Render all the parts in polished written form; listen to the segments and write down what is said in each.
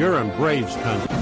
You're in Braves country.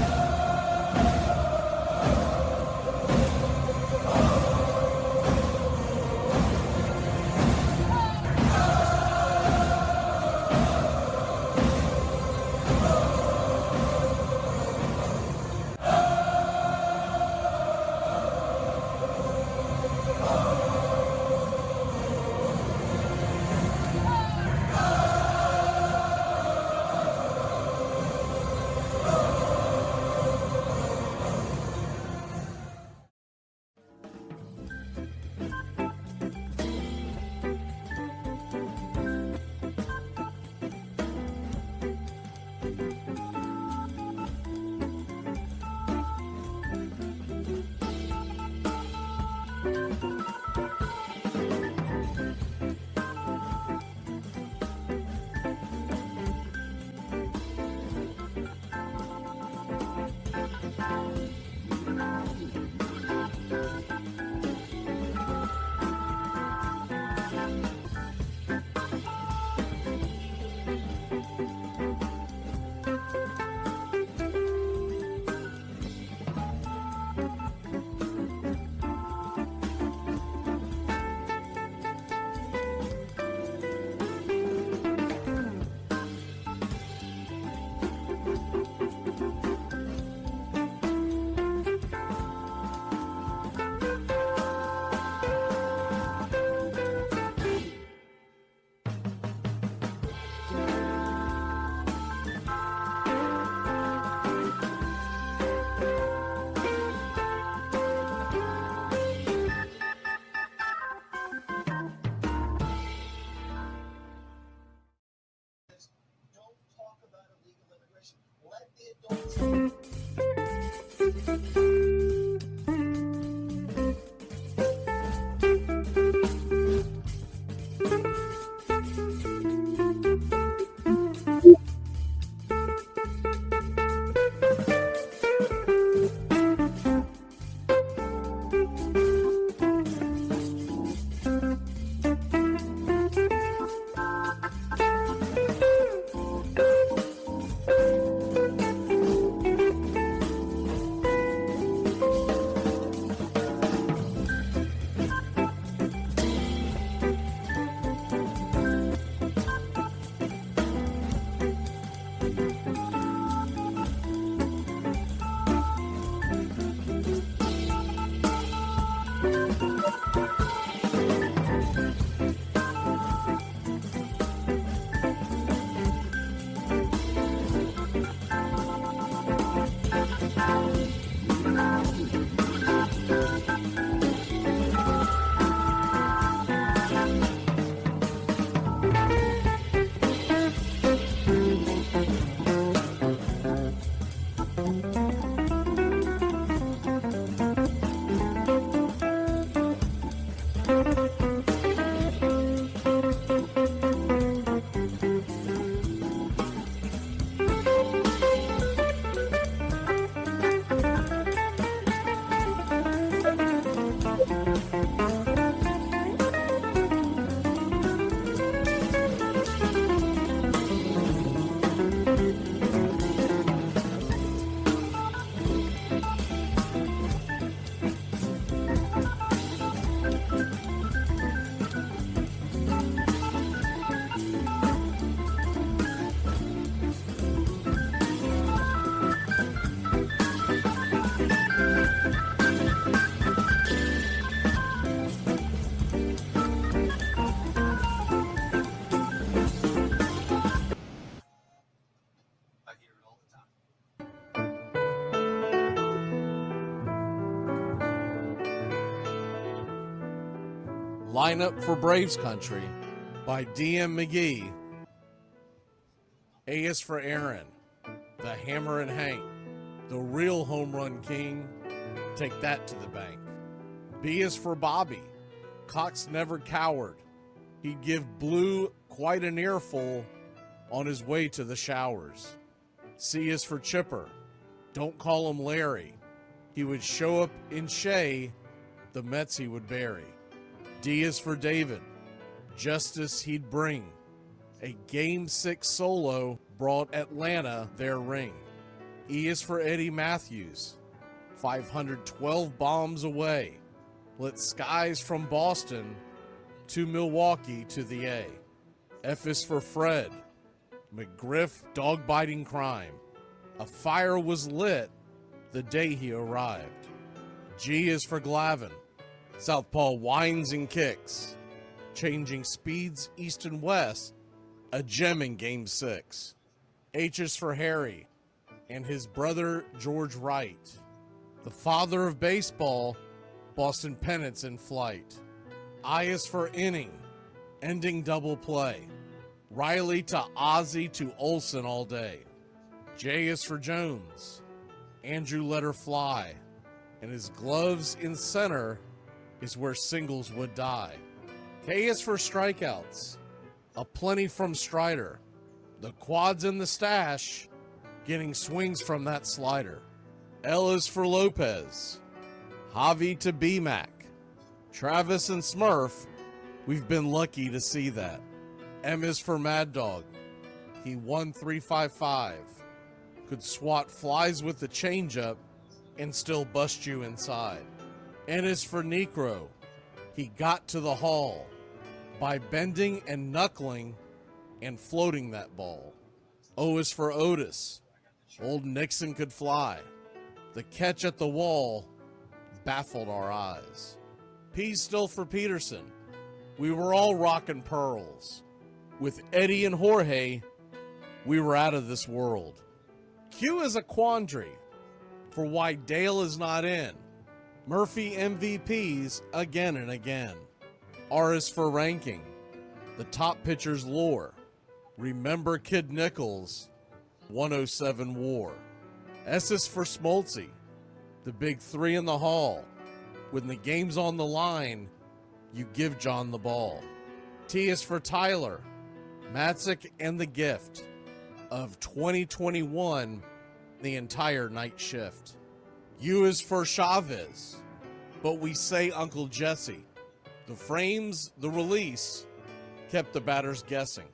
Lineup for Braves Country by D.M. McGee. A is for Aaron, the Hammer and Hank, the real home run king. Take that to the bank. B is for Bobby. Cox never cowered. He'd give Blue quite an earful on his way to the showers. C is for Chipper. Don't call him Larry. He would show up in Shea, the Mets he would bury. D is for David. Justice he'd bring. A Game 6 solo brought Atlanta their ring. E is for Eddie Matthews, 512 bombs away. Lit skies from Boston to Milwaukee to the A. F is for Fred, McGriff dog-biting crime. A fire was lit the day he arrived. G is for Glavine, southpaw winds and kicks, changing speeds east and west, a gem in Game 6. H is for Harry and his brother George Wright, the father of baseball, Boston pennants in flight. I is for inning, ending double play, Riley to Ozzie to Olsen all day. J is for Jones, Andrew let her fly, and his gloves in center is where singles would die. K is for strikeouts, a plenty from Strider, the quads in the stash, getting swings from that slider. L is for Lopez, Javi to B-Mac, Travis and Smurf, we've been lucky to see that. M is for Mad Dog, he won 355, could swat flies with the changeup and still bust you inside. N is for Necro, he got to the hall by bending and knuckling and floating that ball. O is for Otis, old Nixon could fly, the catch at the wall baffled our eyes. P's still for Peterson, we were all rockin' pearls. With Eddie and Jorge, we were out of this world. Q is a quandary for why Dale is not in. Murphy MVPs again and again. R is for ranking, the top pitcher's lore. Remember Kid Nichols, 107 WAR. S is for Smoltzy, the big three in the hall. When the game's on the line, you give John the ball. T is for Tyler, Matzik, and the gift of 2021, the entire night shift. U is for Chavez, but we say Uncle Jesse. The frames, the release, kept the batters guessing.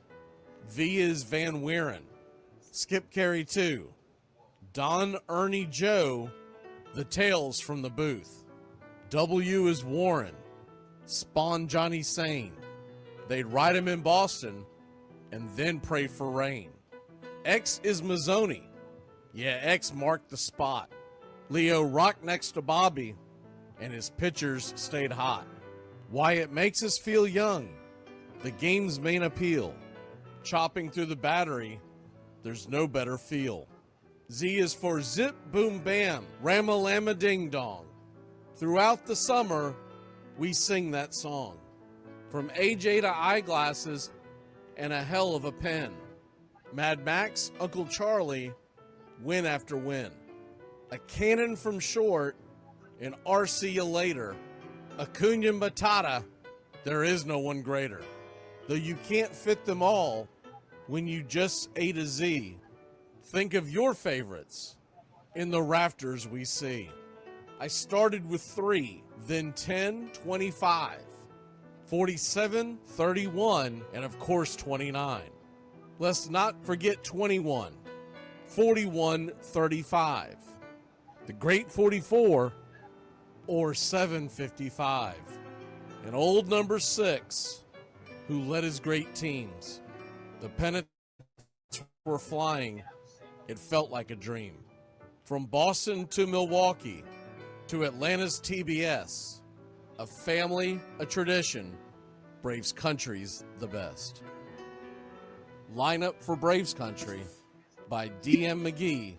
V is Van Weeren, Skip Carey 2, Don Ernie Joe, the tales from the booth. W is Warren, spawn Johnny Sane. They'd ride him in Boston and then pray for rain. X is Mazzoni, yeah, X marked the spot. Leo rocked next to Bobby and his pitchers stayed hot. Why it makes us feel young, the game's main appeal. Chopping through the battery, there's no better feel. Z is for Zip Boom Bam, Rama-Lama Ding Dong. Throughout the summer, we sing that song. From AJ to eyeglasses and a hell of a pen. Mad Max, Uncle Charlie, win after win. A cannon from short, and RC you later. Acuna Matata, there is no one greater. Though you can't fit them all when you just A to Z. Think of your favorites in the rafters we see. I started with 3, then 10, 25, 47, 31, and of course 29. Let's not forget 21, 41, 35, the great 44, or 755, and old number 6, who led his great teams. The pennants were flying. It felt like a dream. From Boston to Milwaukee to Atlanta's TBS, a family, a tradition, Braves country's the best. Lineup for Braves Country by D.M. McGee.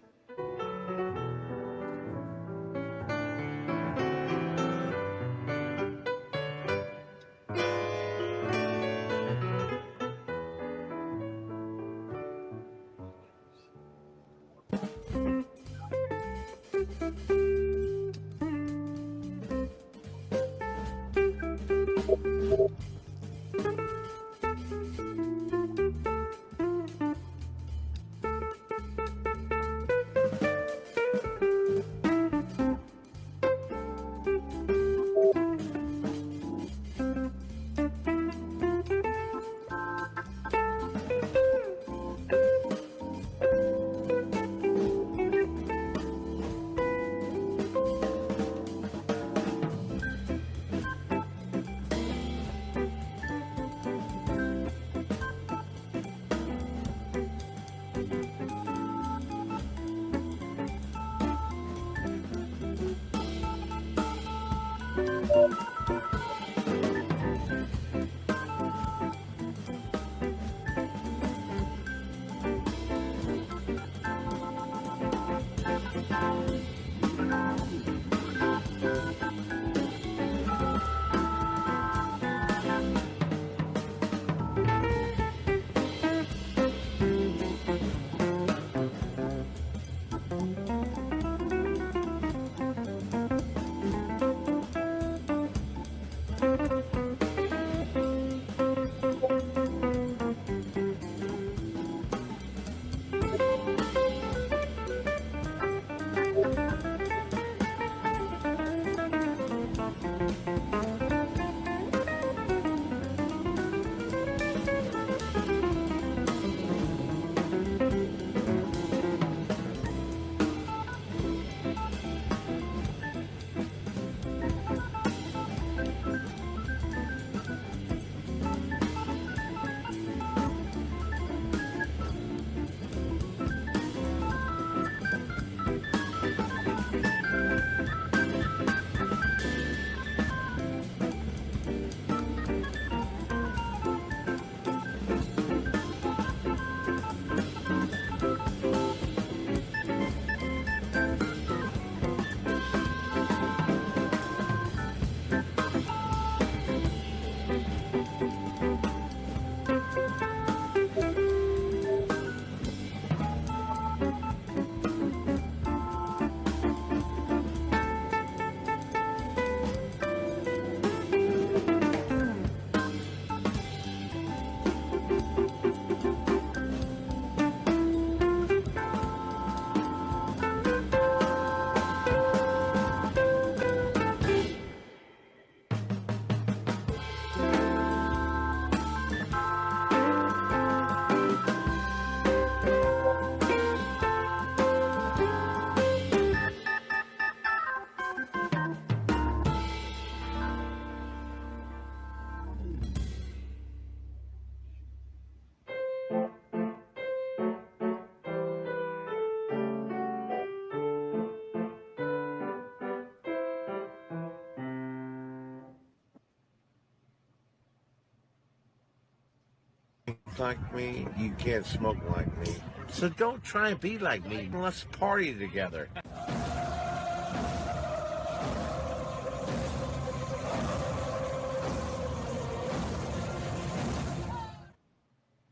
like me, you can't smoke like me. So don't try and be like me. Let's party together.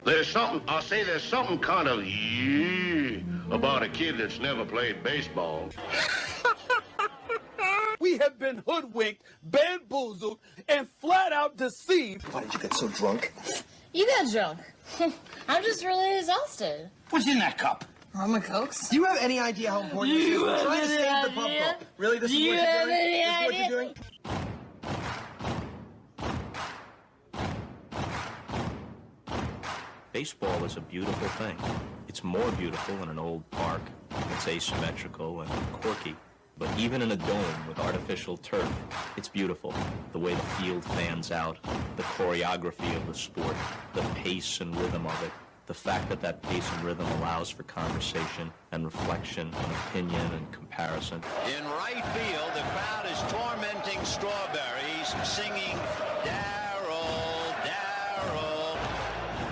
There's something kind of about a kid that's never played baseball. We have been hoodwinked, bamboozled, and flat out deceived. Why did you get so drunk? You got drunk. I'm just really exhausted. What's in that cup? Rum and Cokes. Do you have any idea how important this is? We're trying to save the pub call. Really? This is what you're doing? This is what you're doing? Baseball is a beautiful thing. It's more beautiful in an old park. It's asymmetrical and quirky. But even in a dome with artificial turf, it's beautiful. The way the field fans out, the choreography of the sport, the pace and rhythm of it, the fact that that pace and rhythm allows for conversation and reflection and opinion and comparison. In right field, the crowd is tormenting Strawberries, singing Darryl, Darryl.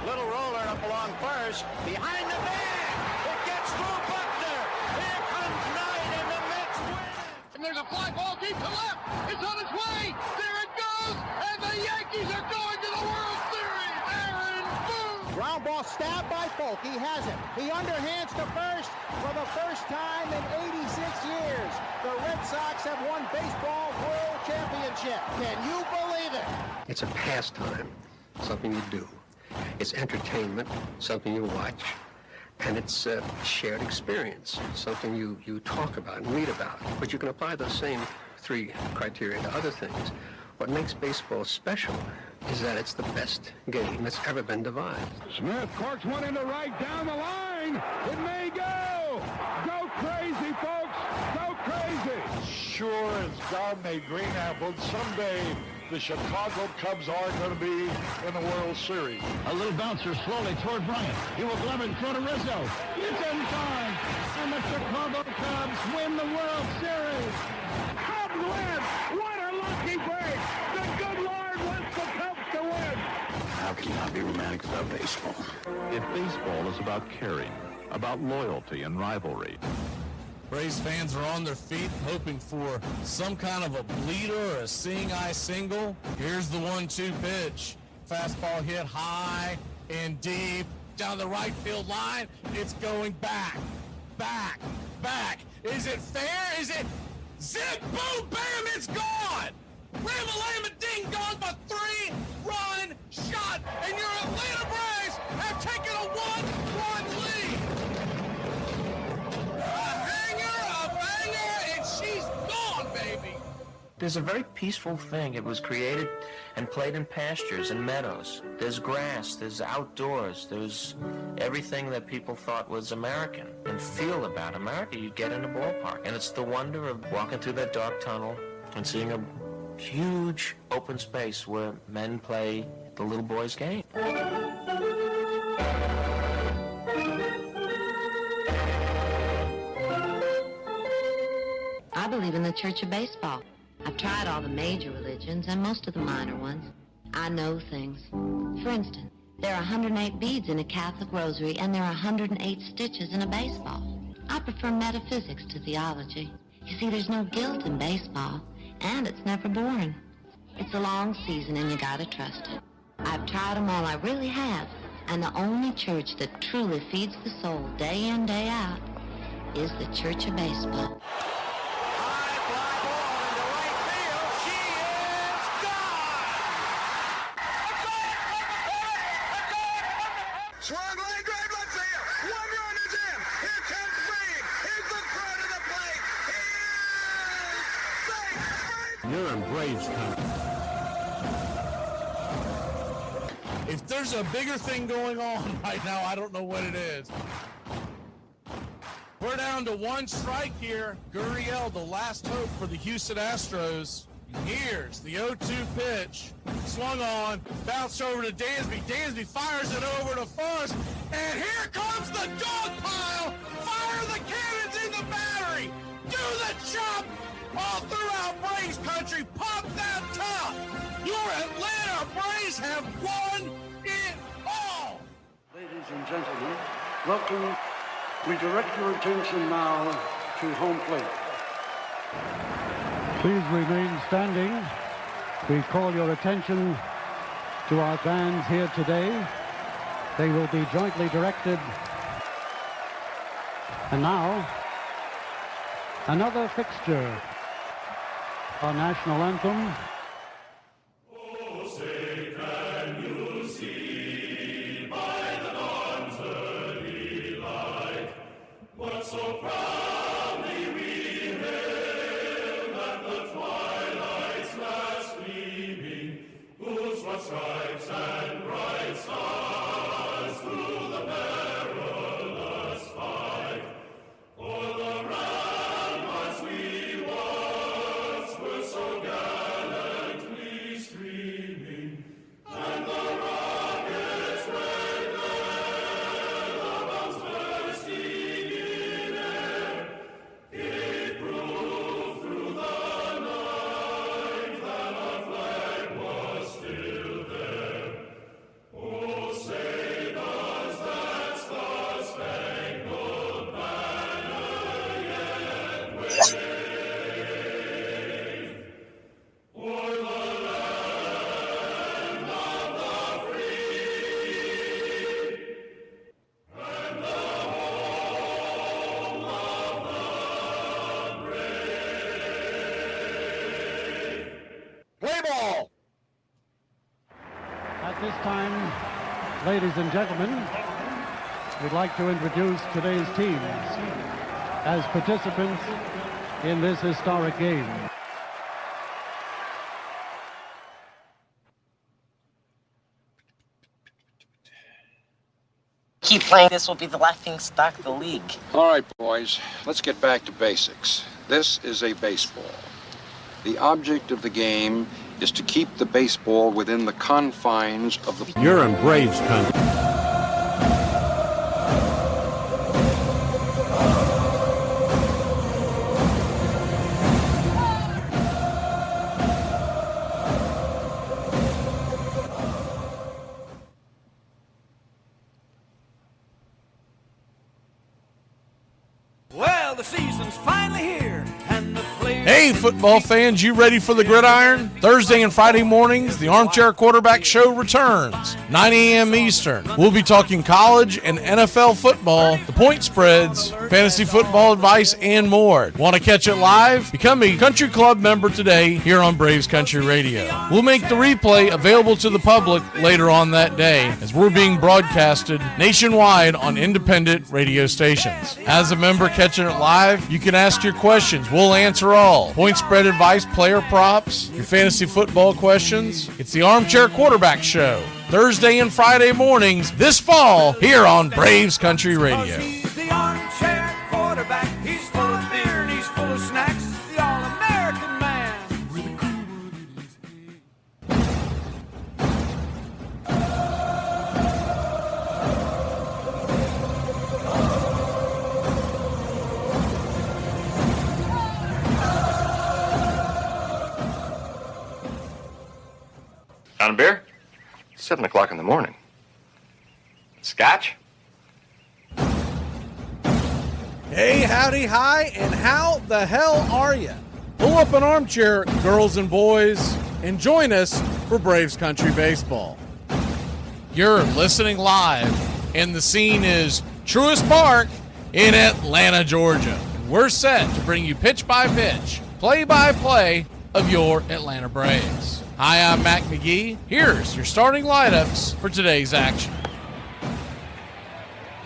Little roller up along first, behind the bag. It gets through Buckner. Here comes Knight, and the Mets win. And there's a fly ball deep to left. It's on its way. There it goes. And the Yankees are going to the World Series. Aaron Boone. Ground ball stabbed by Polk. He has it. He underhands to first for the first time in 86 years. The Red Sox have won baseball world championship. Can you believe it? It's a pastime, something you do. It's entertainment, something you watch. And it's a shared experience, something you talk about and read about. But you can apply those same three criteria to other things. What makes baseball special is that it's the best game that's ever been devised. Smith corks one into right down the line. It may go. Go crazy, folks. Go crazy. Sure as God made green apples, someday the Chicago Cubs are going to be in the World Series. A little bouncer slowly toward Bryant. He will glove it in front of Rizzo. It's in time. And the Chicago Cubs win the World Series. Cubs win. What a lucky break. The good Lord wants the Cubs to win. How can you not be romantic about baseball? If baseball is about caring, about loyalty and rivalry, Braves fans are on their feet hoping for some kind of a bleeder or a seeing-eye single. Here's the 1-2 pitch. Fastball hit high and deep down the right field line. It's going back, back, back. Is it fair? Is it zip, boom, bam, it's gone. Ram-a-lam, ding dong, a 3-run shot, and your Atlanta Braves have taken a 1-run lead. She's gone, baby! There's a very peaceful thing. It was created and played in pastures and meadows. There's grass, there's outdoors, there's everything that people thought was American and feel about America. You get in a ballpark, and it's the wonder of walking through that dark tunnel and seeing a huge open space where men play the little boy's game. I believe in the Church of Baseball. I've tried all the major religions and most of the minor ones. I know things. For instance, there are 108 beads in a Catholic rosary and there are 108 stitches in a baseball. I prefer metaphysics to theology. You see, there's no guilt in baseball, and it's never boring. It's a long season and you gotta trust it. I've tried them all, I really have. And the only church that truly feeds the soul day in, day out is the Church of Baseball. Swung line drive left field. 1 run is in. Here comes Reed. Here's the throw to the plate. He is safe. You're in Braves country. If there's a bigger thing going on right now, I don't know what it is. We're down to 1 strike here. Gurriel, the last hope for the Houston Astros. Here's the 0-2 pitch. Swung on, bounced over to Dansby. Dansby fires it over to first. And here comes the dog pile. Fire the cannons in the battery. Do the chop all throughout Braves country. Pop that top. Your Atlanta Braves have won it all. and gentlemen, welcome. We direct your attention now to home plate. Please remain standing. We call your attention to our bands here today. They will be jointly directed. And now, another fixture, our national anthem. Oh, say can you see by the dawn's early light what so proudly we hailed at the twilight's last gleaming, whose broad stripes and bright stars through the perilous fight o'er the ramparts we watched were so gallantly streaming, and the rocket's red glare, the bombs bursting in air, gave proof through the night that our flag was still there. Oh, say does that star-spangled banner yet wave o'er the land of the free and the home of the brave? Play ball! At this time, ladies and gentlemen, we'd like to introduce today's teams as participants in this historic game. Keep playing, this will be the laughing stock of the league. All right, boys, let's get back to basics. This is a baseball. The object of the game is to keep the baseball within the confines of the... You're in Braves country. Well, the season's finally here, and the players... Hey, football fans, you ready for the gridiron? Thursday and Friday mornings, the Armchair Quarterback Show returns, 9 a.m. Eastern. We'll be talking college and NFL football, the point spreads, fantasy football advice, and more. Want to catch it live? Become a Country Club member today here on Braves Country Radio. We'll make the replay available to the public later on that day, as we're being broadcasted nationwide on independent radio stations. As a member catching it live, you can ask your questions. We'll answer all. Point spread advice, player props, your fantasy football questions. It's the Armchair Quarterback Show, Thursday and Friday mornings this fall here on Braves Country Radio. He's the armchair quarterback. He's full of beer and he's full of snacks. The all-American man. On a beer? 7 o'clock in the morning. Scotch? Hey, howdy, hi, and how the hell are you? Pull up an armchair, girls and boys, and join us for Braves Country Baseball. You're listening live, and the scene is Truist Park in Atlanta, Georgia. And we're set to bring you pitch by pitch, play by play of your Atlanta Braves. Hi, I'm Mac McGee. Here's your starting lineups for today's action.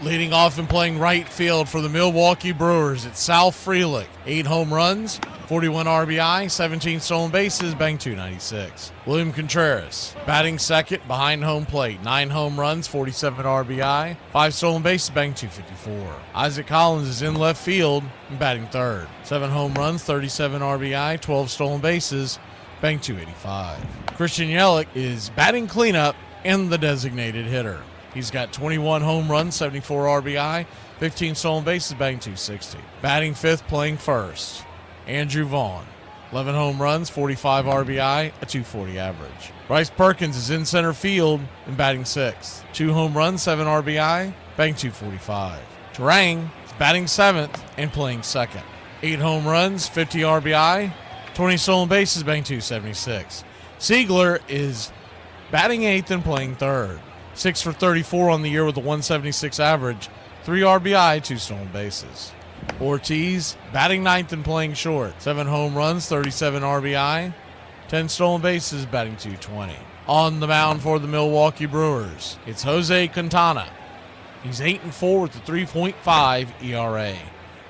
Leading off and playing right field for the Milwaukee Brewers, it's Sal Frelick. 8 home runs, 41 RBI, 17 stolen bases, bang .296. William Contreras, batting second behind home plate. 9 home runs, 47 RBI, 5 stolen bases, bang .254. Isaac Collins is in left field and batting third. 7 home runs, 37 RBI, 12 stolen bases, bang .285. Christian Yelich is batting cleanup and the designated hitter. He's got 21 home runs, 74 RBI, 15 stolen bases, batting .260. Batting fifth, playing first, Andrew Vaughn. 11 home runs, 45 RBI, a 240 average. Bryce Perkins is in center field and batting 6th. 2 home runs, 7 RBI, batting 245. Turang is batting 7th and playing 2nd. 8 home runs, 50 RBI, 20 stolen bases, batting 276. Siegler is batting 8th and playing 3rd. 6 for 34 on the year with a 176 average, 3 RBI, 2 stolen bases. Ortiz batting 9th and playing short. 7 home runs, 37 RBI, 10 stolen bases, batting 220. On the mound for the Milwaukee Brewers, it's Jose Quintana. He's 8-4 with a 3.5 ERA.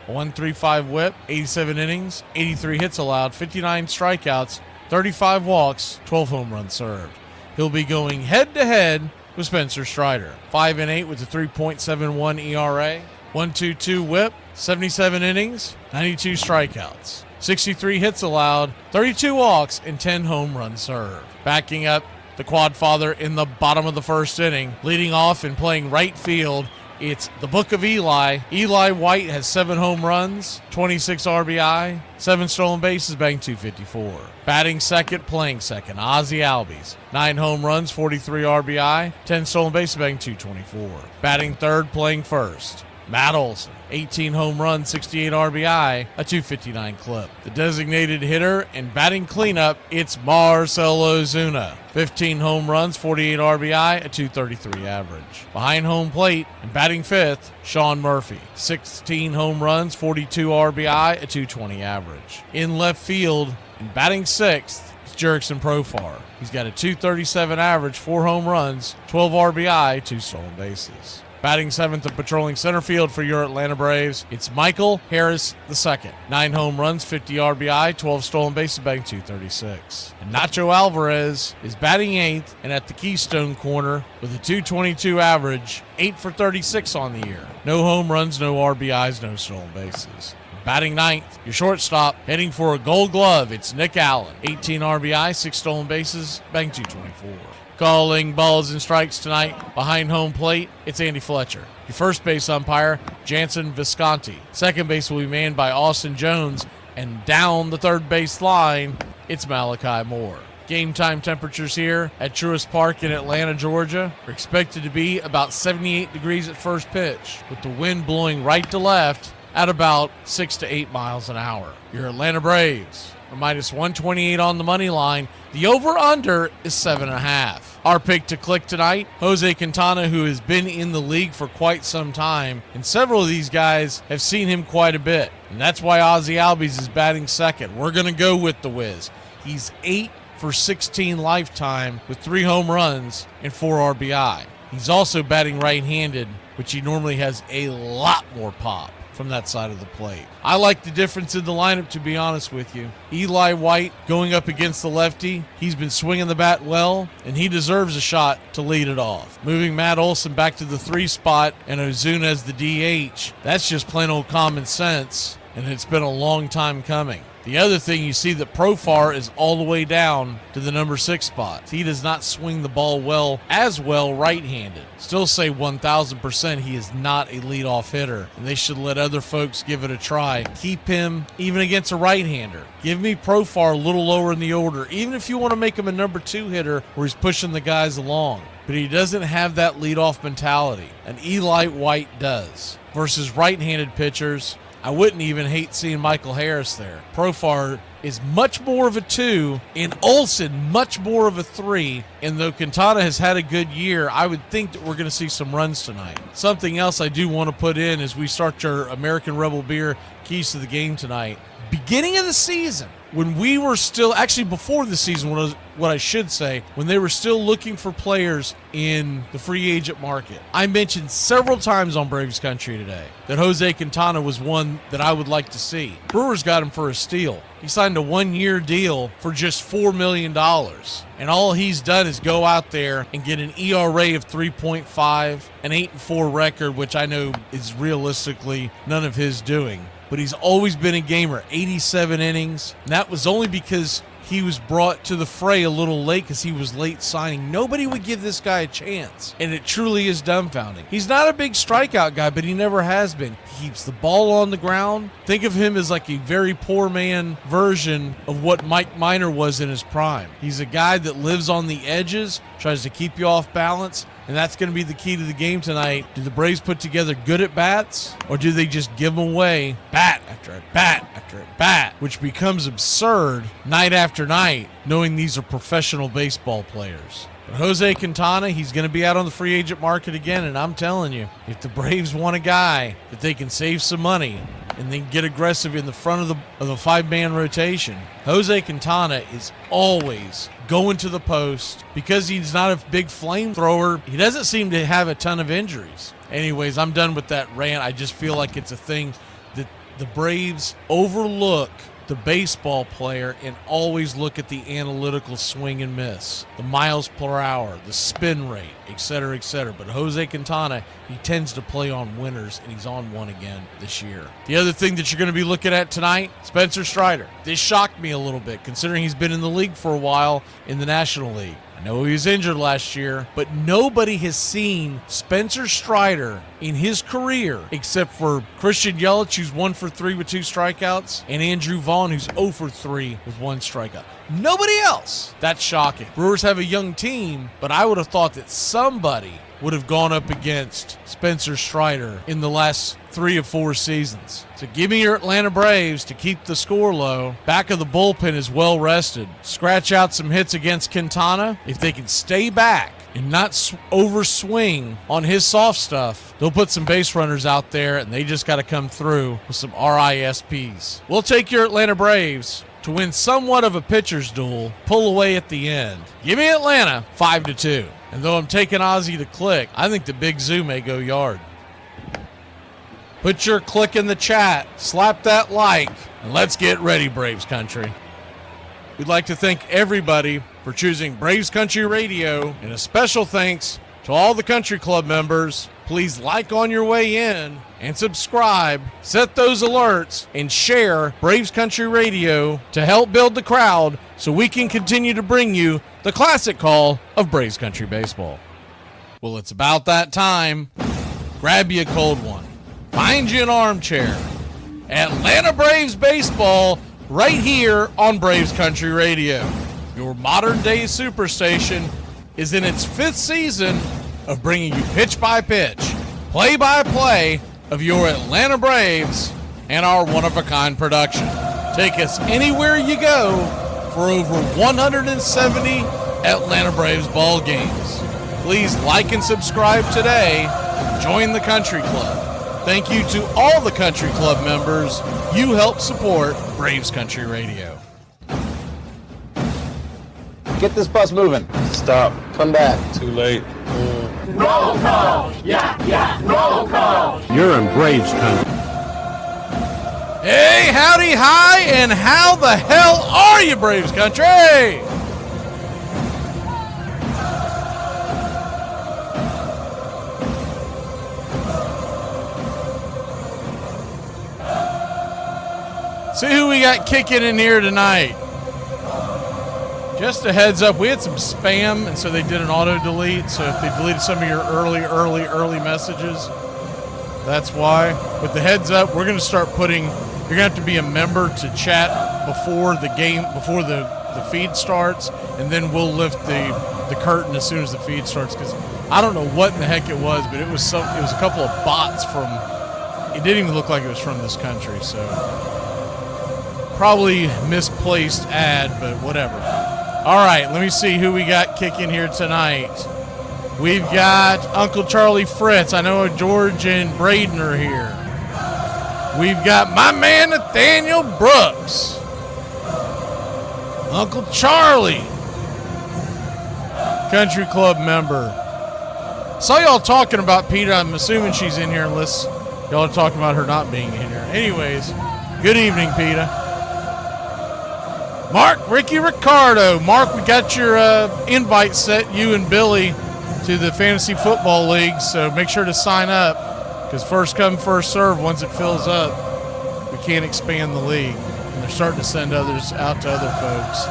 A 1.35 whip, 87 innings, 83 hits allowed, 59 strikeouts, 35 walks, 12 home runs served. He'll be going head-to-head with Spencer Strider. 5-8 with a 3.71 ERA. 1.22 whip, 77 innings, 92 strikeouts, 63 hits allowed, 32 walks, and 10 home runs served. Backing up the quad father in the bottom of the 1st inning, leading off and playing right field, it's the Book of Eli. Eli White has 7 home runs, 26 RBI, 7 stolen bases, batting 254. Batting 2nd, playing 2nd, Ozzie Albies. 9 home runs, 43 RBI, 10 stolen bases, batting 224. Batting 3rd, playing 1st, Matt Olson, 18 home runs, 68 RBI, a 259 clip. The designated hitter and batting cleanup, it's Marcell Ozuna. 15 home runs, 48 RBI, a 233 average. Behind home plate and batting 5th, Sean Murphy. 16 home runs, 42 RBI, a 220 average. In left field and batting 6th, it's Jurickson Profar. He's got a 237 average, 4 home runs, 12 RBI, 2 stolen bases. Batting 7th and patrolling center field for your Atlanta Braves, it's Michael Harris II. 9 home runs, 50 RBI, 12 stolen bases, batting 236. And Nacho Alvarez is batting 8th and at the Keystone corner with a 222 average, 8 for 36 on the year. No home runs, no RBIs, no stolen bases. Batting 9th, your shortstop, heading for a Gold Glove, it's Nick Allen. 18 RBI, 6 stolen bases, batting 224. Calling balls and strikes tonight behind home plate, it's Andy Fletcher. Your first base umpire, Jansen Visconti. Second base will be manned by Austin Jones. And down the third base line, it's Malachi Moore. Game time temperatures here at Truist Park in Atlanta, Georgia are expected to be about 78 degrees at first pitch, with the wind blowing right to left at about 6 to 8 miles an hour. Your Atlanta Braves are minus 128 on the money line. The over-under is 7.5. Our pick to click tonight, Jose Quintana, who has been in the league for quite some time, and several of these guys have seen him quite a bit. And that's why Ozzie Albies is batting 2nd. We're going to go with the Wiz. He's 8 for 16 lifetime with 3 home runs and 4 RBI. He's also batting right-handed, which he normally has a lot more pop from that side of the plate. I like the difference in the lineup, to be honest with you. Eli White going up against the lefty. He's been swinging the bat well, and he deserves a shot to lead it off. Moving Matt Olson back to the 3 spot and Ozuna as the DH, that's just plain old common sense, and it's been a long time coming. The other thing, you see that Profar is all the way down to the number 6 spot. He does not swing the ball well right-handed. Still say 1,000% he is not a leadoff hitter, and they should let other folks give it a try. Keep him even against a right-hander. Give me Profar a little lower in the order, even if you want to make him a number 2 hitter where he's pushing the guys along. But he doesn't have that leadoff mentality, and Eli White does. Versus right-handed pitchers, I wouldn't even hate seeing Michael Harris there. Profar is much more of a 2, and Olson much more of a 3. And though Quintana has had a good year, I would think that we're going to see some runs tonight. Something else I do want to put in as we start your American Rebel Beer keys to the game tonight. Beginning of the season, when we were still, actually before the season, what I should say, when they were still looking for players in the free agent market, I mentioned several times on Braves Country today that Jose Quintana was one that I would like to see. Brewers got him for a steal. He signed a 1-year deal for just $4 million. And all he's done is go out there and get an ERA of 3.5, an 8-4 record, which I know is realistically none of his doing. But he's always been a gamer, 87 innings. And that was only because he was brought to the fray a little late because he was late signing. Nobody would give this guy a chance, and it truly is dumbfounding. He's not a big strikeout guy, but he never has been. He keeps the ball on the ground. Think of him as like a very poor man version of what Mike Minor was in his prime. He's a guy that lives on the edges, tries to keep you off balance, and that's going to be the key to the game tonight. Do the Braves put together good at bats, or do they just give them away bat after at bat after at bat, which becomes absurd night after night, knowing these are professional baseball players. But Jose Quintana, he's going to be out on the free agent market again, and I'm telling you, if the Braves want a guy that they can save some money and then get aggressive in the front of the five-man rotation, Jose Quintana is always going to the post. Because he's not a big flamethrower, he doesn't seem to have a ton of injuries. Anyways, I'm done with that rant. I just feel like it's a thing that the Braves overlook the baseball player and always look at the analytical swing and miss, the miles per hour, the spin rate, et cetera, et cetera. But Jose Quintana, he tends to play on winners, and he's on one again this year. The other thing that you're going to be looking at tonight, Spencer Strider. This shocked me a little bit, considering he's been in the league for a while in the National League. I know he was injured last year, but nobody has seen Spencer Strider in his career except for Christian Yelich, who's 1 for 3 with 2 strikeouts, and Andrew Vaughn, who's 0 for 3 with 1 strikeout. Nobody else. That's shocking. Brewers have a young team, but I would have thought that somebody would have gone up against Spencer Strider in the last 3 or 4 seasons. So give me your Atlanta Braves to keep the score low. Back of the bullpen is well rested. Scratch out some hits against Quintana. If they can stay back and not overswing on his soft stuff, they'll put some base runners out there, and they just got to come through with some RISPs. We'll take your Atlanta Braves to win somewhat of a pitcher's duel, pull away at the end. Give me Atlanta 5-2. And though I'm taking Ozzie to click, I think the Big Zoo may go yard. Put your click in the chat, slap that like, and let's get ready, Braves Country. We'd like to thank everybody for choosing Braves Country Radio, and a special thanks to all the country club members. Please like on your way in and subscribe, set those alerts, and share Braves Country Radio to help build the crowd so we can continue to bring you the classic call of Braves Country Baseball. Well, it's about that time. Grab you a cold one. Find you an armchair. Atlanta Braves Baseball right here on Braves Country Radio. Your modern-day superstation is in its 5th season of bringing you pitch-by-pitch, play-by-play of your Atlanta Braves and our one-of-a-kind production. Take us anywhere you go for over 170 Atlanta Braves ball games. Please like and subscribe today. Join the Country Club. Thank you to all the Country Club members. You help support Braves Country Radio. Get this bus moving. Stop. Come back. Too late. Roll call! Yeah, roll call! You're in Braves Country. Hey, howdy, hi, and how the hell are you, Braves Country? See who we got kicking in here tonight. Just a heads up, we had some spam, and so they did an auto-delete. So if they deleted some of your early messages, that's why. With the heads up, we're going to start putting, you're going to have to be a member to chat before the game, before the feed starts, and then we'll lift the curtain as soon as the feed starts, because I don't know what in the heck it was, but it was a couple of bots from, it didn't even look like it was from this country, so probably misplaced ad, but whatever. All right, let me see who we got kicking here tonight. We've got Uncle Charlie Fritz. I know George and Braden are here. We've got my man Nathaniel Brooks. Uncle Charlie, Country Club member. Saw y'all talking about Peter. I'm assuming she's in here unless y'all are talking about her not being in here. Anyways, good evening, Peter. Mark, Ricky Ricardo. Mark, we got your invite set, you and Billy, to the Fantasy Football League, so make sure to sign up, because first come, first serve. Once it fills up, we can't expand the league, and they're starting to send others out to other folks.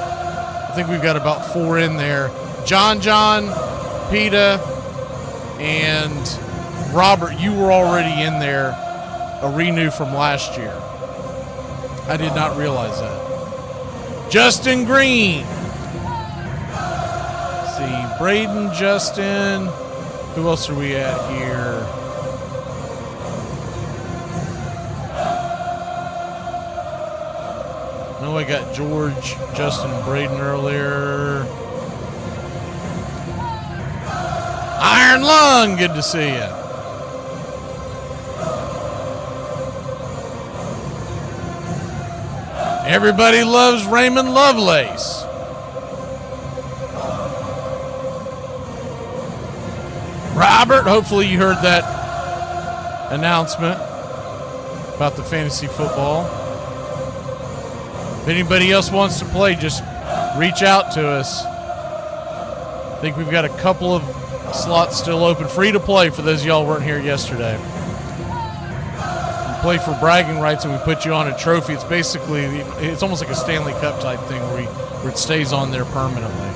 think we've got about 4 in there. John, PETA, and Robert, you were already in there, a renew from last year. I did not realize that. Justin Green. Let's see, Braden, Justin. Who else are we at here? No, I got George, Justin, and Braden earlier. Iron Lung, good to see you. Everybody loves Raymond Lovelace. Robert, hopefully you heard that announcement about the fantasy football. If anybody else wants to play, just reach out to us. I think we've got a couple of slots still open. Free to play for those of y'all who weren't here yesterday. You play for bragging rights and we put you on a trophy. It's basically, it's almost like a Stanley Cup type thing where it stays on there permanently.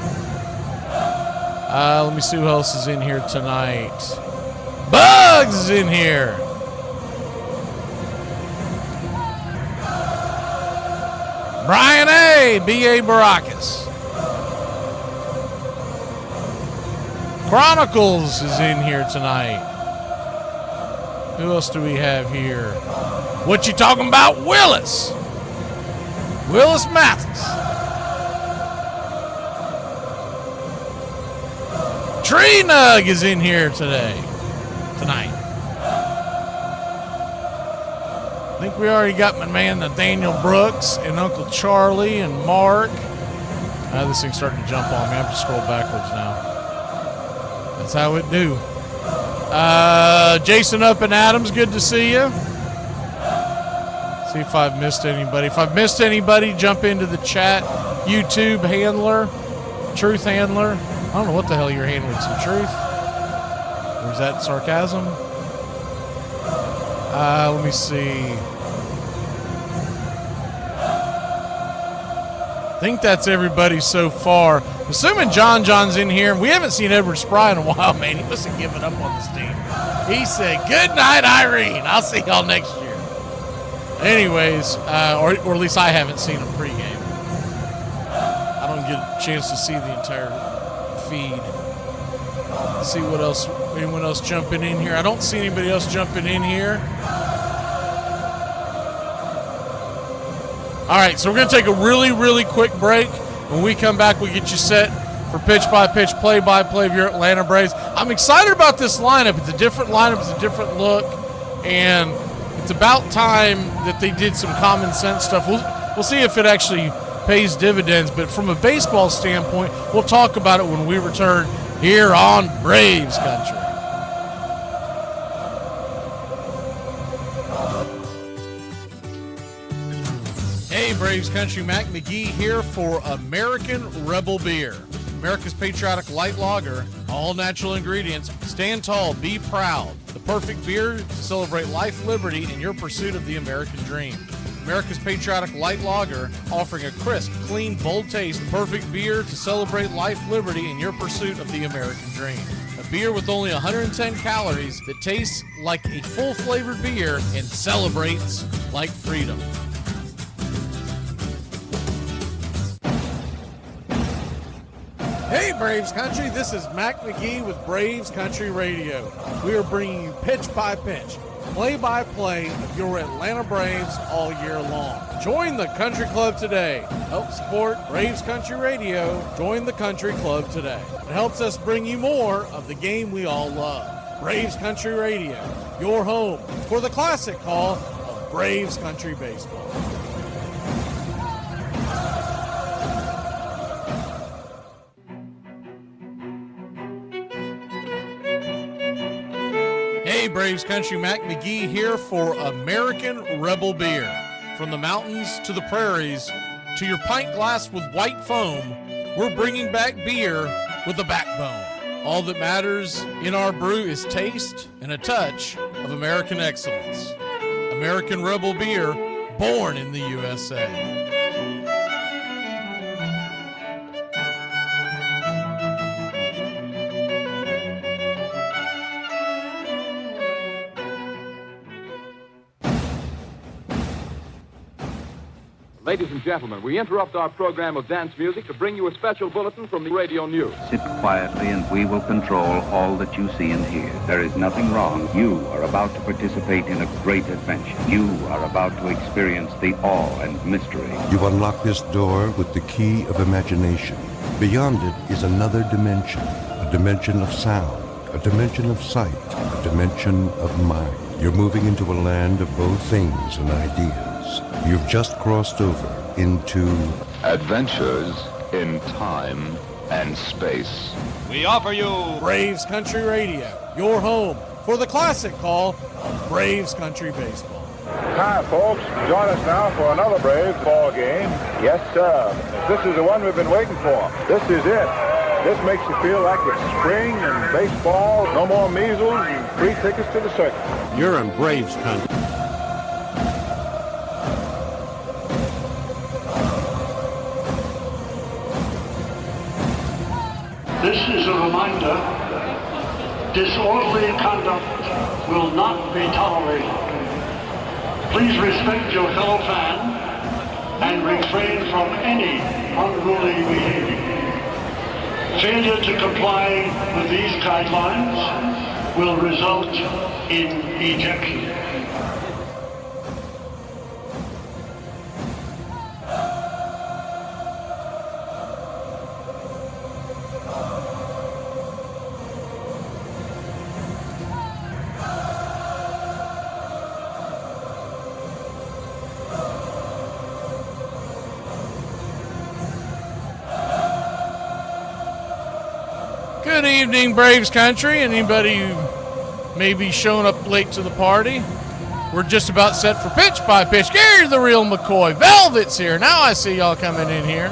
Let me see who else is in here tonight. Bugs is in here. Brian A. B.A. Baracus. Chronicles is in here tonight. Who else do we have here? What you talking about? Willis. Willis Mathis. Tree Nug is in here tonight. I think we already got my man Nathaniel Brooks and Uncle Charlie and Mark. This thing's starting to jump on me. I have to scroll backwards now. That's how it do. Jason Up and Adams, good to see you. See if I've missed anybody. If I've missed anybody, jump into the chat. YouTube handler, Truth handler. I don't know what the hell you're handling. Some truth? Or is that sarcasm? Let me see. I think that's everybody so far. Assuming John's in here. We haven't seen Edward Spry in a while, man. He must have given up on this team. He said, good night, Irene. I'll see y'all next year. Anyways, or at least I haven't seen him pregame. I don't get a chance to see the entire feed. Let's see what else, anyone else jumping in here. I don't see anybody else jumping in here. All right, so we're going to take a really, really quick break. When we come back, we'll get you set for pitch-by-pitch, play-by-play of your Atlanta Braves. I'm excited about this lineup. It's a different lineup. It's a different look. And it's about time that they did some common sense stuff. We'll see if it actually pays dividends. But from a baseball standpoint, we'll talk about it when we return here on Braves Country. Hey, Braves Country, Mac McGee here for American Rebel Beer. America's patriotic light lager, all natural ingredients. Stand tall, be proud. The perfect beer to celebrate life, liberty, and your pursuit of the American dream. America's patriotic light lager, offering a crisp, clean, bold taste. Perfect beer to celebrate life, liberty, and your pursuit of the American dream. A beer with only 110 calories that tastes like a full-flavored beer and celebrates like freedom. Hey, Braves Country, this is Mac McGee with Braves Country Radio. We are bringing you pitch-by-pitch, play-by-play of your Atlanta Braves all year long. Join the Country Club today. Help support Braves Country Radio. Join the Country Club today. It helps us bring you more of the game we all love. Braves Country Radio, your home for the classic call of Braves Country Baseball. Hey, Braves Country, Mac McGee here for American Rebel Beer. From the mountains to the prairies to your pint glass with white foam, we're bringing back beer with a backbone. All that matters in our brew is taste and a touch of American excellence. American Rebel Beer, born in the USA. Ladies and gentlemen, we interrupt our program of dance music to bring you a special bulletin from the radio news. Sit quietly and we will control all that you see and hear. There is nothing wrong. You are about to participate in a great adventure. You are about to experience the awe and mystery. You unlock this door with the key of imagination. Beyond it is another dimension, a dimension of sound, a dimension of sight, a dimension of mind. You're moving into a land of both things and ideas. You've just crossed over into Adventures in Time and Space. We offer you Braves Country Radio, your home for the classic call of Braves Country Baseball. Hi, folks. Join us now for another Braves ball game. Yes, sir. This is the one we've been waiting for. This is it. This makes you feel like it's spring and baseball. No more measles and free tickets to the circus. You're in Braves country. This is a reminder, disorderly conduct will not be tolerated. Please respect your fellow fan and refrain from any unruly behavior. Failure to comply with these guidelines will result in ejection. Good evening, Braves Country. Anybody who may be showing up late to the party, we're just about set for pitch by pitch. Gary the Real McCoy. Velvet's here. Now I see y'all coming in here.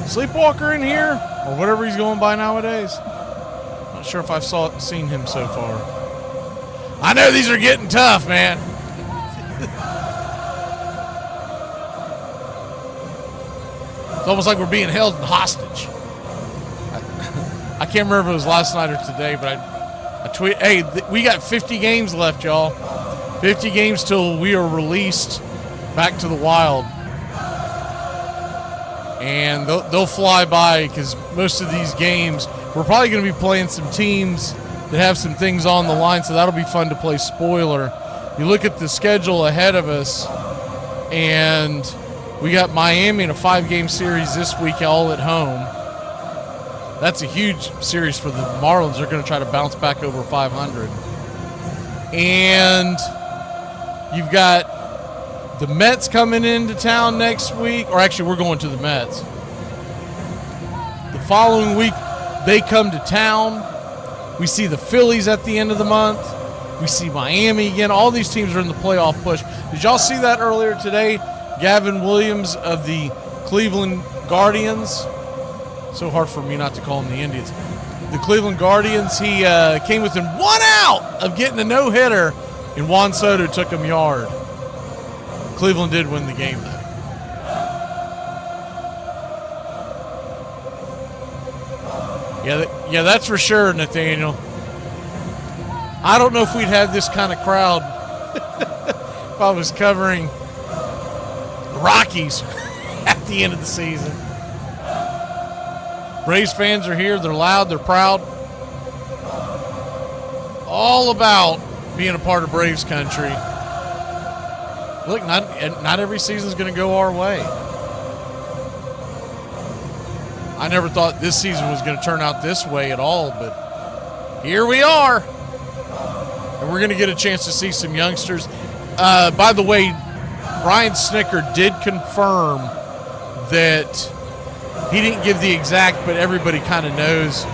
Sleepwalker in here, or whatever he's going by nowadays. Not sure if I've seen him so far. I know these are getting tough, man. It's almost like we're being held hostage. I can't remember if it was last night or today, but I tweet, hey, we got 50 games left, y'all. 50 games till we are released back to the wild. And they'll fly by because most of these games, we're probably going to be playing some teams that have some things on the line, so that'll be fun to play spoiler. You look at the schedule ahead of us, and we got Miami in a 5-game series this week, all at home. That's a huge series for the Marlins. They're going to try to bounce back over 500. And you've got the Mets coming into town next week. Or actually, we're going to the Mets. The following week, they come to town. We see the Phillies at the end of the month. We see Miami again. All these teams are in the playoff push. Did y'all see that earlier today? Gavin Williams of the Cleveland Guardians. So hard for me not to call them the Indians. The Cleveland Guardians, he came within 1 out of getting a no-hitter, and Juan Soto took him yard. Cleveland did win the game, though. Yeah, that's for sure, Nathaniel. I don't know if we'd have this kind of crowd if I was covering the Rockies at the end of the season. Braves fans are here. They're loud. They're proud. All about being a part of Braves country. Look, not every season's going to go our way. I never thought this season was going to turn out this way at all, but here we are. And we're going to get a chance to see some youngsters. By the way, Brian Snicker did confirm that he didn't give the exact, but everybody kind of knows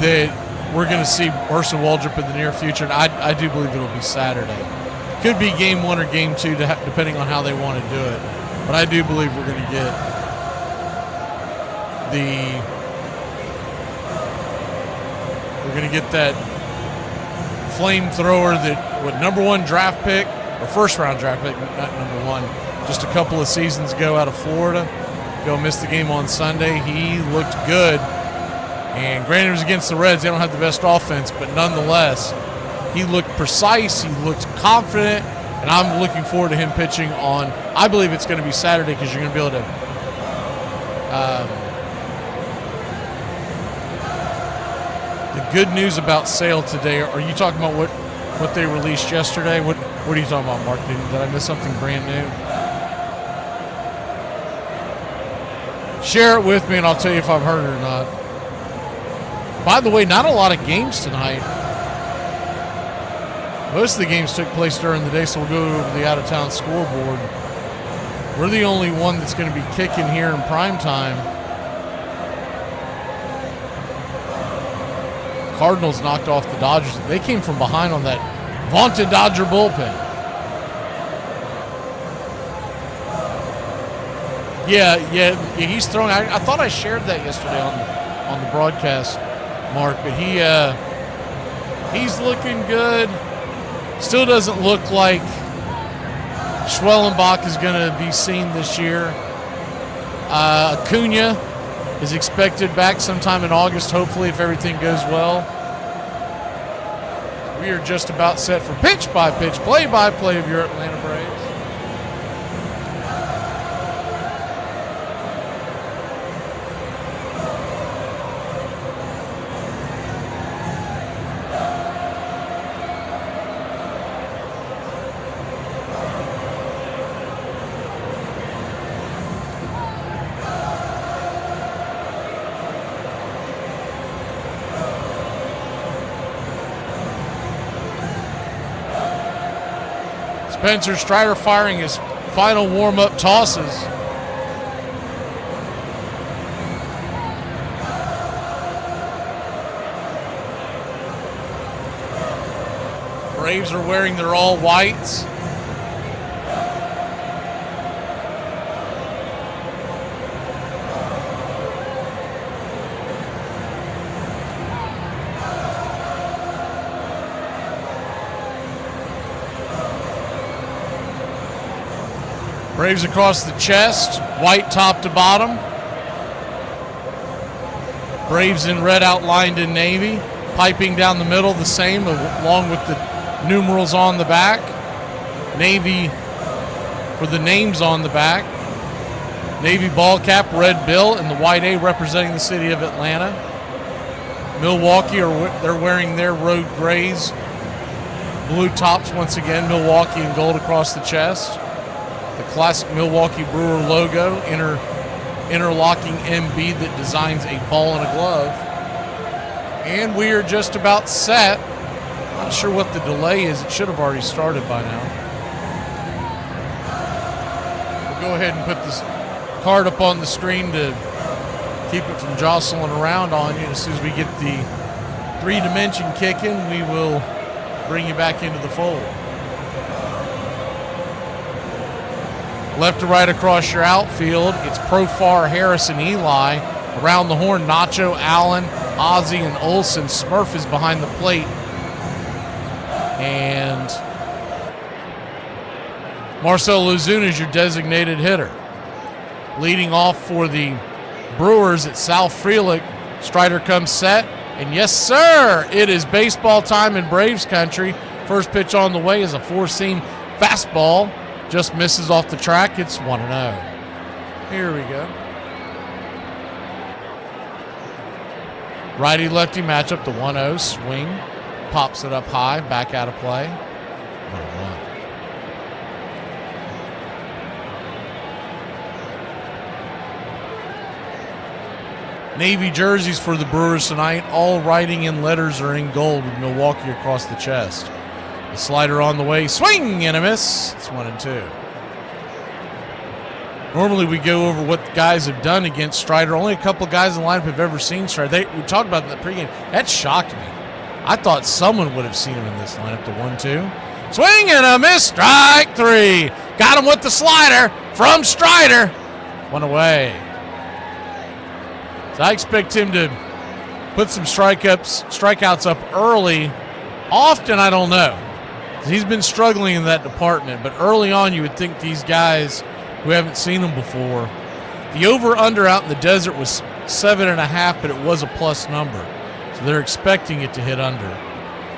that we're going to see Ursa Waldrop in the near future, and I do believe it'll be Saturday. Could be game 1 or game 2, depending on how they want to do it. But I do believe we're going to get that flamethrower that number 1 draft pick, or first round draft pick, not number 1, just a couple of seasons ago out of Florida. Missed the game on Sunday. He looked good. And granted, it was against the Reds. They don't have the best offense, but nonetheless, he looked precise. He looked confident. And I'm looking forward to him pitching on, I believe it's going to be Saturday because you're going to be able to the good news about Sale today, are you talking about what they released yesterday? What are you talking about, Mark? Did I miss something brand new? Share it with me and I'll tell you if I've heard it or not. By the way, not a lot of games tonight. Most of the games took place during the day, so we'll go over the out-of-town scoreboard. We're the only one that's going to be kicking here in prime time. Cardinals knocked off the Dodgers. They came from behind on that vaunted Dodger bullpen. Yeah, he's throwing. I thought I shared that yesterday on the broadcast, Mark, but he's looking good. Still doesn't look like Schwellenbach is going to be seen this year. Acuna is expected back sometime in August, hopefully, if everything goes well. We are just about set for pitch-by-pitch, play-by-play of your Atlanta Braves. Spencer Strider firing his final warm-up tosses. Braves are wearing their all-whites. Braves across the chest, white top to bottom. Braves in red outlined in navy. Piping down the middle, the same, along with the numerals on the back. Navy for the names on the back. Navy ball cap, red bill, and the white A representing the city of Atlanta. Milwaukee, they're wearing their road grays. Blue tops once again, Milwaukee in gold across the chest. The classic Milwaukee Brewer logo, interlocking MB that designs a ball and a glove. And we are just about set. Not sure what the delay is. It should have already started by now. We'll go ahead and put this card up on the screen to keep it from jostling around on you. As soon as we get the 3-dimension kicking, we will bring you back into the fold. Left to right across your outfield, it's Profar, Harris, and Eli. Around the horn, Nacho, Allen, Ozzie, and Olsen. Smurf is behind the plate. And Marcell Ozuna is your designated hitter. Leading off for the Brewers at Sal Frelick. Strider comes set. And yes, sir, it is baseball time in Braves country. First pitch on the way is a four-seam fastball. Just misses off the track. It's 1-0. Here we go. Righty-lefty matchup, the 1-0 swing. Pops it up high, back out of play. 1-1. Navy jerseys for the Brewers tonight. All writing in letters are in gold with Milwaukee across the chest. The slider on the way, swing and a miss. It's 1-2. Normally we go over what the guys have done against Strider. Only a couple guys in the lineup have ever seen Strider. We talked about that pregame. That shocked me. I thought someone would have seen him in this lineup. The 1-2. Swing and a miss. Strike 3. Got him with the slider from Strider. One away. So I expect him to put some strikeouts up early. Often, I don't know. He's been struggling in that department, but early on you would think these guys who haven't seen him before. The over-under out in the desert was 7.5, but it was a plus number. So they're expecting it to hit under.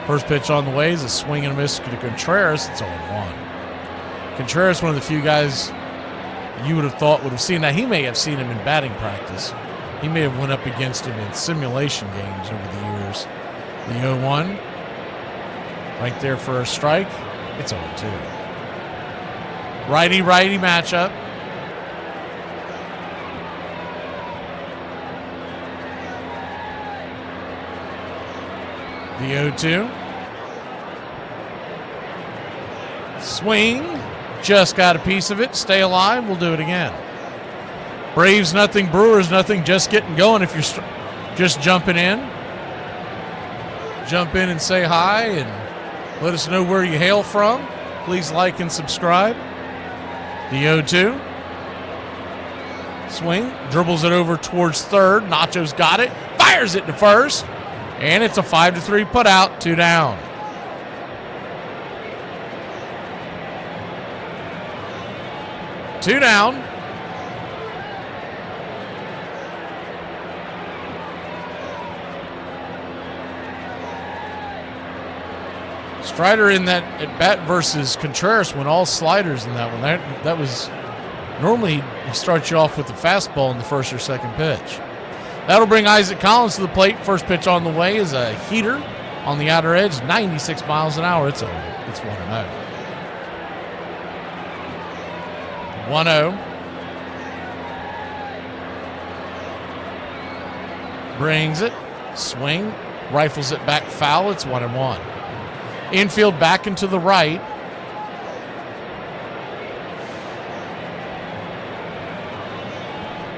First pitch on the way is a swing and a miss to Contreras. It's 0-1. Contreras, one of the few guys you would have thought would have seen that. He may have seen him in batting practice. He may have went up against him in simulation games over the years. The 0-1, right there for a strike. It's 0-2. Righty-righty matchup. The 0-2. Swing. Just got a piece of it. Stay alive. We'll do it again. Braves nothing, Brewers nothing. Just getting going. If you're just jumping in, jump in and say hi and let us know where you hail from. Please like and subscribe. The 0-2. Swing. Dribbles it over towards third. Nacho's got it. Fires it to first. And it's a 5-3 put out. 2 down. Two down. Strider in that at bat versus Contreras went all sliders in that one. That was normally he starts you off with the fastball in the first or second pitch. That'll bring Isaac Collins to the plate. First pitch on the way is a heater on the outer edge, 96 miles an hour. It's 1-0. 1-0. Brings it. Swing. Rifles it back foul. It's 1-1. Infield back and to the right.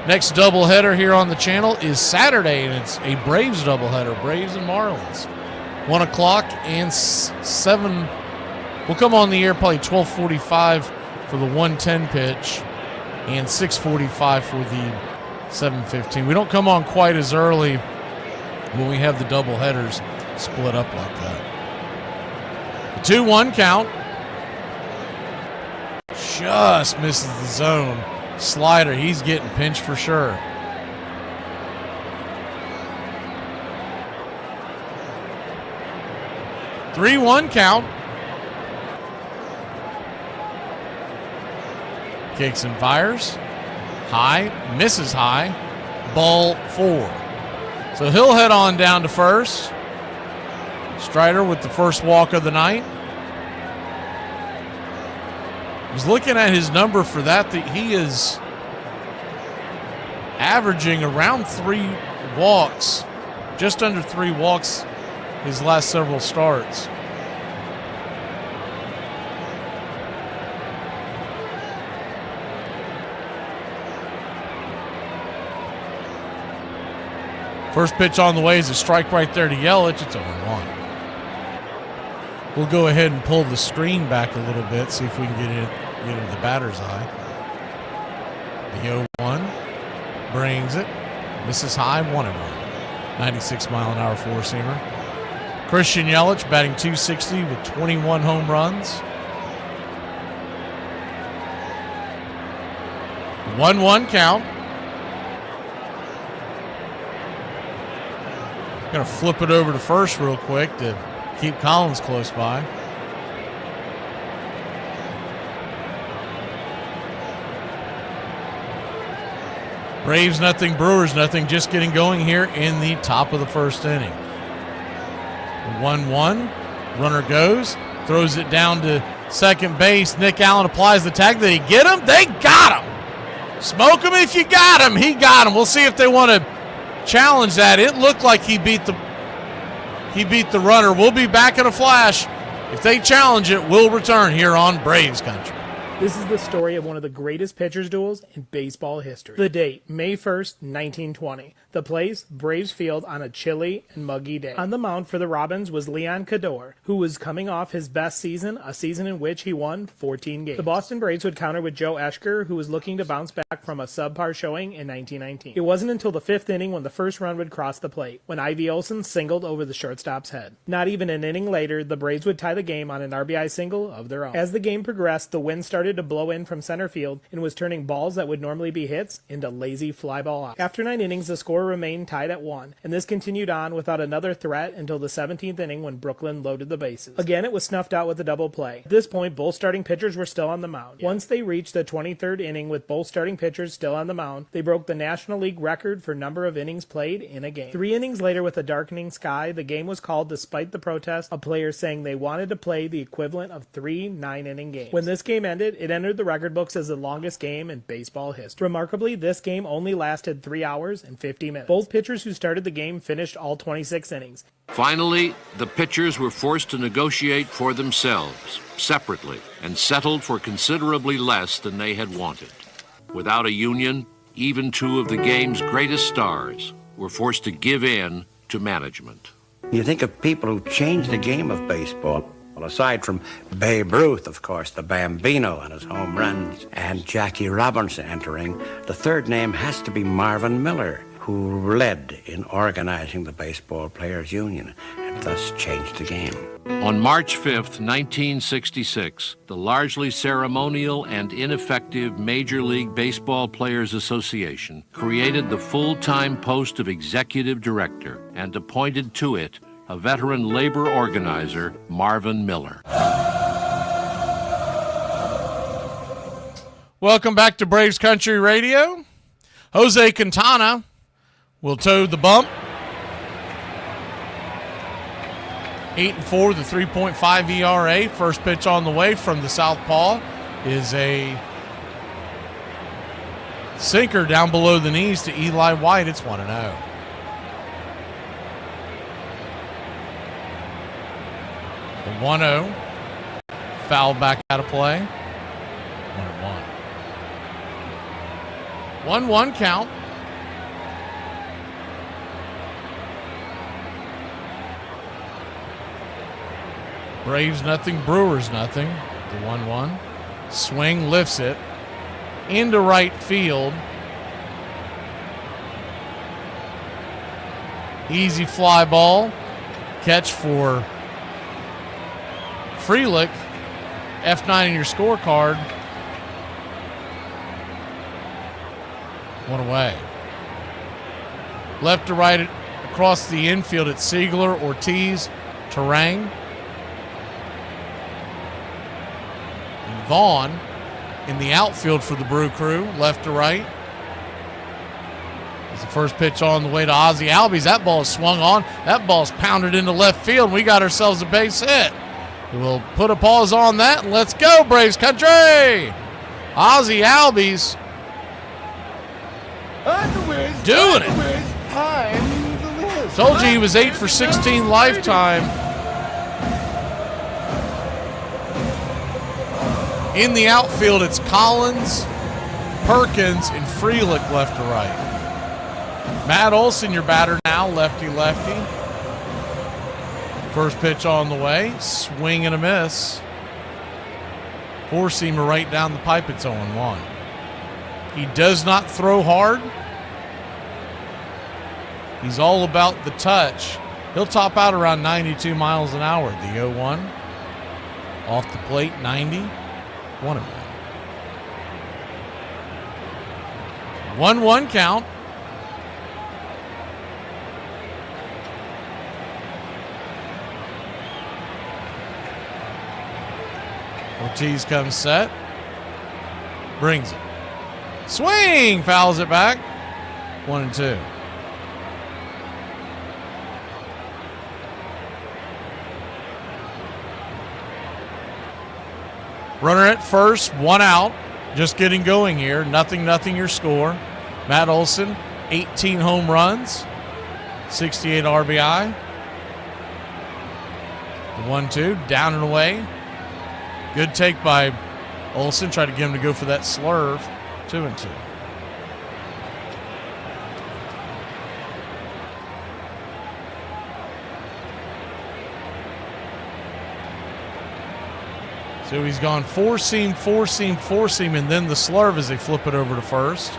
Next doubleheader here on the channel is Saturday, and it's a Braves doubleheader. Braves and Marlins. 1 o'clock and 7. We'll come on the air probably 12:45 for the 1:10 pitch and 6:45 for the 7:15. We don't come on quite as early when we have the double headers split up like that. The 2-1 count. Just misses the zone. Slider, he's getting pinched for sure. The 3-1 count. Kicks and fires. High, misses high. Ball 4. So he'll head on down to first. Strider with the first walk of the night. I was looking at his number for that he is averaging around 3 walks, just under 3 walks his last several starts. First pitch on the way is a strike right there to Yelich. It's 0-1. We'll go ahead and pull the screen back a little bit, see if we can get into the batter's eye. The 0-1 brings it. Misses high, 1-1. 96-mile-an-hour four-seamer. Christian Yelich batting .260 with 21 home runs. 1-1 count. Going to flip it over to first real quick to keep Collins close by. Braves nothing, Brewers nothing, just getting going here in the top of the first inning. 1-1, runner goes, throws it down to second base. Nick Allen applies the tag. Did he get him? They got him. Smoke him if you got him. He got him. We'll see if they want to challenge that. It looked like he beat the runner. We'll be back in a flash. If they challenge it, we'll return here on Braves Country. This is the story of one of the greatest pitchers' duels in baseball history. The date, May 1st, 1920. The place, Braves Field on a chilly and muggy day. On the mound for the Robins was Leon Cador, who was coming off his best season, a season in which he won 14 games. The Boston Braves would counter with Joe Eschker, who was looking to bounce back from a subpar showing in 1919. It wasn't until the 5th inning when the first run would cross the plate, when Ivy Olsen singled over the shortstop's head. Not even an inning later, the Braves would tie the game on an RBI single of their own. As the game progressed, the wind started started to blow in from center field and was turning balls that would normally be hits into lazy fly ball outs. After 9 innings, the score remained tied at 1, and this continued on without another threat until the 17th inning when Brooklyn loaded the bases. Again, it was snuffed out with a double play. At this point, both starting pitchers were still on the mound. Once they reached the 23rd inning with both starting pitchers still on the mound, they broke the National League record for number of innings played in a game. 3 innings later, with a darkening sky, the game was called despite the protest of players saying they wanted to play the equivalent of 3 9-inning games. When this game ended, it entered the record books as the longest game in baseball history. Remarkably, this game only lasted 3 hours and 50 minutes. Both pitchers who started the game finished all 26 innings. Finally, the pitchers were forced to negotiate for themselves, separately, and settled for considerably less than they had wanted. Without a union, even 2 of the game's greatest stars were forced to give in to management. You think of people who changed the game of baseball. Well, aside from Babe Ruth, of course, the Bambino and his home runs, and Jackie Robinson entering, the third name has to be Marvin Miller, who led in organizing the Baseball Players Union and thus changed the game. On March 5th, 1966, the largely ceremonial and ineffective Major League Baseball Players Association created the full-time post of executive director and appointed to it a veteran labor organizer, Marvin Miller. Welcome back to Braves Country Radio. Jose Quintana will toe the bump. 8-4, the 3.5 ERA. First pitch on the way from the southpaw is a sinker down below the knees to Eli White. It's 1-0. The 1-0. Foul back out of play. 1-1. 1-1 count. Braves nothing, Brewers nothing. The 1-1. Swing, lifts it into right field. Easy fly ball. Catch for Frelick. F9 in your scorecard. 1 away. Left to right across the infield at Siegler, Ortiz, Terang. And Vaughn in the outfield for the Brew Crew, left to right. As the first pitch on the way to Ozzie Albies. That ball is swung on. That ball's pounded into left field. We got ourselves a base hit. We'll put a pause on that and let's go, Braves Country! Ozzie Albies doing it. Told you he was 8 for 16 lifetime. In the outfield, it's Collins, Perkins, and Frelick left to right. Matt Olson, your batter now, lefty-lefty. First pitch on the way, swing and a miss. Four-seamer right down the pipe, it's 0-1. He does not throw hard. He's all about the touch. He'll top out around 92 miles an hour. The 0-1. Off the plate, 90. 1-1. 1-1 count. Ortiz comes set. Brings it. Swing! Fouls it back. 1-2. Runner at first, 1 out. Just getting going here. 0-0 your score. Matt Olson, 18 home runs, 68 RBI. The 1-2, down and away. Good take by Olson. Tried to get him to go for that slurve. 2-2. So he's gone four-seam, four-seam, four-seam, and then the slurve as they flip it over to first.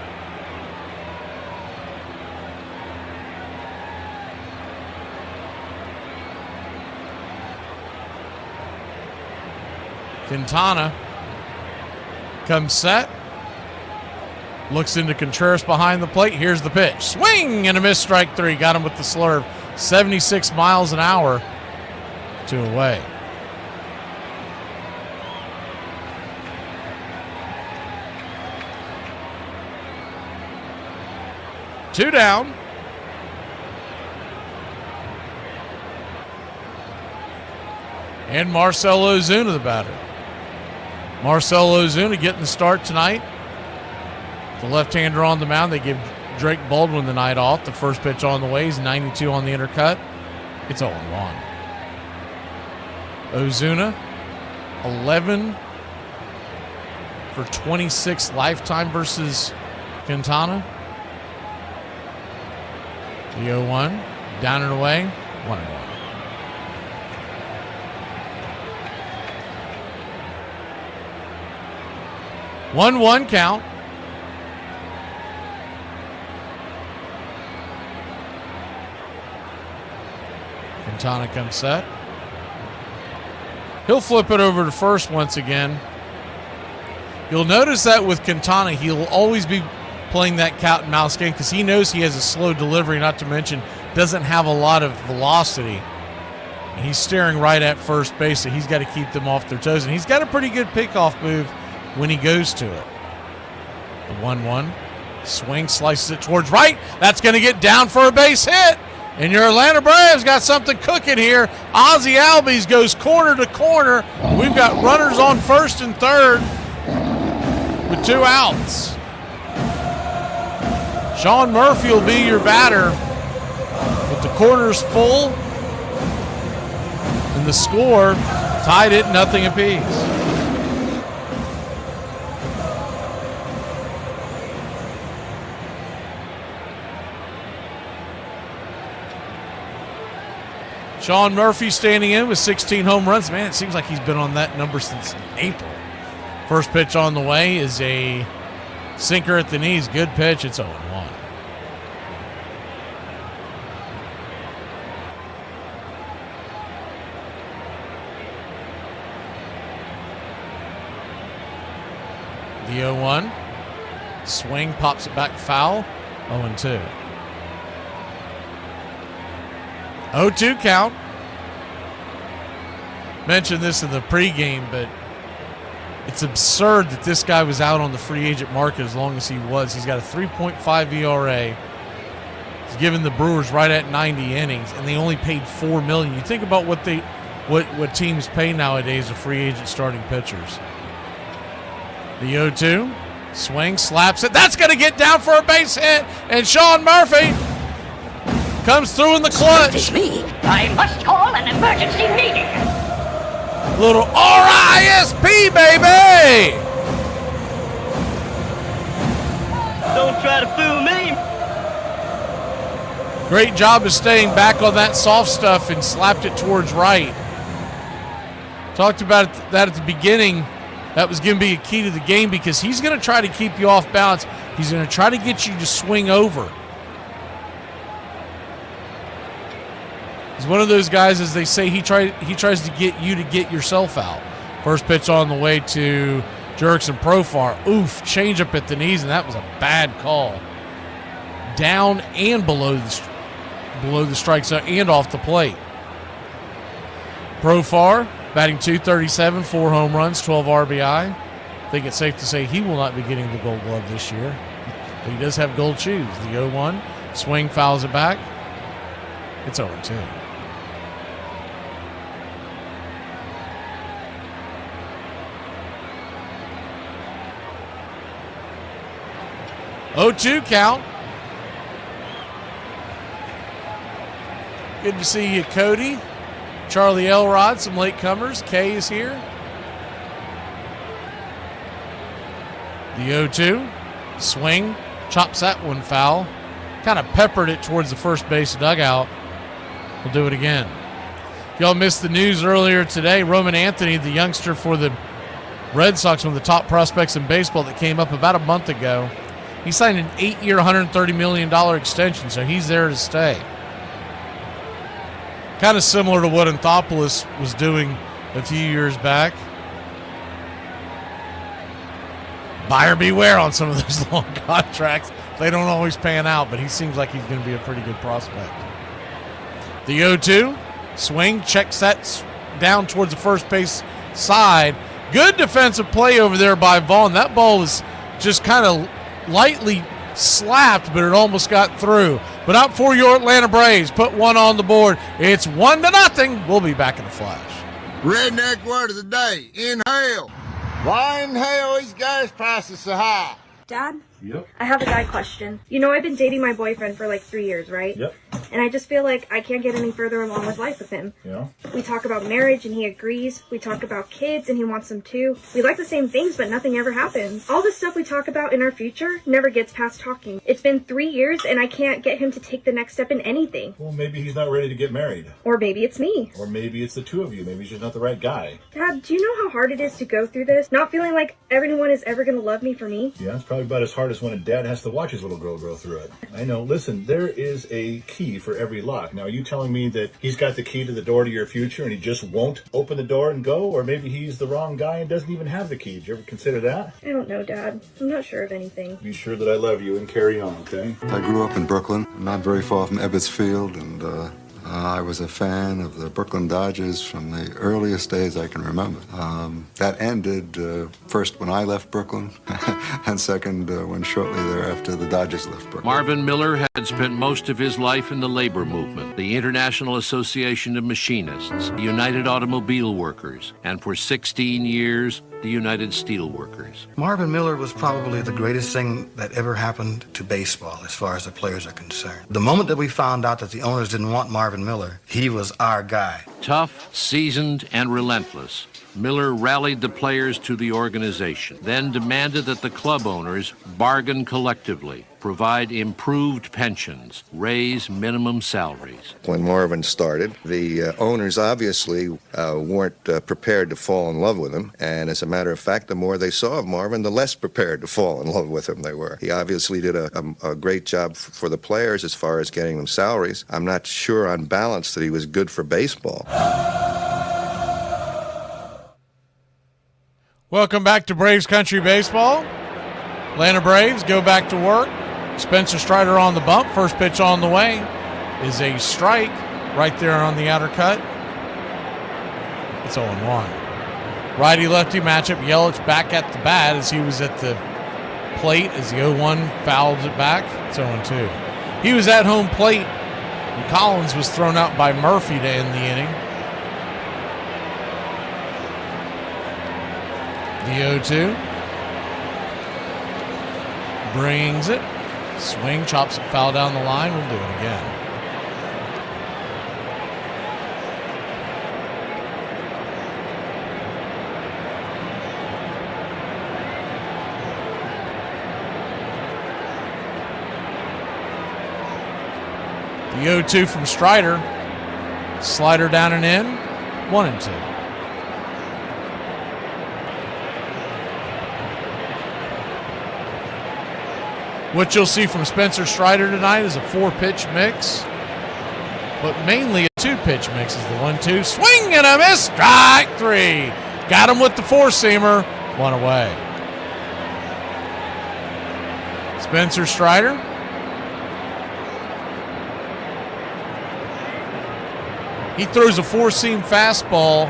Quintana Comes set. Looks into Contreras behind the plate. Here's the pitch. Swing and a miss, strike three. Got him with the slurve. 76 miles an hour. 2 away. Two down. And Marcell Ozuna, the batter. Marcell Ozuna getting the start tonight. The left-hander on the mound. They give Drake Baldwin the night off. The first pitch on the way. He's 92 on the intercut. It's 0-1. Ozuna, 11 for 26 lifetime versus Quintana. The 0-1, down and away, 1-1. One count. Quintana comes set. He'll flip it over to first once again. You'll notice that with Quintana, he'll always be playing that cat and mouse game because he knows he has a slow delivery, not to mention doesn't have a lot of velocity. And he's staring right at first base, so he's got to keep them off their toes. And he's got a pretty good pickoff move when he goes to it. The 1-1. Swing, slices it towards right. That's going to get down for a base hit. And your Atlanta Braves got something cooking here. Ozzie Albies goes corner to corner. We've got runners on first and third with 2 outs. Sean Murphy will be your batter. But the corner's full. And the score tied it 0 apiece. Sean Murphy standing in with 16 home runs. Man, it seems like he's been on that number since April. First pitch on the way is a sinker at the knees. Good pitch. It's 0-1. The 0-1. Swing, pops it back foul. 0-2. 0-2 count. Mentioned this in the pregame, but it's absurd that this guy was out on the free agent market as long as he was. He's got a 3.5 ERA. He's given the Brewers right at 90 innings, and they only paid $4 million. You think about what teams pay nowadays of free agent starting pitchers. The 0-2. Swing, slaps it. That's going to get down for a base hit, and Sean Murphy comes through in the clutch. I must call an emergency meeting. Little RISP, baby. Don't try to fool me. Great job of staying back on that soft stuff and slapped it towards right. Talked about that at the beginning. That was going to be a key to the game because he's going to try to keep you off balance. He's going to try to get you to swing over. He's one of those guys, as they say, he tries to get you to get yourself out. First pitch on the way to Jurickson Profar. Oof, changeup at the knees, and that was a bad call. Down and below the strike zone and off the plate. Profar batting .237, 4 home runs, 12 RBI. I think it's safe to say he will not be getting the Gold Glove this year. But he does have gold shoes. The 0-1, swing, fouls it back. It's 0-2. .02 count. Good to see you, Cody. Charlie Elrod, some latecomers. Kay is here. The 0-2. Swing. Chops that one foul. Kind of peppered it towards the first base dugout. We'll do it again. If y'all missed the news earlier today, Roman Anthony, the youngster for the Red Sox, one of the top prospects in baseball that came up about a month ago, he signed an 8-year, $130 million extension, so he's there to stay. Kind of similar to what Anthopoulos was doing a few years back. buyer beware on some of those long contracts. They don't always pan out, but he seems like he's going to be a pretty good prospect. The 0-2, swing, check sets down towards the first base side. Good defensive play over there by Vaughn. That ball was just kind of lightly slapped, but it almost got through. But up for your Atlanta Braves. Put one on the board. It's 1-0. We'll be back in a flash. Redneck word of the day, inhale. Why inhale these gas prices so high? Dad? Yep. I have a dad question. You know I've been dating my boyfriend for like 3 years, right? Yep. And I just feel like I can't get any further along with life with him. Yeah. We talk about marriage and he agrees. We talk about kids and he wants them too. We like the same things, but nothing ever happens. All the stuff we talk about in our future never gets past talking. It's been 3 years and I can't get him to take the next step in anything. Well, maybe he's not ready to get married. Or maybe it's me. Or maybe it's the two of you. Maybe he's just not the right guy. Dad, do you know how hard it is to go through this? Not feeling like everyone is ever going to love me for me? Yeah, it's probably about as hard as when a dad has to watch his little girl grow through it. I know. Listen, there is a key for every lock. Now, are you telling me that he's got the key to the door to your future and he just won't open the door and go? Or maybe he's the wrong guy and doesn't even have the key. Did you ever consider that? I don't know, Dad. I'm not sure of anything. Be sure that I love you and carry on, okay? I grew up in Brooklyn, not very far from Ebbets Field, and I was a fan of the Brooklyn Dodgers from the earliest days I can remember. That ended first when I left Brooklyn, and second when shortly thereafter the Dodgers left Brooklyn. Marvin Miller had spent most of his life in the labor movement, the International Association of Machinists, the United Automobile Workers, and for 16 years, the United Steelworkers. Marvin Miller was probably the greatest thing that ever happened to baseball as far as the players are concerned. The moment that we found out that the owners didn't want Marvin Miller, he was our guy. Tough, seasoned, and relentless, Miller rallied the players to the organization, then demanded that the club owners bargain collectively, provide improved pensions, raise minimum salaries. When Marvin started, the owners obviously weren't prepared to fall in love with him, and as a matter of fact, the more they saw of Marvin, the less prepared to fall in love with him they were. He obviously did a great job for the players as far as getting them salaries. I'm not sure on balance that he was good for baseball. Welcome back to Braves Country Baseball. Atlanta Braves go back to work. Spencer Strider on the bump. First pitch on the way is a strike right there on the outer cut. It's 0-1. Righty-lefty matchup. Yelich back at the bat as he was at the plate as the 0-1 fouls it back. It's 0-2. He was at home plate, and Collins was thrown out by Murphy to end the inning. The 0-2. Brings it. Swing, chops it foul down the line. We'll do it again. The 0-2 from Strider. Slider down and in. 1-2. What you'll see from Spencer Strider tonight is a 4-pitch mix, but mainly a 2-pitch mix is the 1-2. Swing and a miss. Strike 3. Got him with the 4-seamer. 1 away. Spencer Strider. He throws a 4-seam fastball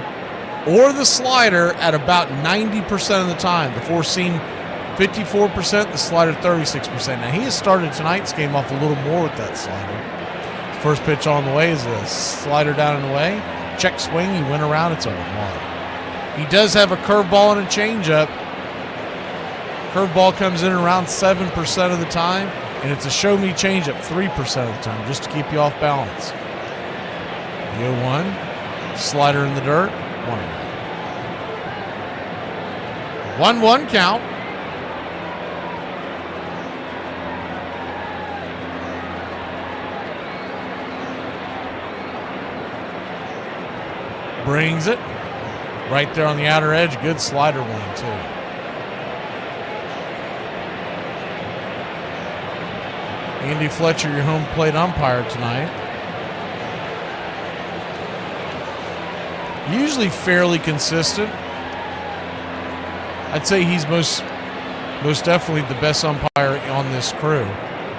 or the slider at about 90% of the time. The 4-seam 54%, the slider 36%. Now, he has started tonight's game off a little more with that slider. First pitch on the way is a slider down and away. Check swing, he went around, it's 0-1. He does have a curveball and a changeup. Curveball comes in around 7% of the time, and it's a show-me changeup 3% of the time, just to keep you off balance. The 0-1, slider in the dirt, 1 away. 1-1 count. Brings it right there on the outer edge. Good slider 1-2. Andy Fletcher, your home plate umpire tonight. Usually fairly consistent. I'd say he's most definitely the best umpire on this crew.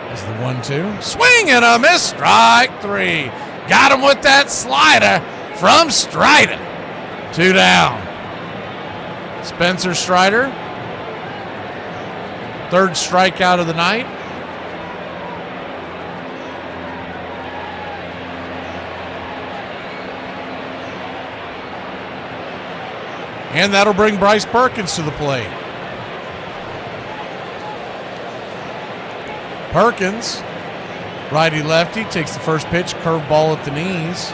As the 1-2. Swing and a miss. Strike 3. Got him with that slider from Strider. 2 down. Spencer Strider. 3rd strikeout of the night. And that'll bring Bryce Perkins to the plate. Perkins, righty-lefty, takes the first pitch, curveball at the knees,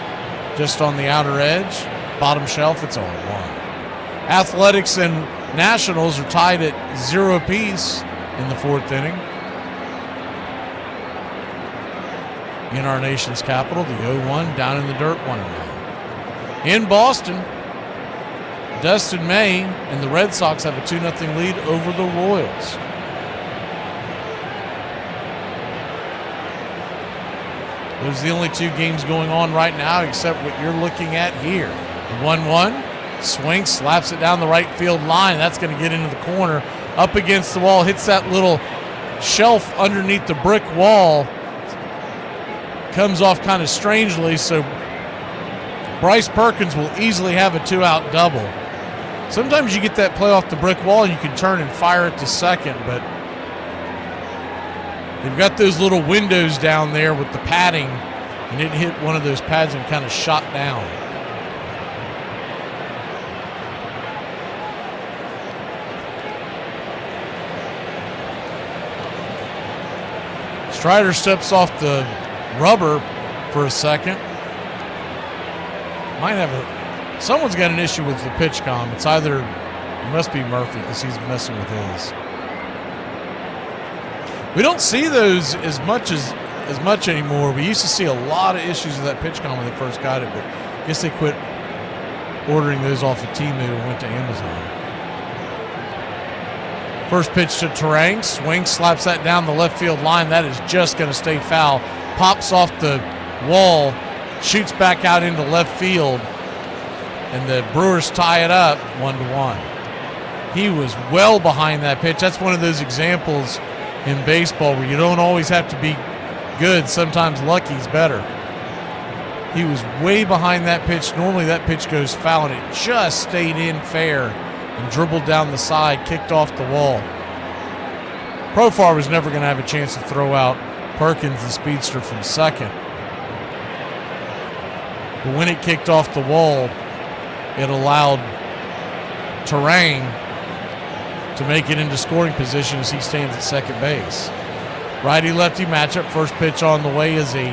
just on the outer edge. Bottom shelf, it's 0-1. Athletics and Nationals are tied at 0 apiece in the 4th inning. In our nation's capital, the 0-1 down in the dirt, 1-1. In Boston, Dustin May and the Red Sox have a 2-0 lead over the Royals. Those are the only 2 games going on right now except what you're looking at here. 1-1, swing, slaps it down the right field line. That's going to get into the corner, up against the wall, hits that little shelf underneath the brick wall. Comes off kind of strangely, so Bryce Perkins will easily have a 2-out double. Sometimes you get that play off the brick wall and you can turn and fire it to second, but they've got those little windows down there with the padding, and it hit one of those pads and kind of shot down. Strider steps off the rubber for a second. Might have someone's got an issue with the pitch comm. It's either, it must be Murphy because he's messing with his. We don't see those as much anymore. We used to see a lot of issues with that pitch comm when they first got it, but I guess they quit ordering those off of Temu and went to Amazon. First pitch to Terang, swing, slaps that down the left field line. That is just going to stay foul. Pops off the wall, shoots back out into left field, and the Brewers tie it up 1-1. He was well behind that pitch. That's one of those examples in baseball where you don't always have to be good. Sometimes lucky's better. He was way behind that pitch. Normally that pitch goes foul, and it just stayed in fair and dribbled down the side, kicked off the wall. Profar was never going to have a chance to throw out Perkins, the speedster, from second. But when it kicked off the wall, it allowed Terang to make it into scoring position as he stands at second base. Righty-lefty matchup. First pitch on the way is a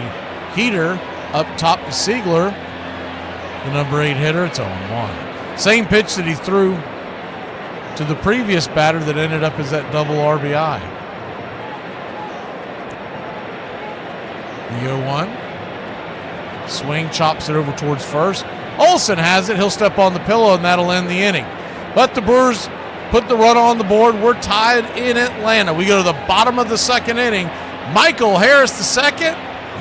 heater up top to Siegler, the number 8 hitter. It's 0-1. Same pitch that he threw to the previous batter that ended up as that double RBI. The 0-1. Swing, chops it over towards first. Olsen has it. He'll step on the pillow, and that'll end the inning. But the Brewers put the run on the board. We're tied in Atlanta. We go to the bottom of the second inning. Michael Harris the second.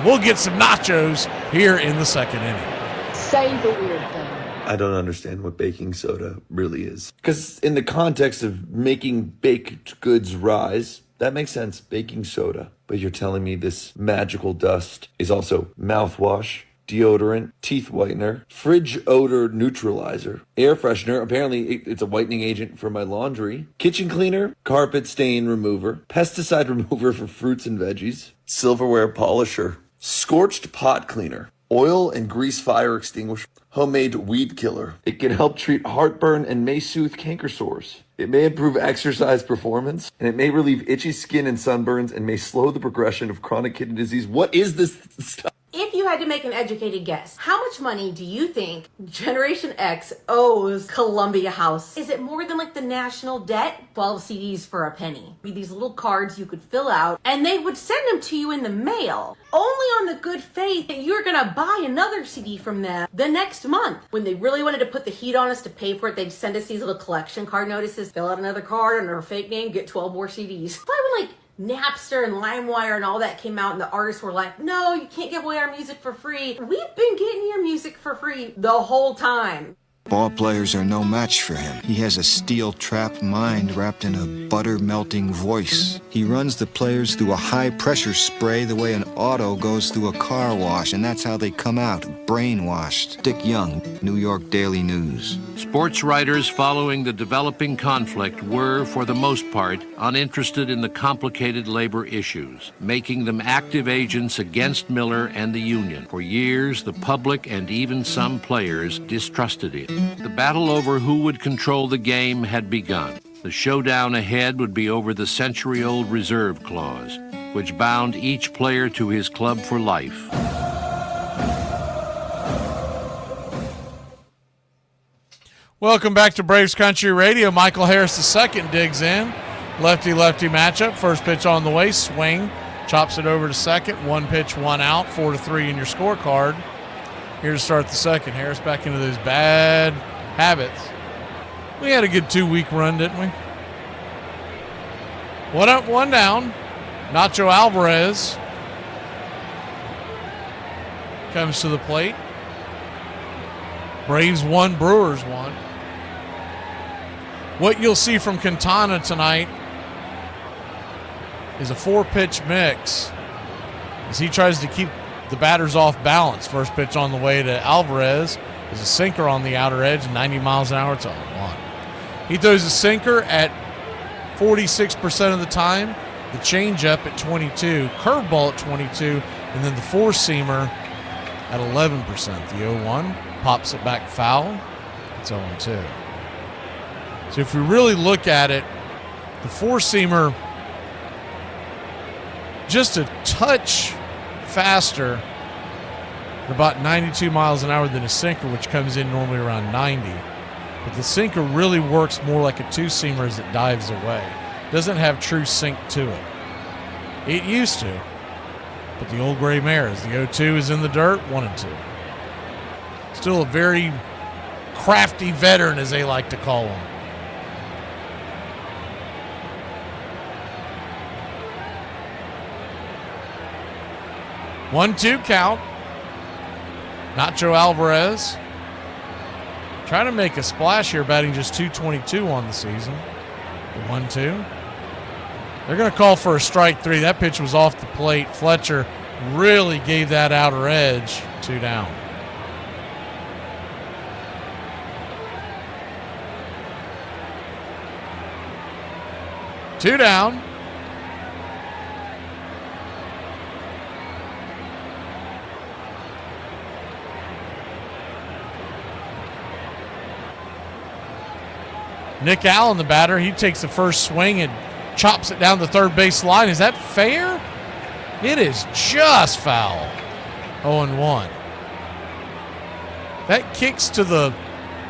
We'll get some nachos here in the second inning. Say the weird thing. I don't understand what baking soda really is. Because in the context of making baked goods rise, that makes sense, baking soda. But you're telling me this magical dust is also mouthwash, deodorant, teeth whitener, fridge odor neutralizer, air freshener, apparently it's a whitening agent for my laundry, kitchen cleaner, carpet stain remover, pesticide remover for fruits and veggies, silverware polisher, scorched pot cleaner, oil and grease fire extinguisher, homemade weed killer. It can help treat heartburn and may soothe canker sores. It may improve exercise performance, and it may relieve itchy skin and sunburns, and may slow the progression of chronic kidney disease. What is this stuff? If you had to make an educated guess, how much money do you think Generation X owes Columbia House? Is it more than like the national debt? 12 CDs for a penny. Be these little cards you could fill out, and they would send them to you in the mail, only on the good faith that you're gonna buy another CD from them the next month. When they really wanted to put the heat on us to pay for it, they'd send us these little collection card notices, fill out another card under a fake name, get 12 more CDs. Probably like Napster and LimeWire and all that came out, and the artists were like, no, you can't give away our music for free. We've been getting your music for free the whole time. Ball players are no match for him. He has a steel-trap mind wrapped in a butter-melting voice. He runs the players through a high-pressure spray the way an auto goes through a car wash, and that's how they come out, brainwashed. Dick Young, New York Daily News. Sports writers following the developing conflict were, for the most part, uninterested in the complicated labor issues, making them active agents against Miller and the union. For years, the public and even some players distrusted him. The battle over who would control the game had begun. The showdown ahead would be over the century-old reserve clause, which bound each player to his club for life. Welcome back to Braves Country Radio. Michael Harris II digs in. Lefty-lefty matchup. First pitch on the way. Swing. Chops it over to second. One pitch, one out. 4-3 in your scorecard. Here to start the second. Harris back into those bad habits. We had a good 2-week run, didn't we? One up, one down. Nacho Alvarez comes to the plate. Braves 1, Brewers 1. What you'll see from Quintana tonight is a 4-pitch mix as he tries to keep the batters off balance. First pitch on the way to Alvarez is a sinker on the outer edge, 90 miles an hour. It's 0-1. He throws a sinker at 46% of the time, the changeup at 22, curveball at 22, and then the four-seamer at 11%. The 0-1 pops it back foul. It's 0-2. So if we really look at it, the four-seamer just a touch faster at about 92 miles an hour than a sinker, which comes in normally around 90. But the sinker really works more like a two-seamer as it dives away. Doesn't have true sink to it. It used to, but the old gray mare is the 0-2 is in the dirt, 1-2. Still a very crafty veteran, as they like to call him. One-two count. Nacho Alvarez trying to make a splash here, batting just .222 on the season. The 1-2. They're going to call for a strike three. That pitch was off the plate. Fletcher really gave that outer edge. 2 down. Two down. Nick Allen, the batter, he takes the first swing and chops it down the third base line. Is that fair? It is just foul. 0-1. That kicks to the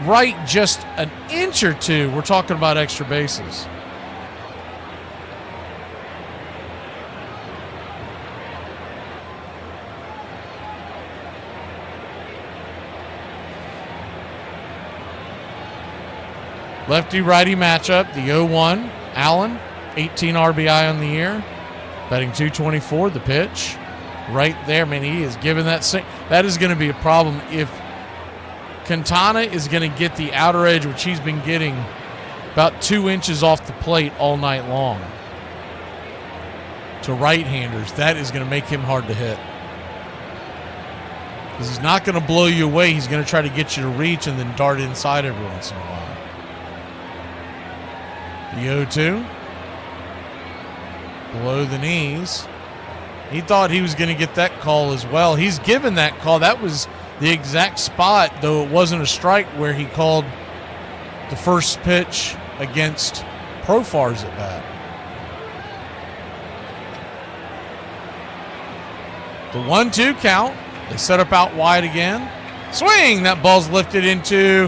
right just an inch or two. We're talking about extra bases. Lefty-righty matchup, the 0-1. Allen, 18 RBI on the year. Batting .224, the pitch. Right there, man, he is giving that. That is going to be a problem if Quintana is going to get the outer edge, which he's been getting about 2 inches off the plate all night long. To right-handers, that is going to make him hard to hit. Because he's not going to blow you away. He's going to try to get you to reach and then dart inside every once in a while. The 0-2. Below the knees. He thought he was going to get that call as well. He's given that call. That was the exact spot, though it wasn't a strike, where he called the first pitch against Profar's at bat. The 1-2 count. They set up out wide again. Swing! That ball's lifted into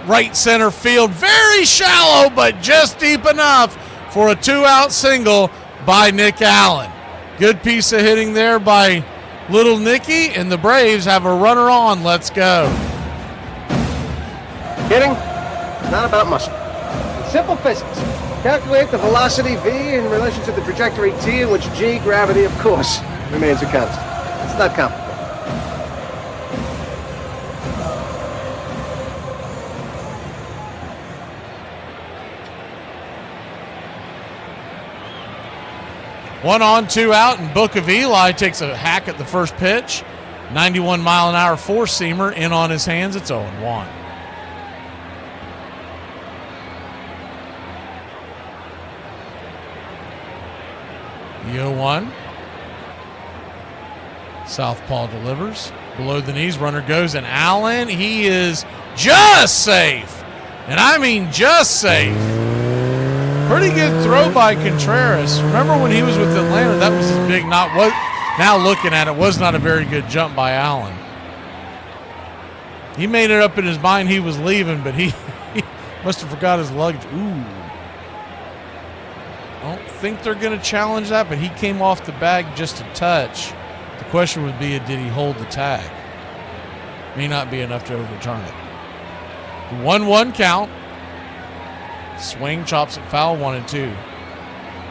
right center field. Very shallow, but just deep enough for a 2-out single by Nick Allen. Good piece of hitting there by Little Nicky, and the Braves have a runner on. Let's go. Hitting? Not about muscle. It's simple physics. Calculate the velocity V in relation to the trajectory T, in which G, gravity, of course, remains a constant. It's not complicated. 1 on, 2 out, and Book of Eli takes a hack at the first pitch. 91-mile-an-hour four-seamer in on his hands. It's 0-1. The 0-1. Southpaw delivers. Below the knees, runner goes, and Allen, he is just safe. And I mean just safe. Pretty good throw by Contreras. Remember when he was with Atlanta, that was his big now looking at it, was not a very good jump by Allen. He made it up in his mind he was leaving, but he must have forgot his luggage. Ooh. I don't think they're going to challenge that, but he came off the bag just a touch. The question would be, did he hold the tag? May not be enough to overturn it. 1-1 count. Swing, chops it foul, 1-2.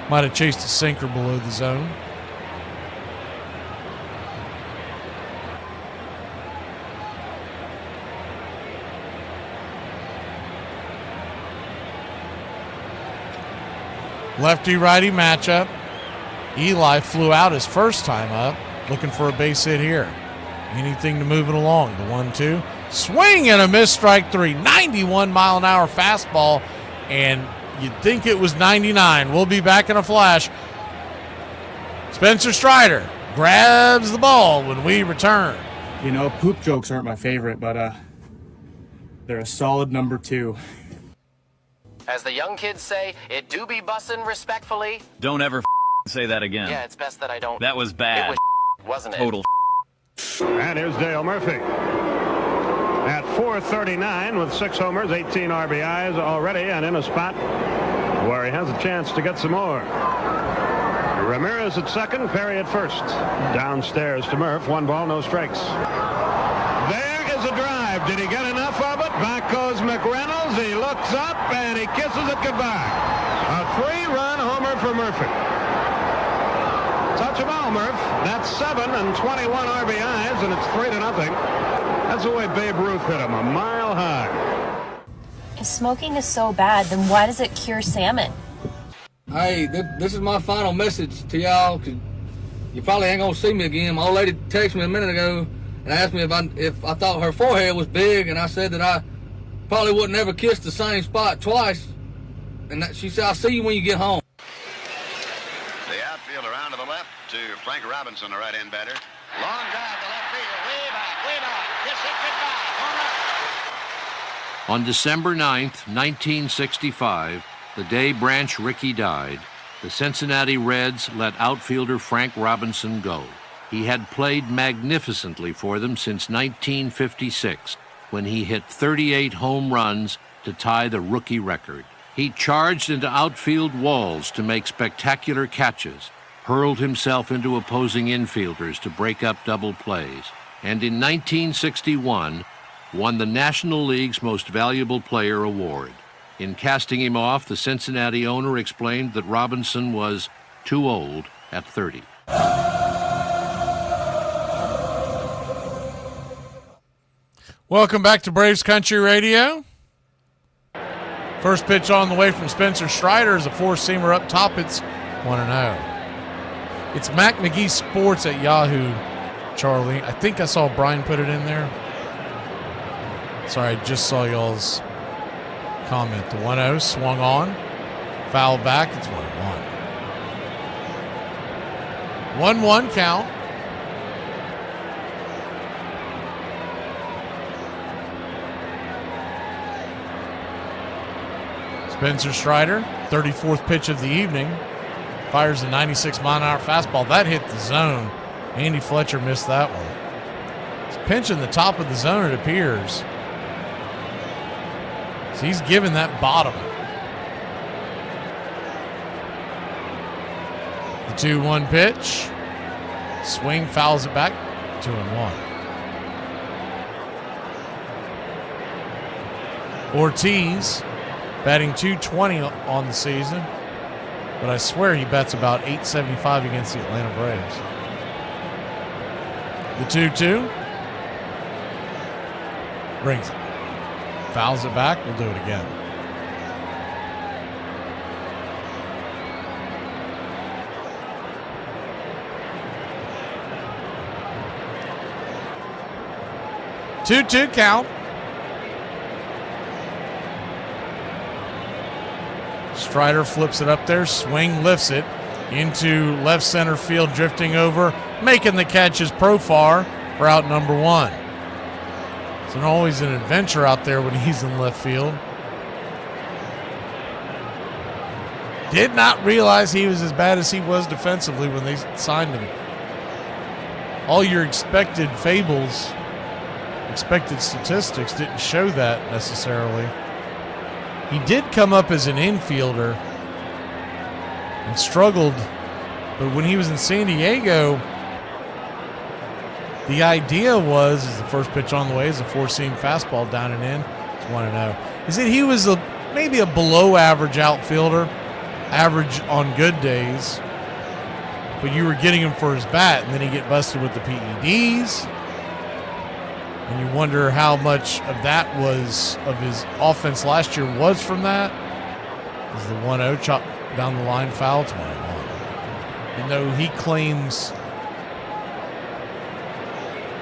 Might have chased a sinker below the zone. Lefty-righty matchup. Eli flew out his first time up, looking for a base hit here. Anything to move it along. The 1-2. Swing and a miss, strike three. 91-mile-an-hour fastball, and you'd think it was 99. We'll be back in a flash. Spencer Strider grabs the ball when we return. You know, poop jokes aren't my favorite, but they're a solid number 2. As the young kids say, it do be bussin' respectfully. Don't ever say that again. Yeah, it's best that I don't. That was bad. It was wasn't it? Total. And here's Dale Murphy. At 439 with 6 homers, 18 RBIs already, and in a spot where he has a chance to get some more. Ramirez at second, Perry at first. Downstairs to Murph, 1 ball, no strikes. There is a drive. Did he get enough of it? Back goes McReynolds. He looks up and he kisses it goodbye. A 3-run homer for Murphy. Touch a ball, Murph. That's 7 and 21 RBIs, and it's 3-0. That's the way Babe Ruth hit him, a mile high. If smoking is so bad, then why does it cure salmon? Hey, this is my final message to y'all, because you probably ain't gonna see me again. My old lady texted me a minute ago and asked me if I thought her forehead was big, and I said that I probably wouldn't ever kiss the same spot twice. And she said, I'll see you when you get home. The outfield around to the left to Frank Robinson, the right-hand batter. Long drive to left field, way back, kiss it goodbye, home run. On December 9th, 1965, the day Branch Rickey died, the Cincinnati Reds let outfielder Frank Robinson go. He had played magnificently for them since 1956, when he hit 38 home runs to tie the rookie record. He charged into outfield walls to make spectacular catches, hurled himself into opposing infielders to break up double plays, and in 1961 won the National League's Most Valuable Player award. In casting him off, the Cincinnati owner explained that Robinson was too old at 30. Welcome back to Braves Country Radio. First pitch on the way from Spencer Strider is a four-seamer up top. It's 1-0. It's Mac McGee Sports at Yahoo, Charlie. I think I saw Brian put it in there. Sorry, I just saw y'all's comment. The 1-0 swung on. Foul back. It's 1-1. 1-1 count. Spencer Strider, 34th pitch of the evening, fires a 96-mile-an-hour fastball. That hit the zone. Andy Fletcher missed that one. He's pinching the top of the zone, it appears. So he's giving that bottom. The 2-1 pitch. Swing, fouls it back. 2-1. Ortiz batting .220 on the season, but I swear he bats about .875 against the Atlanta Braves. The 2-2 brings it. Fouls it back. We'll do it again. 2-2 count. Strider flips it up there. Swing, lifts it into left center field, drifting over. Making the catch is Profar for out number 1. It's always an adventure out there when he's in left field. Did not realize he was as bad as he was defensively when they signed him. All your expected fables, expected statistics didn't show that necessarily. He did come up as an infielder and struggled, but when he was in San Diego, the idea was, as the first pitch on the way is a four-seam fastball down and in. It's 1-0. Is that he was maybe a below-average outfielder, average on good days, but you were getting him for his bat, and then he'd get busted with the PEDs, and you wonder how much of that was, of his offense last year was from that. Is the 1-0 chop down the line foul? It's 1-1. And though he claims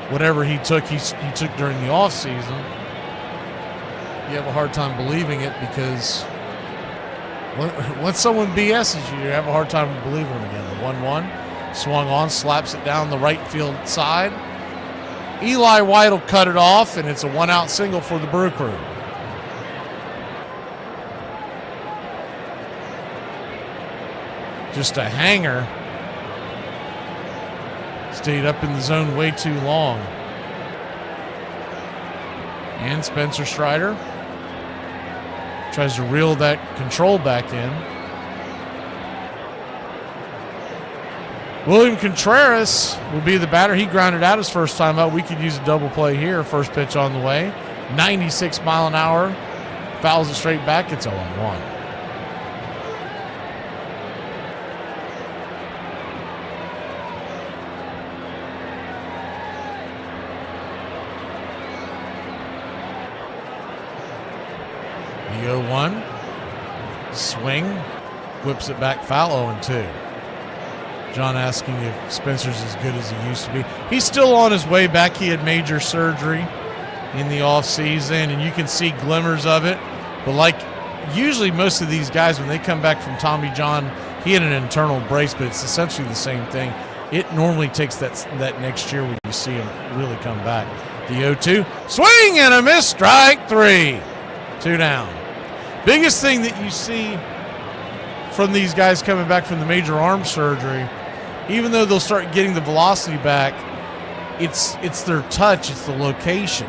whatever he took during the offseason, you have a hard time believing it, because once someone BS's you have a hard time believing them again. The 1-1 swung on, slaps it down the right field side. Eli White will cut it off, and it's a one-out single for the Brew Crew. Just a hanger. Stayed up in the zone way too long. And Spencer Strider tries to reel that control back in. William Contreras will be the batter. He grounded out his first time up. We could use a double play here. First pitch on the way. 96 mile an hour. Fouls it straight back. It's 0-1. The 0-1. Swing. Whips it back foul. 0-2. John asking if Spencer's as good as he used to be. He's still on his way back. He had major surgery in the offseason, and you can see glimmers of it. But like usually most of these guys, when they come back from Tommy John, he had an internal brace, but it's essentially the same thing. It normally takes that next year when you see him really come back. The 0-2. Swing and a miss. Strike 3. 2 down. Biggest thing that you see from these guys coming back from the major arm surgery, even though they'll start getting the velocity back, it's their touch, it's the location.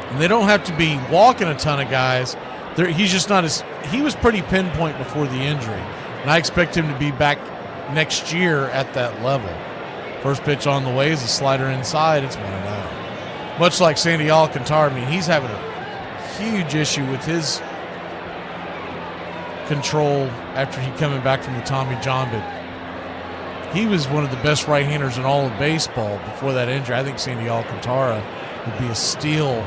And they don't have to be walking a ton of guys. He's just not as, he was pretty pinpoint before the injury. And I expect him to be back next year at that level. First pitch on the way is a slider inside. It's 1-0. Much like Sandy Alcantara, I mean, he's having a huge issue with his control after he coming back from the Tommy John, but he was one of the best right-handers in all of baseball before that injury. I think Sandy Alcantara would be a steal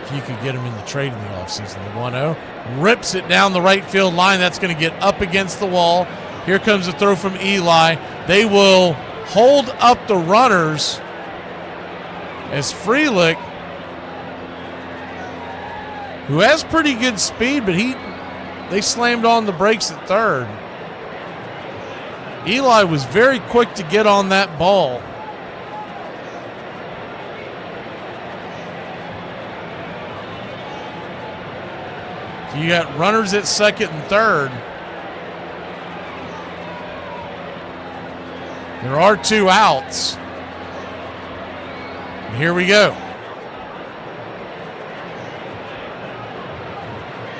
if you could get him in the trade in the offseason. The 1-0 rips it down the right field line. That's going to get up against the wall. Here comes a throw from Eli. They will hold up the runners as Frelick, who has pretty good speed, but they slammed on the brakes at third. Eli was very quick to get on that ball. So you got runners at second and third. There are 2 outs. And here we go.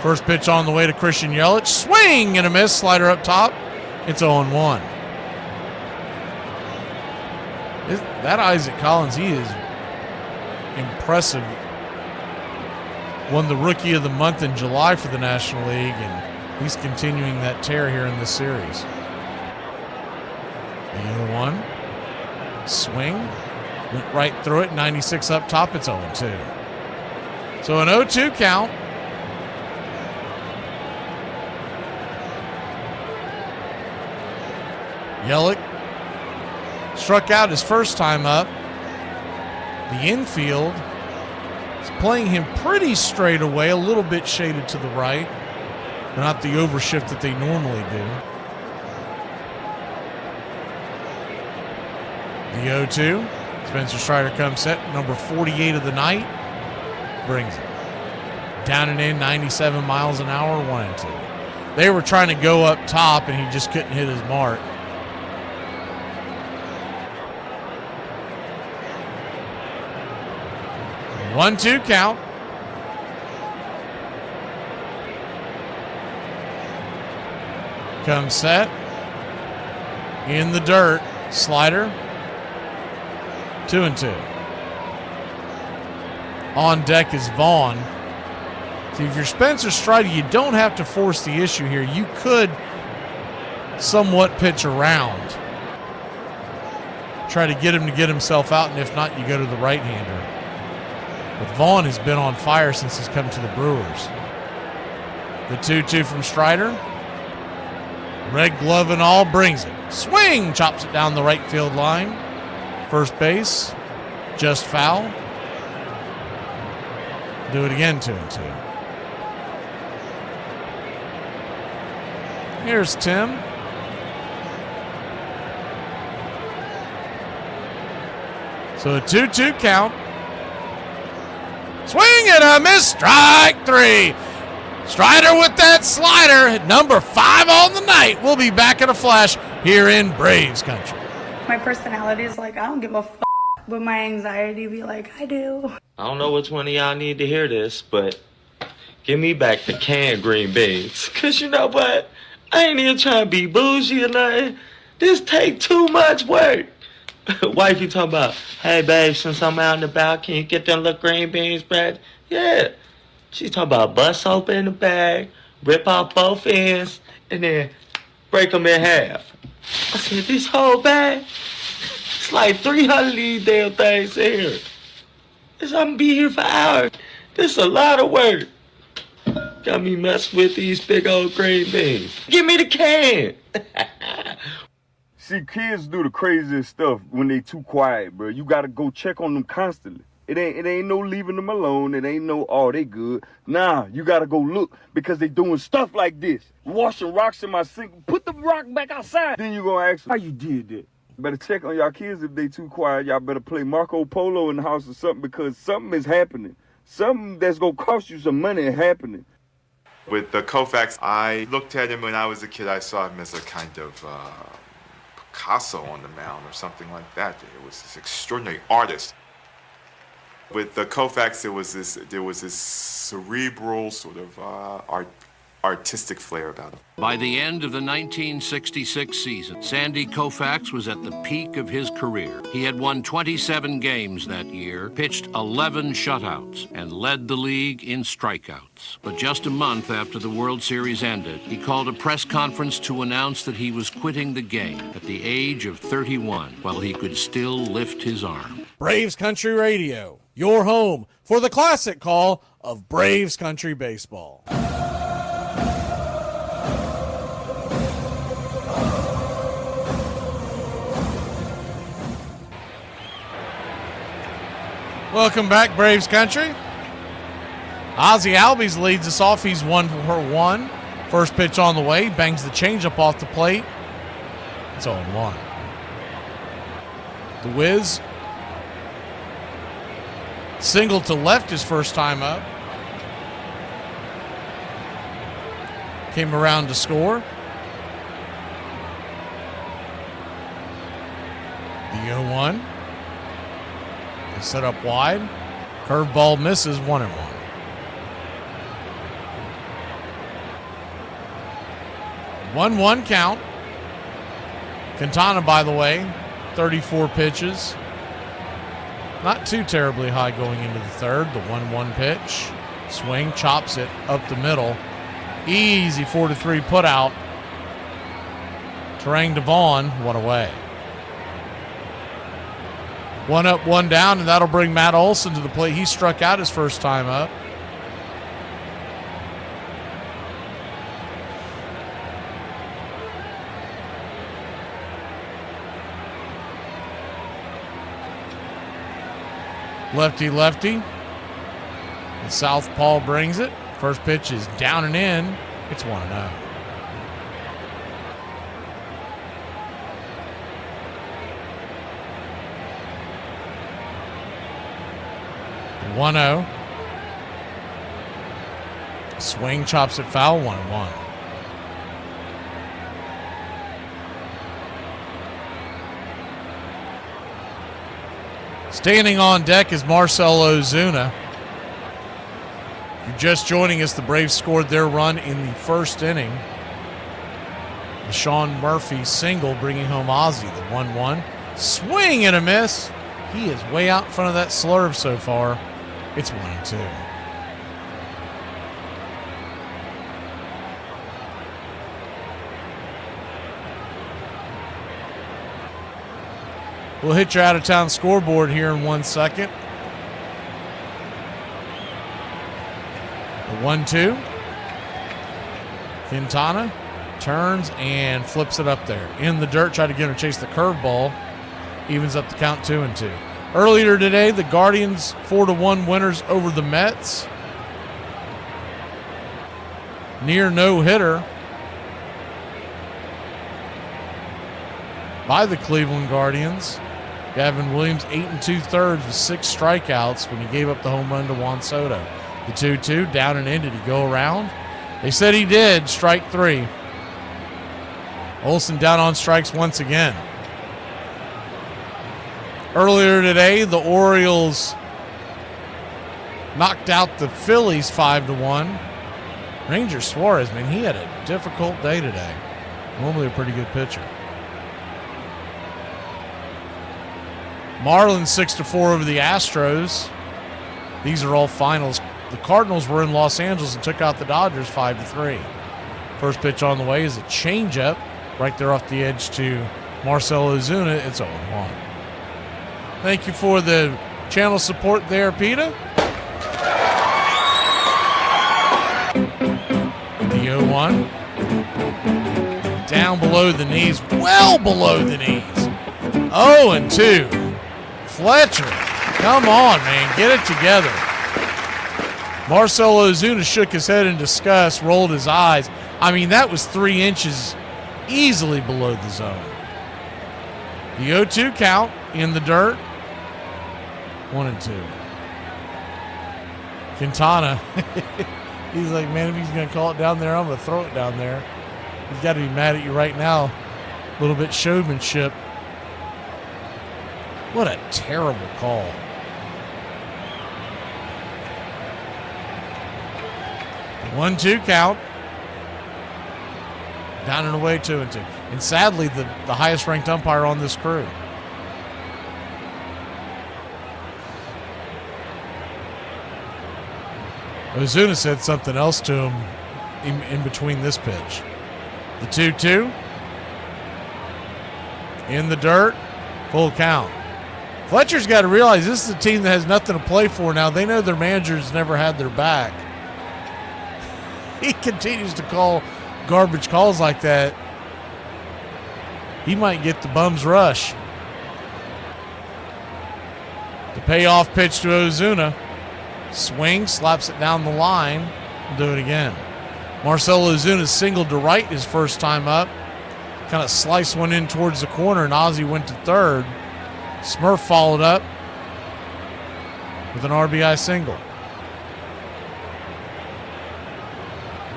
First pitch on the way to Christian Yelich. Swing and a miss. Slider up top. It's 0-1. That Isaac Collins, he is impressive. Won the Rookie of the Month in July for the National League, and he's continuing that tear here in this series. The 0-1. Swing. Went right through it. 96 up top. It's 0-2. So an 0-2 count. Yelich struck out his first time up. The infield is playing him pretty straight away, a little bit shaded to the right, but not the overshift that they normally do. The 0-2. Spencer Strider comes set, number 48 of the night, brings it. Down and in, 97 miles an hour, 1-2. They were trying to go up top, and he just couldn't hit his mark. One-two count. Comes set. In the dirt. Slider. 2-2. On deck is Vaughn. See, if you're Spencer Strider, you don't have to force the issue here. You could somewhat pitch around. Try to get him to get himself out, and if not, you go to the right-hander. But Vaughn has been on fire since he's come to the Brewers. The 2-2 from Strider. Red glove and all, brings it. Swing! Chops it down the right field line. First base, just foul. Do it again, 2-2. Here's Tim. So a 2-2 count. Swing and a miss. Strike three. Strider with that slider at number 5 on the night. We'll be back in a flash here in Braves country. My personality is like, I don't give a f***, but my anxiety be like, I do. I don't know which one of y'all need to hear this, but give me back the canned green beans. Because you know what? I ain't even trying to be bougie or nothing. This take too much work. Wifey talking about, hey, babe, since I'm out and about, can you get them little green beans back? Yeah. She talking about bust open the bag, rip off both ends, and then break them in half. I said, this whole bag? It's like 300 of these damn things here. I'm going to be here for hours. This is a lot of work. Got me messing with these big old green beans. Give me the can. See, kids do the craziest stuff when they too quiet, bro. You got to go check on them constantly. It ain't no leaving them alone. It ain't no, oh, they good. Nah, you got to go look because they doing stuff like this. Washing rocks in my sink. Put the rock back outside. Then you going to ask how you did that. Better check on y'all kids if they too quiet. Y'all better play Marco Polo in the house or something because something is happening. Something that's going to cost you some money is happening. With the Koufax, I looked at him when I was a kid. I saw him as a kind of Picasso on the mound or something like that. It was this extraordinary artist. With the Koufax, there was this cerebral sort of artistic flair about him. By the end of the 1966 season, Sandy Koufax was at the peak of his career. He had won 27 games that year, pitched 11 shutouts, and led the league in strikeouts. But just a month after the World Series ended, he called a press conference to announce that he was quitting the game at the age of 31, while he could still lift his arm. Braves Country Radio, your home for the classic call of Braves Country Baseball. Welcome back, Braves Country. Ozzie Albies leads us off. He's 1 for 1. First pitch on the way. Bangs the changeup off the plate. It's 0-1. The Wiz. Single to left his first time up. Came around to score. The 0-1. They set up wide. Curveball misses, 1-1. One count. Quintana, by the way, 34 pitches. Not too terribly high going into the third. The 1-1 pitch. Swing, chops it up the middle. Easy 4-3 put out. Terang to Vaughn, 1 away. 1 up, 1 down, and that'll bring Matt Olson to the plate. He struck out his first time up. Lefty. The southpaw brings it. First pitch is down and in. It's 1-0. Swing, chops it foul, 1-1. Standing on deck is Marcell Ozuna. If you're just joining us, the Braves scored their run in the first inning. The Sean Murphy single bringing home Ozzy, the 1-1. Swing and a miss. He is way out in front of that slurve so far. It's 1-2. We'll hit your out-of-town scoreboard here in 1 second. The 1-2. Quintana turns and flips it up there. In the dirt, try to get him to chase the curveball. Evens up the count 2-2. Earlier today, the Guardians 4-1 winners over the Mets. Near no-hitter by the Cleveland Guardians. Gavin Williams, 8 2/3 with 6 strikeouts when he gave up the home run to Juan Soto. The 2-2, down and in. Did he go around? They said he did. Strike 3. Olsen down on strikes once again. Earlier today, the Orioles knocked out the Phillies 5-1. Ranger Suarez, man, he had a difficult day today. Normally a pretty good pitcher. Marlins 6-4 over the Astros. These are all finals. The Cardinals were in Los Angeles and took out the Dodgers 5-3. First pitch on the way is a changeup right there off the edge to Marcell Ozuna. It's 0-1. Thank you for the channel support there, Peta. The 0-1. Down below the knees, well below the knees. 0-2. Fletcher, come on, man, get it together. Marcell Ozuna shook his head in disgust, rolled his eyes. I mean, that was 3 inches easily below the zone. The 0-2 count in the dirt. 1-2. Quintana, he's like, man, if he's going to call it down there, I'm going to throw it down there. He's got to be mad at you right now. A little bit showmanship. What a terrible call. The 1-2 count. Down and away, 2-2. And sadly, the highest ranked umpire on this crew. Ozuna said something else to him in between this pitch. The 2-2. In the dirt. Full count. Fletcher's got to realize this is a team that has nothing to play for now. They know their manager's never had their back. He continues to call garbage calls like that. He might get the bum's rush. The payoff pitch to Ozuna. Swing, slaps it down the line, and do it again. Marcell Ozuna singled to right his first time up. Kind of sliced one in towards the corner, and Ozzy went to third. Smurf followed up with an RBI single.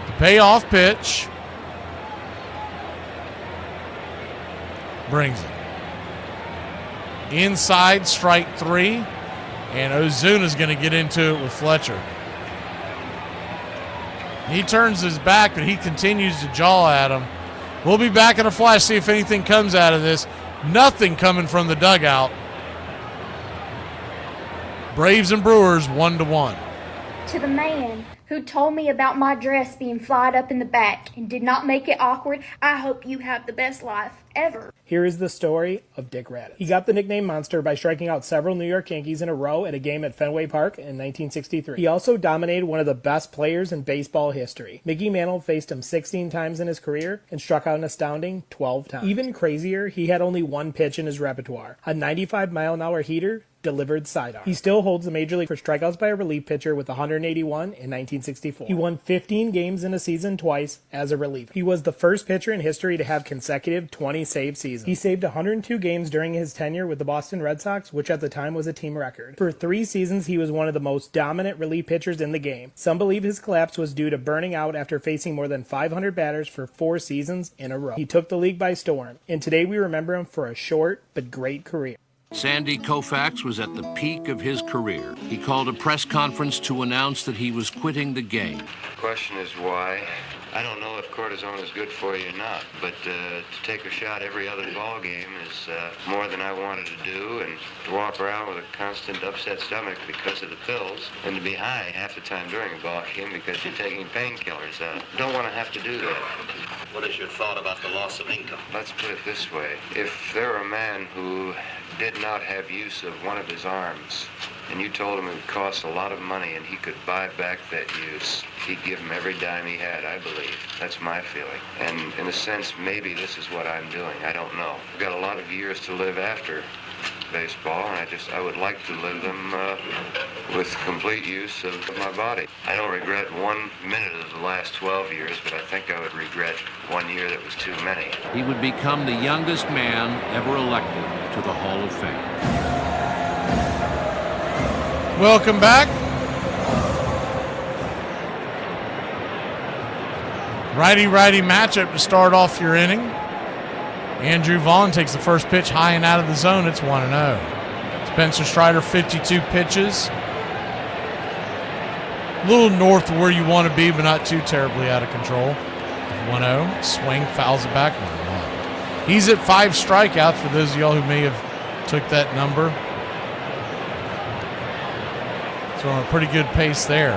The payoff pitch brings it. Inside, strike 3, and Ozuna's going to get into it with Fletcher. He turns his back, but he continues to jaw at him. We'll be back in a flash, see if anything comes out of this. Nothing coming from the dugout. Braves and Brewers 1-1. To the man who told me about my dress being flied up in the back and did not make it awkward, I hope you have the best life ever. Here is the story of Dick Radatz. He got the nickname Monster by striking out several New York Yankees in a row at a game at Fenway Park in 1963. He also dominated one of the best players in baseball history. Mickey Mantle faced him 16 times in his career and struck out an astounding 12 times. Even crazier, he had only one pitch in his repertoire, a 95-mile-an-hour heater delivered sidearm. He still holds the major league for strikeouts by a relief pitcher with 181 in 1964. He won 15 games in a season twice as a reliever. He was the first pitcher in history to have consecutive 20-save seasons. He saved 102 games during his tenure with the Boston Red Sox, which at the time was a team record. For 3 seasons, he was one of the most dominant relief pitchers in the game. Some believe his collapse was due to burning out after facing more than 500 batters for 4 seasons in a row. He took the league by storm, and today we remember him for a short but great career. Sandy Koufax was at the peak of his career. He called a press conference to announce that he was quitting the game. The question is why. I don't know if cortisone is good for you or not, but to take a shot every other ball game is more than I wanted to do, and to walk around with a constant upset stomach because of the pills, and to be high half the time during a ball game because you're taking painkillers. Don't want to have to do that. What is your thought about the loss of income? Let's put it this way. If there were a man who did not have use of one of his arms, and you told him it would cost a lot of money and he could buy back that use, he'd give him every dime he had, I believe. That's my feeling. And in a sense, maybe this is what I'm doing. I don't know. I've got a lot of years to live after baseball, and I would like to live them with complete use of my body. I don't regret 1 minute of the last 12 years, but I think I would regret 1 year that was too many. He would become the youngest man ever elected to the Hall of Fame. Welcome back. Righty-righty matchup to start off your inning. Andrew Vaughn takes the first pitch high and out of the zone. It's 1-0. Spencer Strider, 52 pitches. A little north of where you want to be, but not too terribly out of control. 1-0. Swing, fouls it back. 1-1. He's at 5 strikeouts for those of y'all who may have took that number. So on a pretty good pace there.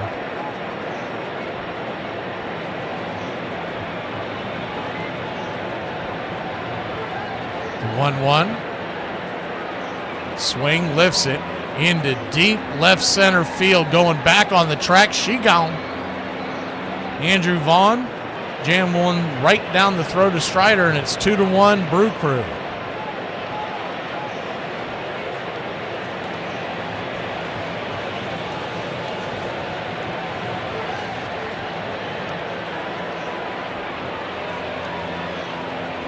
The 1-1. Swing, lifts it into deep left center field. Going back on the track. She gone. Andrew Vaughn jammed one right down the throat of Strider, and it's 2-1 Brew Crew.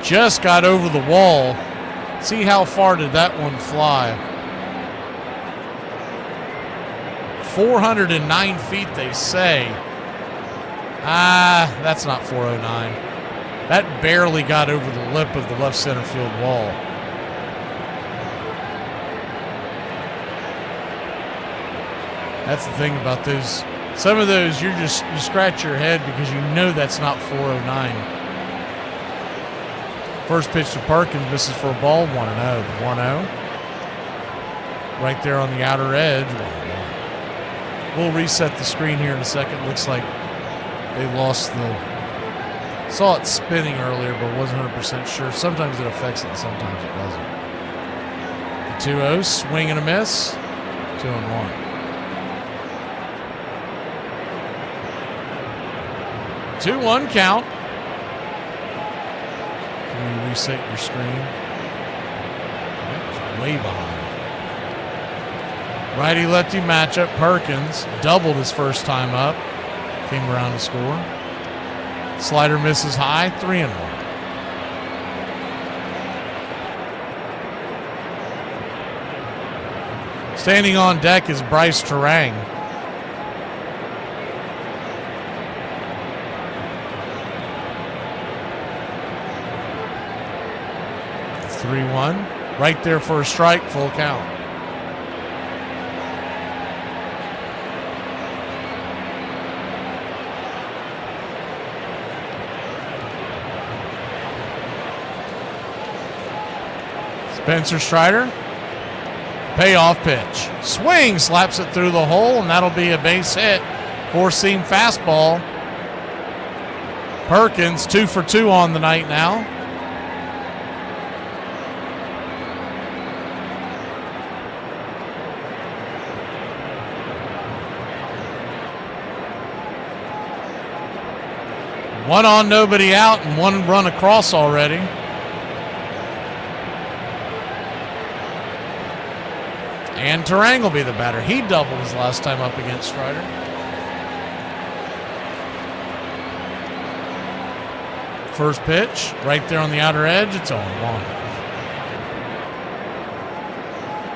Just got over the wall. See how far did that one fly? 409 feet, they say. That's not 409. That barely got over the lip of the left center field wall. That's the thing about those. Some of those, you scratch your head because you know that's not 409. First pitch to Perkins, misses for a ball, 1-0. 1-0. Right there on the outer edge, 1-1. We'll reset the screen here in a second. Looks like they lost the... Saw it spinning earlier, but wasn't 100% sure. Sometimes it affects it, sometimes it doesn't. The 2-0, swing and a miss, 2-1. Two-1 count. Can you reset your screen? That was way behind. Righty-lefty matchup. Perkins doubled his first time up. Came around to score. Slider misses high. 3-1. Standing on deck is Bryce Terang. Right there for a strike, full count. Spencer Strider, payoff pitch. Swing, slaps it through the hole, and that'll be a base hit. Four-seam fastball. Perkins, 2 for 2 on the night now. One on, nobody out, and one run across already. And Terang will be the batter. He doubled his last time up against Strider. First pitch, right there on the outer edge. It's 0-1.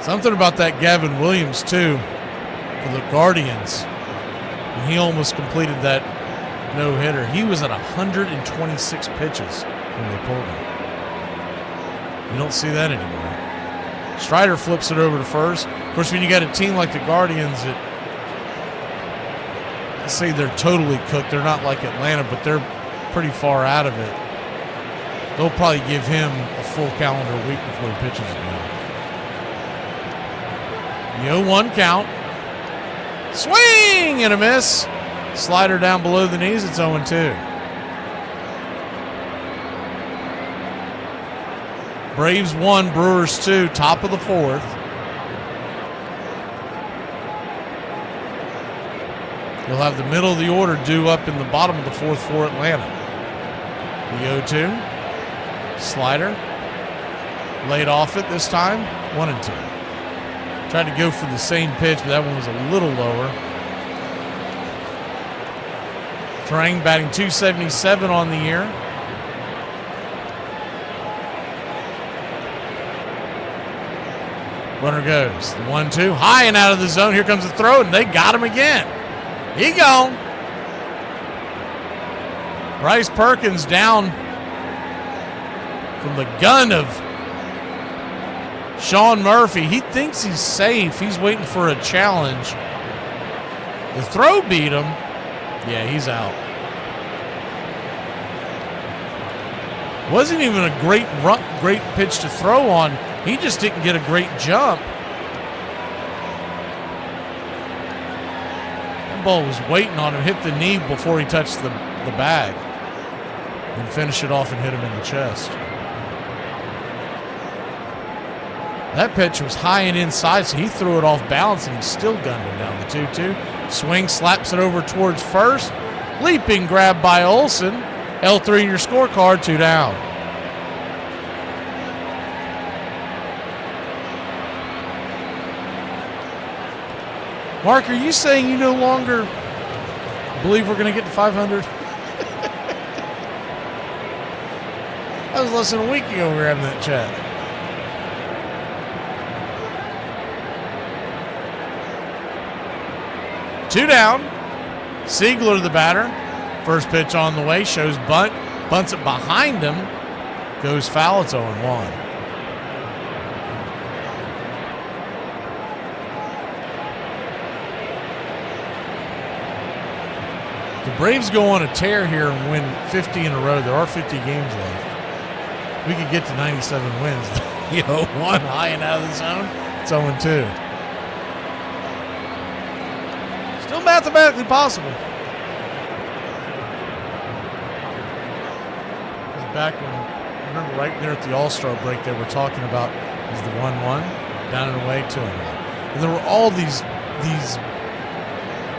Something about that Gavin Williams, too, for the Guardians. And he almost completed that no-hitter. He was at 126 pitches when they pulled him. You don't see that anymore. Strider flips it over to first. Of course, when you got a team like the Guardians that, let's say they're totally cooked. They're not like Atlanta, but they're pretty far out of it. They'll probably give him a full calendar week before he pitches again. The 0-1 count. Swing and a miss. Slider down below the knees. It's 0-2. Braves 1, Brewers 2, top of the fourth. You'll have the middle of the order due up in the bottom of the fourth for Atlanta. The 0-2. Slider. Laid off it this time. 1-2. Tried to go for the same pitch, but that one was a little lower. Terang batting .277 on the year. Runner goes. The 1-2. High and out of the zone. Here comes the throw, and they got him again. He gone. Bryce Perkins down from the gun of Sean Murphy. He thinks he's safe. He's waiting for a challenge. The throw beat him. Yeah, he's out. Wasn't even a great pitch to throw on. He just didn't get a great jump. That ball was waiting on him. Hit the knee before he touched the bag. And finish it off and hit him in the chest. That pitch was high and inside, so he threw it off balance, and he still gunned him down the 2-2. Swing, slaps it over towards first. Leaping grab by Olsen. L3 in your scorecard, 2 down. Mark, are you saying you no longer believe we're going to get to 500? That was less than a week ago we were having that chat. Two down. Siegler, the batter. First pitch on the way. Shows bunt. Bunts it behind him. Goes foul. It's 0-1. The Braves go on a tear here and win 50 in a row. There are 50 games left. We could get to 97 wins. One high and out of the zone. It's 0-2. Still mathematically possible. Back when, I remember right there at the All-Star break, they were talking about is the 1-1 down and away 2-1. And there were all these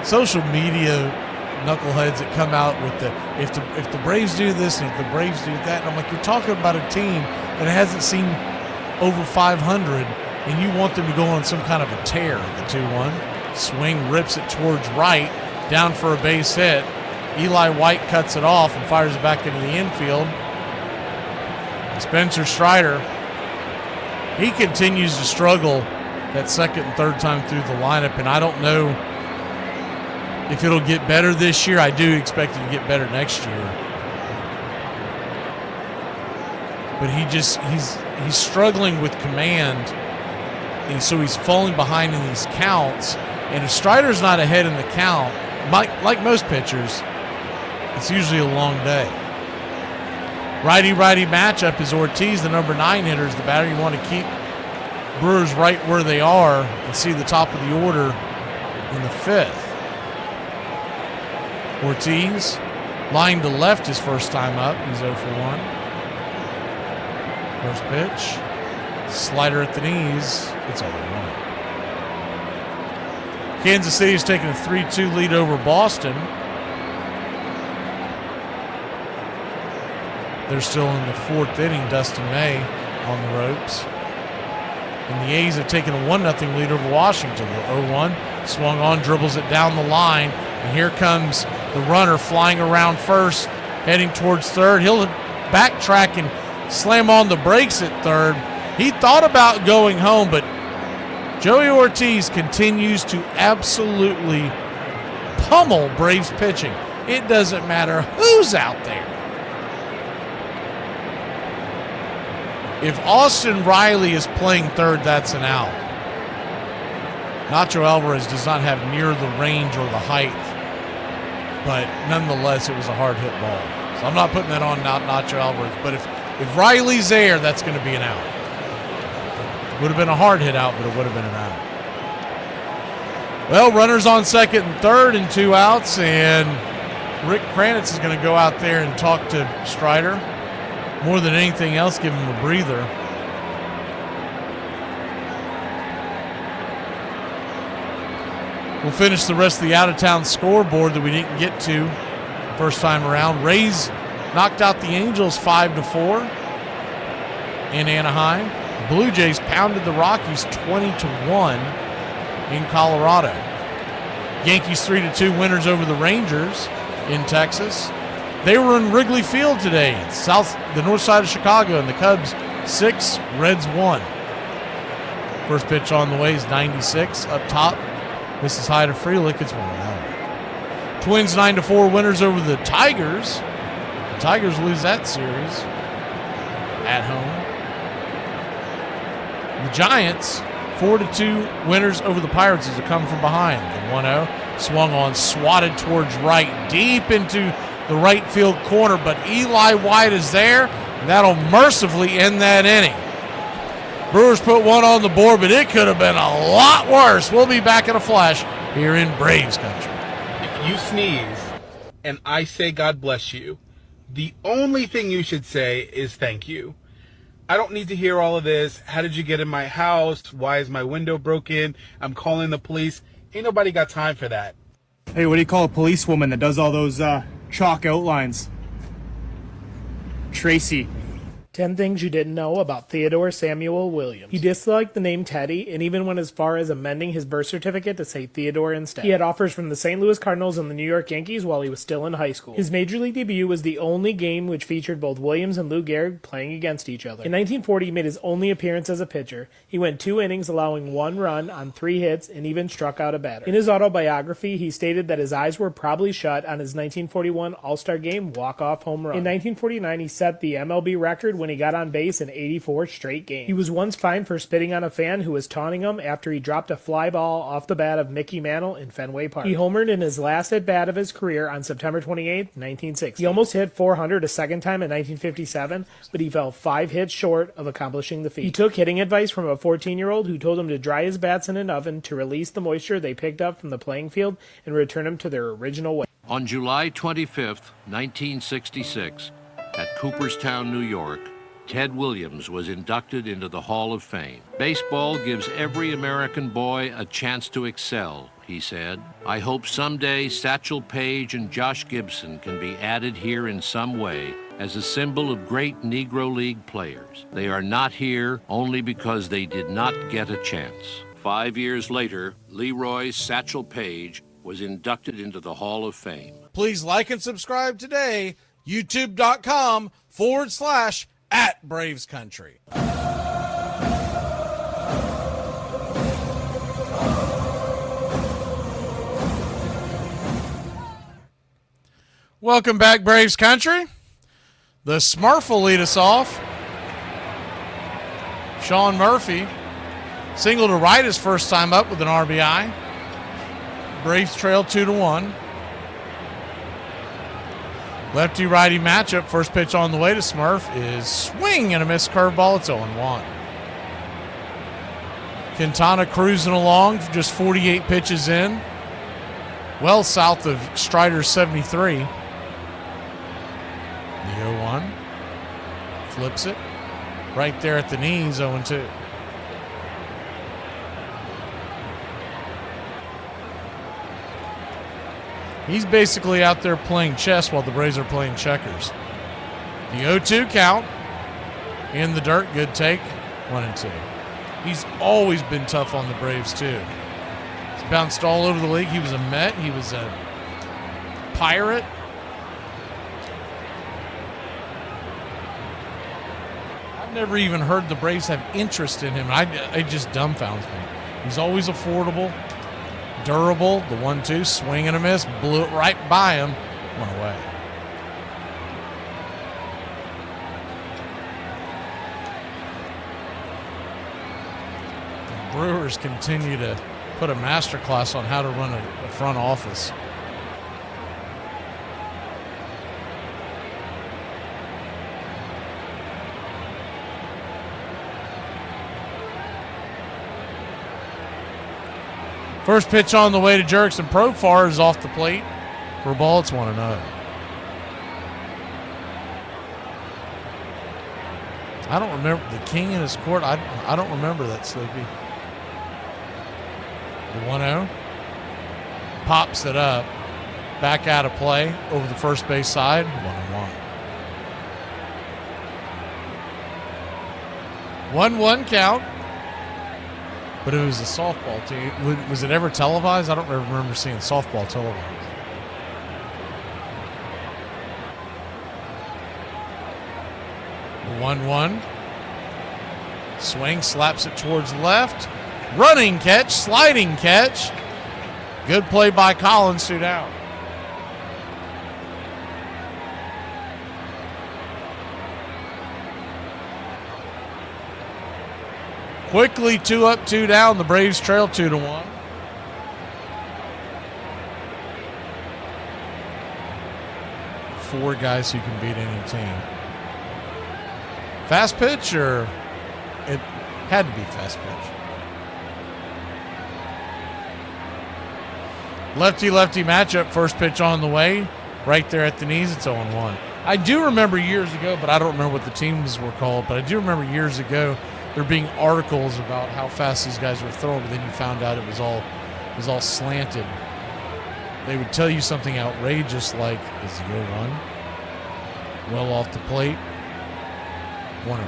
social media knuckleheads that come out with if the Braves do this and if the Braves do that. And I'm like, you're talking about a team that hasn't seen over 500, and you want them to go on some kind of a tear. The 2-1 swing, rips it towards right, down for a base hit. Eli White cuts it off and fires it back into the infield. Spencer Strider, he continues to struggle that second and third time through the lineup, and I don't know if it'll get better this year. I do expect it to get better next year. But he's struggling with command, and so he's falling behind in these counts. And if Strider's not ahead in the count, like most pitchers, it's usually a long day. Righty-righty matchup is Ortiz, the number 9 hitter, is the batter. You want to keep Brewers right where they are and see the top of the order in the 5th. Ortiz, line to left his first time up. He's 0 for 1. First pitch. Slider at the knees. It's 0-1. Kansas City is taking a 3-2 lead over Boston. They're still in the 4th inning. Dustin May on the ropes. and the A's have taken a 1-0 lead over Washington. The 0-1 swung on, dribbles it down the line, and here comes the runner flying around first, heading towards third. He'll backtrack and slam on the brakes at third. He thought about going home, but Joey Ortiz continues to absolutely pummel Braves pitching. It doesn't matter who's out there. If Austin Riley is playing third, that's an out. Nacho Alvarez does not have near the range or the height, but nonetheless, it was a hard hit ball. So I'm not putting that on Nacho Alvarez, but if Riley's there, that's going to be an out. Would have been a hard hit out, but it would have been an out. Well, runners on second and third and 2 outs, and Rick Kranitz is going to go out there and talk to Strider. More than anything else, give him a breather. We'll finish the rest of the out-of-town scoreboard that we didn't get to first time around. Rays knocked out the Angels 5-4 in Anaheim. The Blue Jays pounded the Rockies 20-1 in Colorado. Yankees 3-2 winners over the Rangers in Texas. They were in Wrigley Field today, the north side of Chicago, and the Cubs 6, Reds 1. First pitch on the way is 96 up top. This is high to Frelick. It's 1-0. Twins 9-4 winners over the Tigers. The Tigers lose that series at home. The Giants 4-2 winners over the Pirates as they come from behind. The 1-0 swung on, swatted towards right, deep into the right field corner, but Eli White is there, and that'll mercifully end that inning. Brewers put one on the board, but it could have been a lot worse. We'll be back in a flash here in Braves country. If you sneeze and I say God bless you, the only thing you should say is thank you. I don't need to hear all of this. How did you get in my house? Why is my window broken? I'm calling the police. Ain't nobody got time for that. Hey, what do you call a policewoman that does all those chalk outlines? Tracy. 10 things you didn't know about Theodore Samuel Williams. He disliked the name Teddy and even went as far as amending his birth certificate to say Theodore instead. He had offers from the St. Louis Cardinals and the New York Yankees while he was still in high school. His major league debut was the only game which featured both Williams and Lou Gehrig playing against each other. In 1940, he made his only appearance as a pitcher. He went 2 innings, allowing 1 run on 3 hits, and even struck out a batter. In his autobiography, he stated that his eyes were probably shut on his 1941 All-Star Game walk-off home run. In 1949, he set the MLB record when he got on base in 84 straight games. He was once fined for spitting on a fan who was taunting him after he dropped a fly ball off the bat of Mickey Mantle in Fenway Park. He homered in his last at-bat of his career on September 28, 1960. He almost hit 400 a second time in 1957, but he fell 5 hits short of accomplishing the feat. He took hitting advice from a 14-year-old who told him to dry his bats in an oven to release the moisture they picked up from the playing field and return them to their original weight. On July 25th, 1966, at Cooperstown, New York, Ted Williams was inducted into the Hall of Fame. Baseball gives every American boy a chance to excel, he said. I hope someday Satchel Paige and Josh Gibson can be added here in some way as a symbol of great Negro League players. They are not here only because they did not get a chance. 5 years later, Leroy Satchel Paige was inducted into the Hall of Fame. Please like and subscribe today, youtube.com/@Braves Country. Welcome back, Braves Country. The Smurf will lead us off. Sean Murphy, single to right his first time up with an RBI. Braves trail 2-1. Lefty-righty matchup. First pitch on the way to Smurf is swing and a missed curveball. It's 0-1. Quintana cruising along, just 48 pitches in. Well south of Strider's 73. The 0-1. Flips it. Right there at the knees, 0-2. He's basically out there playing chess while the Braves are playing checkers. The 0-2 count in the dirt. Good take. 1-2. He's always been tough on the Braves, too. He's bounced all over the league. He was a Met. He was a Pirate. I've never even heard the Braves have interest in him. It just dumbfounds me. He's always affordable, durable. The 1-2, swing and a miss, blew it right by him, went away. The Brewers continue to put a masterclass on how to run a front office. First pitch on the way to Jurickson Profar is off the plate for a ball. It's 1-0. I don't remember the King in his court. I don't remember that, Sleepy. The 1-0 pops it up, back out of play over the first base side. 1-1. 1-1 count. But it was a softball team. Was it ever televised? I don't remember seeing softball televised. The 1-1. Swing, slaps it towards left. Running catch, sliding catch. Good play by Collins, 2 down. Quickly 2 up, 2 down. The Braves trail 2-1. Four guys who can beat any team. Fast pitch, or it had to be fast pitch. Lefty-lefty matchup. First pitch on the way. Right there at the knees. It's 0-1. I do remember years ago, but I don't remember what the teams were called, but I do remember years ago there being articles about how fast these guys were throwing, but then you found out it was all slanted. They would tell you something outrageous like, is he 0-1? Well off the plate. 1-1.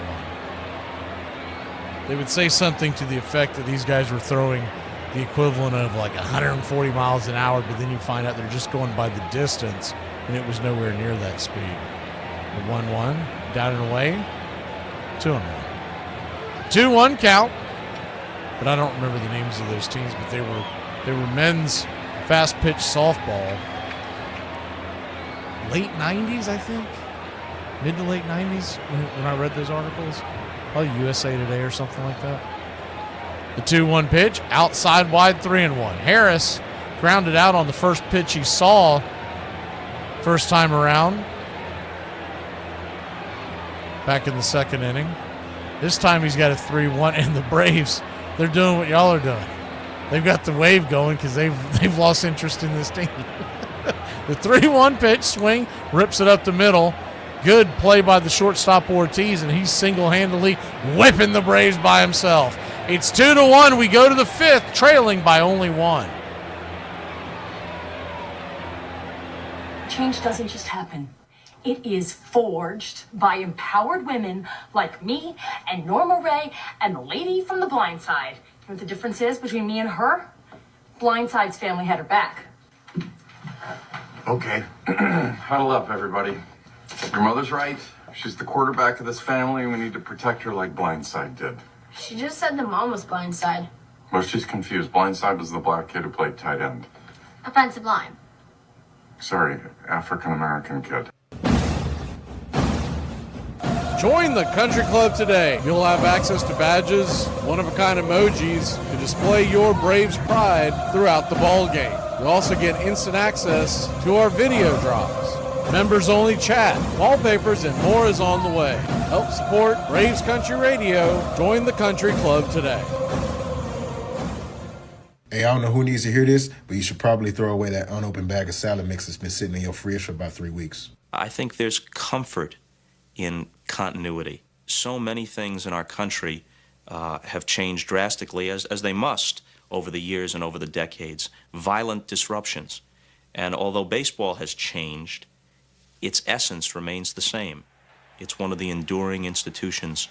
They would say something to the effect that these guys were throwing the equivalent of like 140 miles an hour, but then you find out they're just going by the distance, and it was nowhere near that speed. The 1-1, down and away, 2-1. 2-1 count, but I don't remember the names of those teams, but they were men's fast pitch softball. Late 90s, I think. Mid to late 90s when I read those articles. Probably USA Today or something like that. The 2-1 pitch, outside wide, 3-1. Harris grounded out on the first pitch he saw first time around. Back in the second inning. This time he's got a 3-1, and the Braves, they're doing what y'all are doing. They've got the wave going because they've lost interest in this team. The 3-1 pitch, swing, rips it up the middle. Good play by the shortstop Ortiz, and he's single-handedly whipping the Braves by himself. It's 2-1. We go to the fifth, trailing by only 1. Change doesn't just happen. It is forged by empowered women like me and Norma Ray and the lady from The Blind Side. You know what the difference is between me and her? Blind Side's family had her back. Okay, huddle up, everybody. Your mother's right. She's the quarterback of this family, and we need to protect her like Blindside did. She just said the mom was Blindside. Well, she's confused. Blindside was the black kid who played tight end. Offensive line. Sorry, African-American kid. Join the country club today. You'll have access to badges, one-of-a-kind emojis to display your Braves pride throughout the ball game. You'll also get instant access to our video drops, members-only chat, wallpapers, and more is on the way. Help support Braves Country Radio. Join the country club today. Hey, I don't know who needs to hear this, but you should probably throw away that unopened bag of salad mix that's been sitting in your fridge for about 3 weeks. I think there's comfort in continuity. So many things in our country have changed drastically, as they must over the years and over the decades. Violent disruptions. And although baseball has changed, its essence remains the same. It's one of the enduring institutions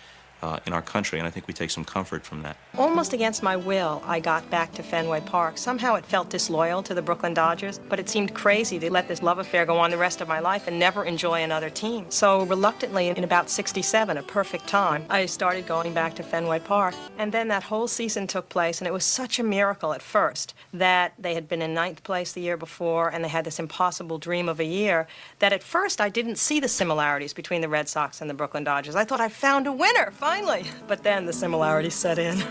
in our country, and I think we take some comfort from that. Almost against my will, I got back to Fenway Park. Somehow it felt disloyal to the Brooklyn Dodgers, but it seemed crazy to let this love affair go on the rest of my life and never enjoy another team. So reluctantly, in about 67, a perfect time, I started going back to Fenway Park. And then that whole season took place, and it was such a miracle at first that they had been in 9th place the year before, and they had this impossible dream of a year, that at first I didn't see the similarities between the Red Sox and the Brooklyn Dodgers. I thought I found a winner, finally. But then the similarities set in.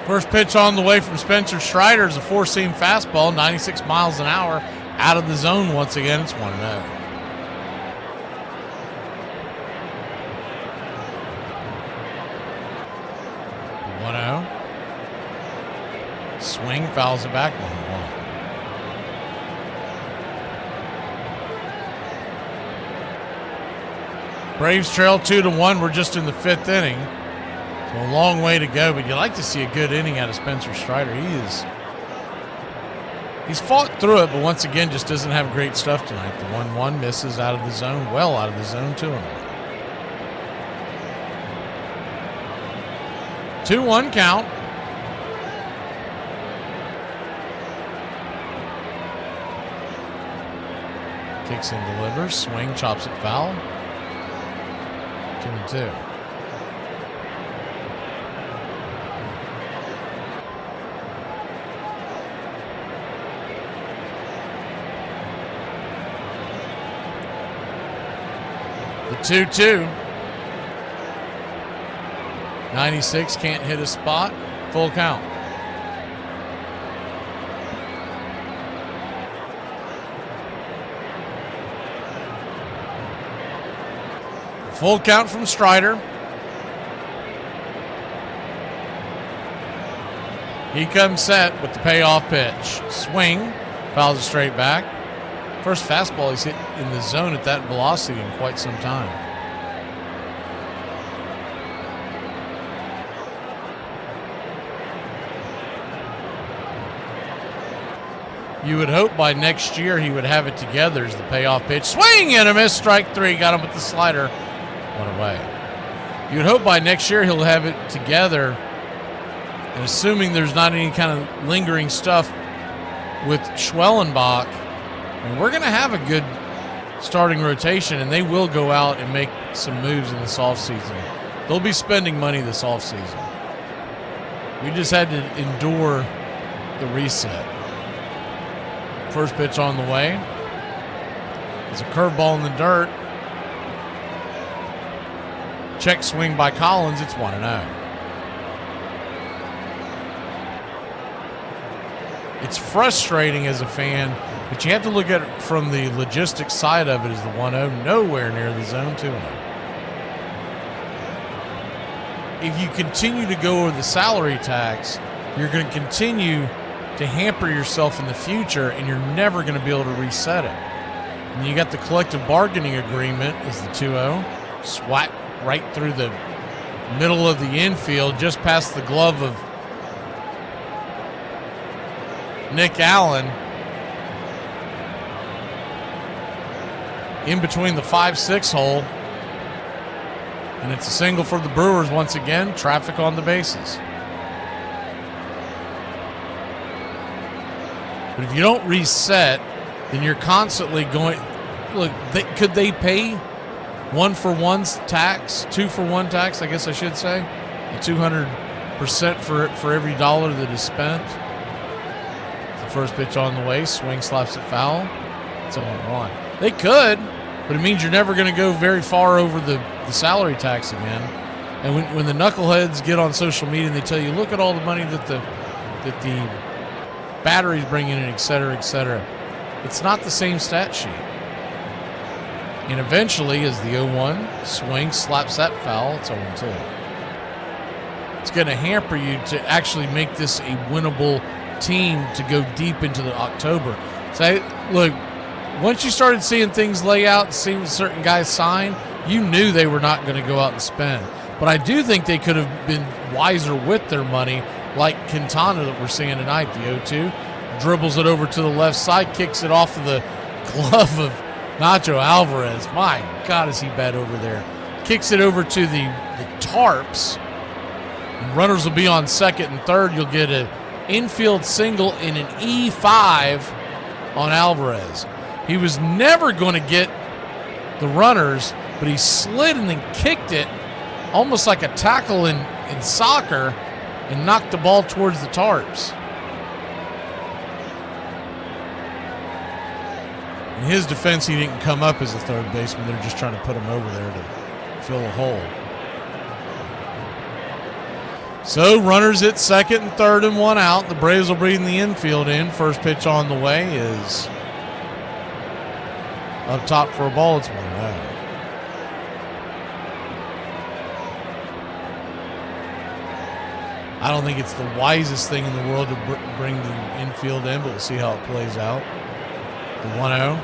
First pitch on the way from Spencer Strider is a four-seam fastball, 96 miles an hour, out of the zone once again. It's 1-0. 1-0. Swing, fouls it back, 1-1. Braves trail 2-1. We're just in the 5th inning. So a long way to go, but you like to see a good inning out of Spencer Strider. He's fought through it, but once again just doesn't have great stuff tonight. The 1-1 misses out of the zone, well out of the zone, 2-1. 2-1 count. Kicks and delivers, swing, chops it foul. 2-2. The 2-2. 96 can't hit a spot. Full count. Full count from Strider. He comes set with the payoff pitch. Swing. Fouls it straight back. First fastball he's hit in the zone at that velocity in quite some time. You would hope by next year he would have it together as the payoff pitch. Swing and a miss. Strike 3. Got him with the slider. One away. You would hope by next year he'll have it together. And assuming there's not any kind of lingering stuff with Schwellenbach, I mean, we're going to have a good starting rotation, and they will go out and make some moves in this offseason. They'll be spending money this offseason. We just had to endure the reset. First pitch on the way. It's a curveball in the dirt. Check swing by Collins. It's 1-0. It's frustrating as a fan, but you have to look at it from the logistics side of it as the 1-0, nowhere near the zone 2-0. If you continue to go over the salary tax, you're going to continue to hamper yourself in the future, and you're never going to be able to reset it. And you got the collective bargaining agreement is the 2-0. Swat right through the middle of the infield, just past the glove of Nick Allen, in between the 5-6 hole, and it's a single for the Brewers once again. Traffic on the bases. But if you don't reset, then you're constantly going. Look, could they pay 1-for-1 tax, 2-for-1 tax? I guess I should say, the 200% for every dollar that is spent. First pitch on the way, swing, slaps it foul. It's 0-1. They could, but it means you're never going to go very far over the salary tax again. And when the knuckleheads get on social media and they tell you, look at all the money that the batteries bring in, et cetera, it's not the same stat sheet. And eventually, as the 0-1 swing slaps that foul, it's 0-2. It's going to hamper you to actually make this a winnable team to go deep into the October. So, look, once you started seeing things lay out and seeing certain guys sign, you knew they were not going to go out and spend. But I do think they could have been wiser with their money like Quintana that we're seeing tonight, the 0-2. Dribbles it over to the left side, kicks it off of the glove of Nacho Alvarez. My God, is he bad over there. Kicks it over to the tarps. And runners will be on second and third. You'll get an infield single in an E5 on Alvarez. He was never going to get the runners, but he slid and then kicked it almost like a tackle in soccer and knocked the ball towards the tarps. In his defense, he didn't come up as a third baseman. They're just trying to put him over there to fill a hole. So runners at second and third and one out. The Braves will bring the infield in. First pitch on the way is up top for a ball. It's 1-0. I don't think it's the wisest thing in the world to bring the infield in, but we'll see how it plays out. The 1-0.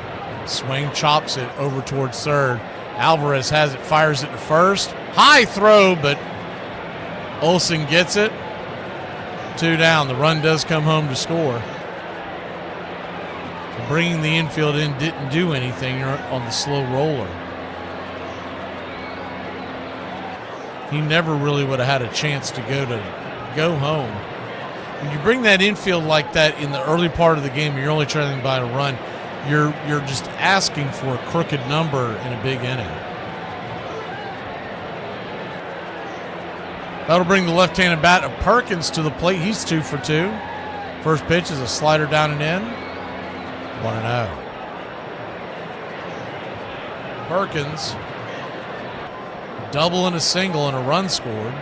Swing, chops it over towards third. Alvarez has it, fires it to first. High throw, but Olsen gets it. 2 down. The run does come home to score. So bringing the infield in didn't do anything on the slow roller. He never really would have had a chance to go home. When you bring that infield like that in the early part of the game, you're only trying to buy a run. You're just asking for a crooked number in a big inning. That'll bring the left-handed bat of Perkins to the plate. He's 2 for 2. First pitch is a slider down and in. 1-0. Perkins, a double and a single and a run scored.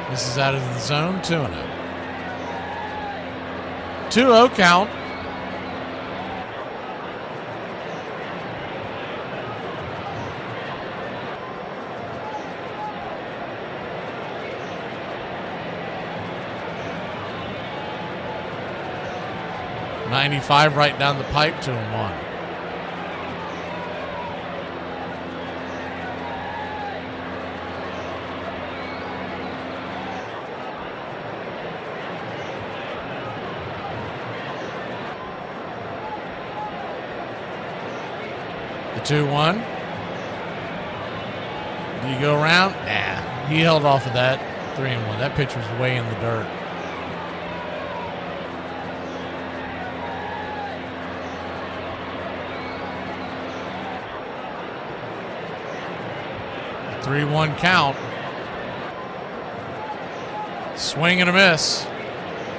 This is out of the zone. 2-0. 2-0 count. .95 right down the pipe, 2-1. The 2-1. Did he go around? Nah. He held off of that. 3-1. That pitch was way in the dirt. The 3-1 count. Swing and a miss.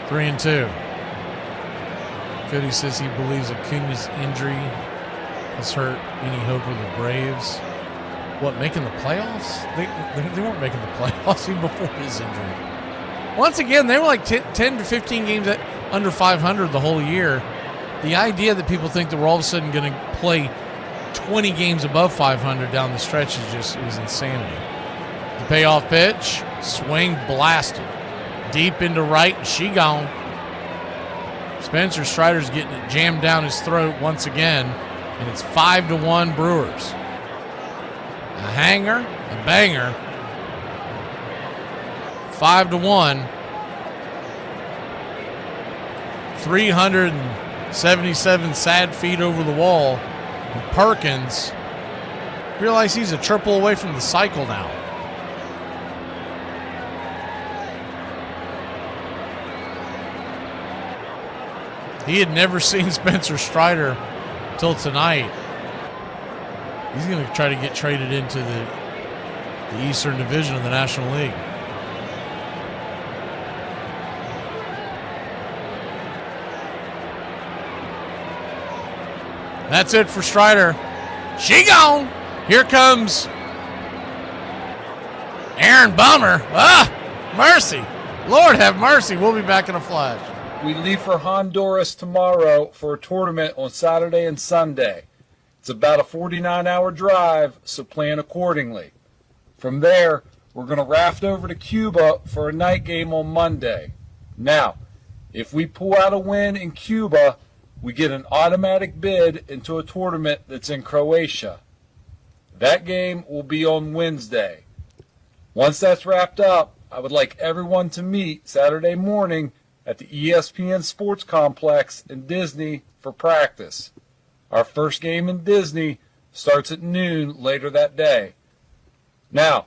3-2. Cody says he believes Acuna's injury has hurt any hope of the Braves. What, making the playoffs? They weren't making the playoffs even before his injury. Once again, they were like 10 to 15 games under 500 the whole year. The idea that people think that we're all of a sudden going to play 20 games above 500 down the stretch it was insanity. The payoff pitch, swing blasted. Deep into right, she gone. Spencer Strider's getting it jammed down his throat once again. And it's 5-1 Brewers. A hanger, a banger. 5-1. 377 sad feet over the wall. And Perkins realize he's a triple away from the cycle now. He had never seen Spencer Strider till tonight. He's going to try to get traded into the Eastern Division of the National League. That's it for Strider. She gone. Here comes Aaron Bummer. Mercy. Lord have mercy. We'll be back in a flash. We leave for Honduras tomorrow for a tournament on Saturday and Sunday. It's about a 49-hour drive, so plan accordingly. From there, we're going to raft over to Cuba for a night game on Monday. Now, if we pull out a win in Cuba, we get an automatic bid into a tournament that's in Croatia. That game will be on Wednesday. Once that's wrapped up, I would like everyone to meet Saturday morning at the ESPN Sports Complex in Disney for practice. Our first game in Disney starts at noon later that day. Now,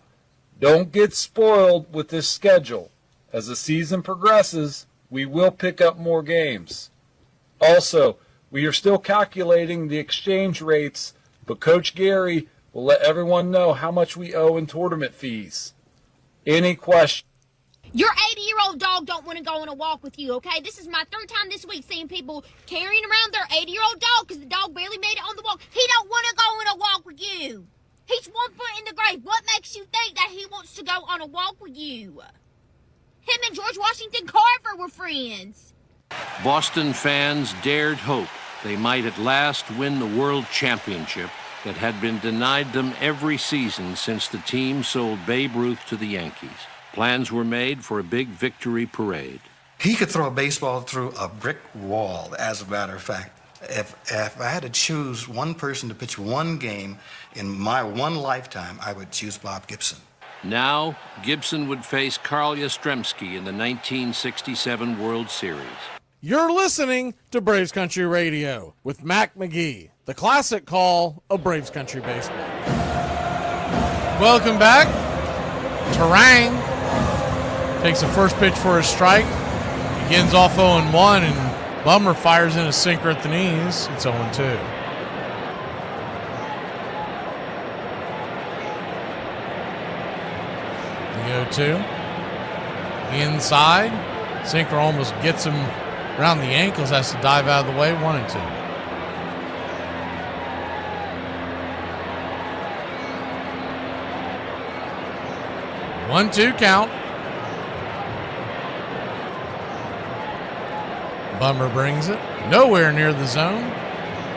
don't get spoiled with this schedule. As the season progresses, we will pick up more games. Also, we are still calculating the exchange rates, but Coach Gary will let everyone know how much we owe in tournament fees. Any questions? Your 80-year-old dog don't want to go on a walk with you, okay? This is my third time this week seeing people carrying around their 80-year-old dog because the dog barely made it on the walk. He don't want to go on a walk with you. He's 1 foot in the grave. What makes you think that he wants to go on a walk with you? Him and George Washington Carver were friends. Boston fans dared hope they might at last win the World Championship that had been denied them every season since the team sold Babe Ruth to the Yankees. Plans were made for a big victory parade. He could throw a baseball through a brick wall, as a matter of fact. If I had to choose one person to pitch one game in my one lifetime, I would choose Bob Gibson. Now, Gibson would face Carl Yastrzemski in the 1967 World Series. You're listening to Braves Country Radio with Mac McGee, the classic call of Braves Country Baseball. Welcome back. Terang takes the first pitch for a strike. Begins off 0-1, and Bummer fires in a sinker at the knees. It's 0-2. The 0-2. Inside. Sinker almost gets him around the ankles, has to dive out of the way. 1-2. One-two count. Bummer brings it nowhere near the zone.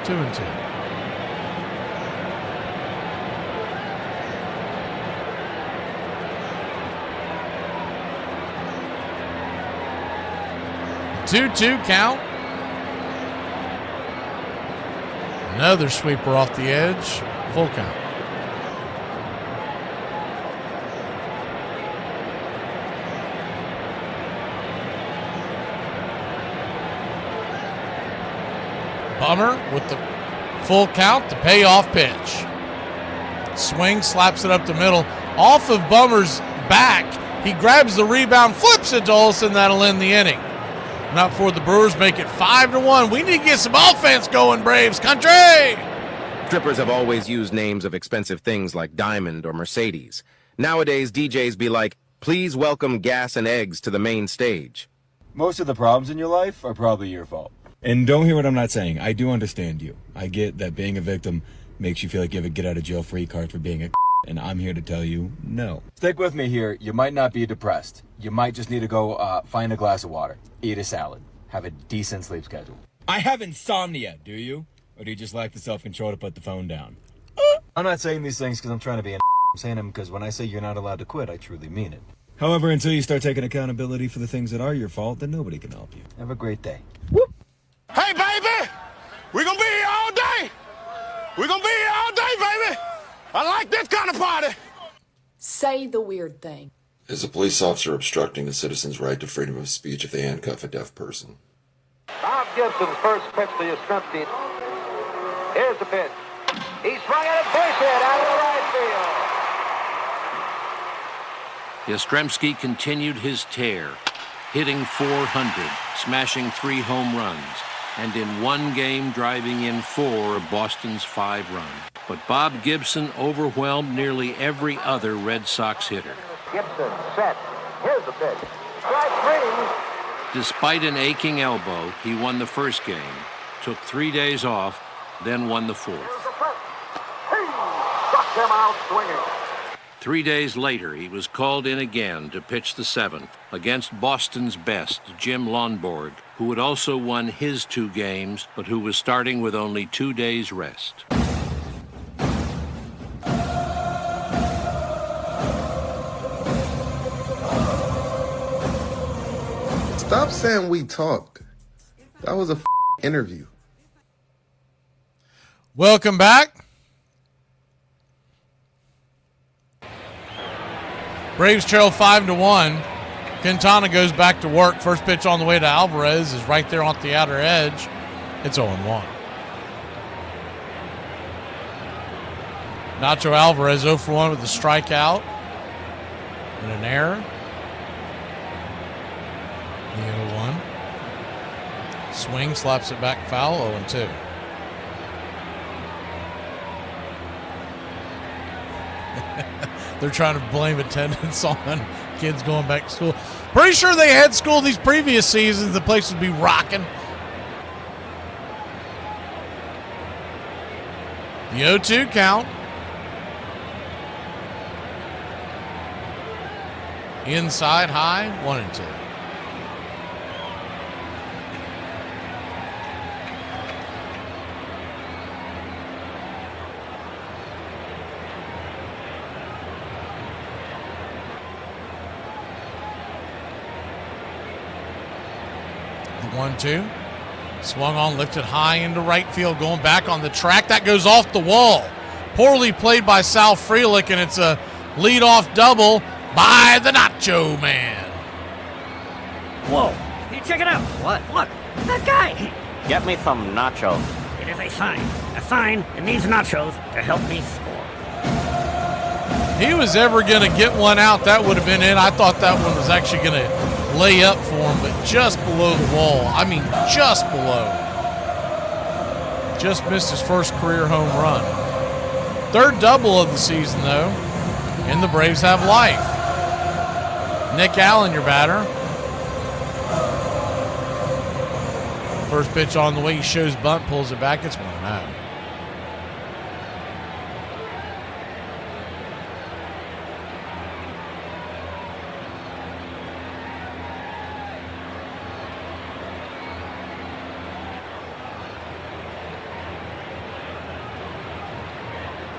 2-2. Two-two count. Another sweeper off the edge. Full count. Bummer with the full count, the payoff pitch. Swing, slaps it up the middle. Off of Bummer's back, he grabs the rebound, flips it to Olsen. That'll end the inning. Not before the Brewers make it 5-1. We need to get some offense going, Braves Country! Strippers have always used names of expensive things like Diamond or Mercedes. Nowadays, DJs be like, please welcome Gas and Eggs to the main stage. Most of the problems in your life are probably your fault. And don't hear what I'm not saying. I do understand you. I get that being a victim makes you feel like you have a get-out-of-jail-free card for being a and I'm here to tell you, no. Stick with me here. You might not be depressed. You might just need to go find a glass of water, eat a salad, have a decent sleep schedule. I have insomnia, do you? Or do you just lack the self-control to put the phone down? I'm not saying these things because I'm trying to be an I'm saying them because when I say you're not allowed to quit, I truly mean it. However, until you start taking accountability for the things that are your fault, then nobody can help you. Have a great day. Hey, baby! We're gonna be here all day! We're gonna be here all day, baby! I like this kind of party! Say the weird thing. Is a police officer obstructing a citizen's right to freedom of speech if they handcuff a deaf person? Bob Gibson's first pitch to Yastrzemski. Here's the pitch. He swung at a base hit out of the right field. Yastrzemski continued his tear, hitting .400, smashing 3 home runs, and in one game driving in 4 of Boston's 5 runs. But Bob Gibson overwhelmed nearly every other Red Sox hitter. Gibson set. Here's the pitch. Strike 3. Despite an aching elbow, he won the first game, took 3 days off, then won the 4th. He struck him out swinging. 3 days later, he was called in again to pitch the 7th against Boston's best, Jim Lonborg, who had also won his 2 games, but who was starting with only 2 days rest. Stop saying we talked. That was a interview. Welcome back. Braves trail 5-1. Quintana goes back to work. First pitch on the way to Alvarez is right there on the outer edge. It's 0-1. Nacho Alvarez 0 for 1 with a strikeout and an error. The 0-1. Swing, slaps it back foul, 0-2. They're trying to blame attendance on kids going back to school. Pretty sure they had school these previous seasons. The place would be rocking. The 0-2 count. Inside high, 1-2. The 1-2. Swung on, lifted high into right field, going back on the track. That goes off the wall. Poorly played by Sal Frelick, and it's a leadoff double by the Nacho Man. Whoa, hey, check it out. What? Look, that guy. Get me some nachos. It is a sign. A sign that needs nachos to help me score. He was ever going to get one out, that would have been it. I thought that one was actually going to lay up for him, but just below the wall. I mean, just below. Just missed his first career home run. Third double of the season, though, and the Braves have life. Nick Allen, your batter. First pitch on the way, he shows bunt, pulls it back, it's 1-0.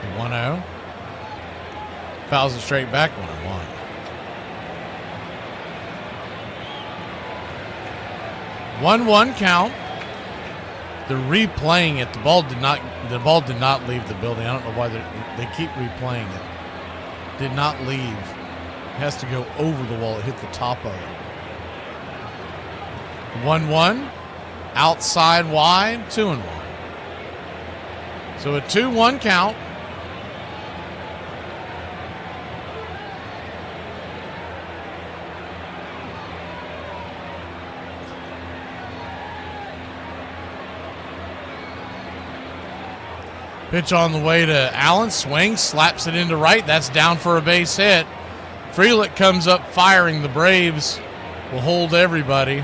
The 1-0. Fouls it straight back, 1-1. One count. They're replaying it. The ball did not leave the building. I don't know why they keep replaying it. Did not leave. It has to go over the wall. It hit the top of it. 1-1. Outside wide. 2-1. So a 2-1 count. Pitch on the way to Allen. Swings, slaps it into right. That's down for a base hit. Frelick comes up firing. The Braves will hold everybody.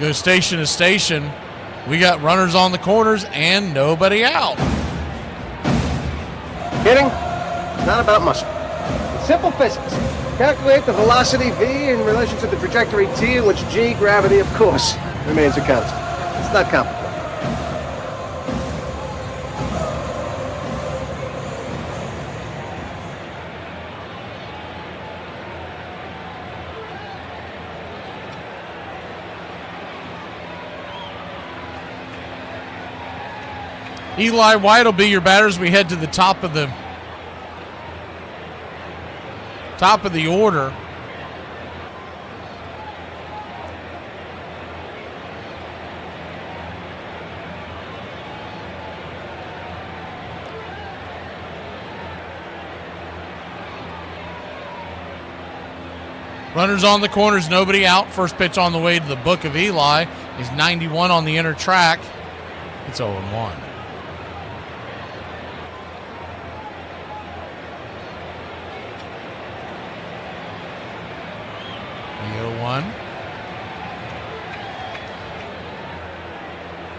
Go station to station. We got runners on the corners and nobody out. Hitting? Not about muscle. It's simple physics. Calculate the velocity V in relation to the trajectory T, in which G, gravity, of course, remains a constant. It's not complicated. Eli White will be your batter as we head to the top of the order. Runners on the corners, nobody out. First pitch on the way to the book of Eli is 91 on the inner track. It's 0-1.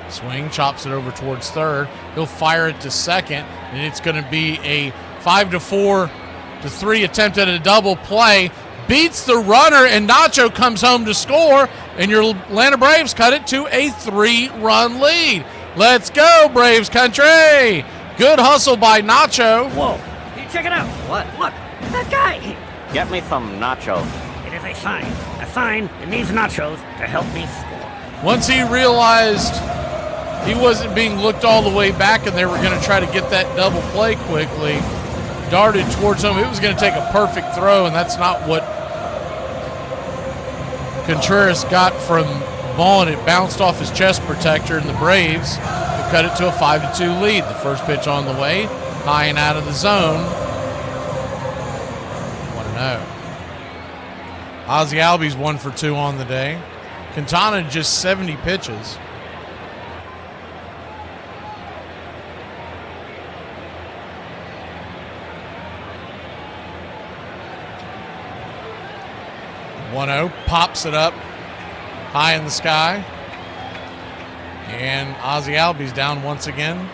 Swing, chops it over towards third. He'll fire it to second, and it's going to be a 5-4-3 attempt at a double play. Beats the runner, and Nacho comes home to score, and your Atlanta Braves cut it to a 3-run lead. Let's go, Braves country! Good hustle by Nacho. Whoa, hey, check it out. What? Look, that guy. Get me some nachos. It is a sign. A sign that needs nachos to help me score. Once he realized He wasn't being looked all the way back, and they were going to try to get that double play quickly. Darted towards him. It was going to take a perfect throw, and that's not what Contreras got from Vaughn. It bounced off his chest protector, and the Braves cut it to a 5-2 lead. The first pitch on the way, high and out of the zone. 1-0. Ozzie Albies 1 for 2 on the day. Quintana just 70 pitches. Pops it up high in the sky. And Ozzie Albies down once again.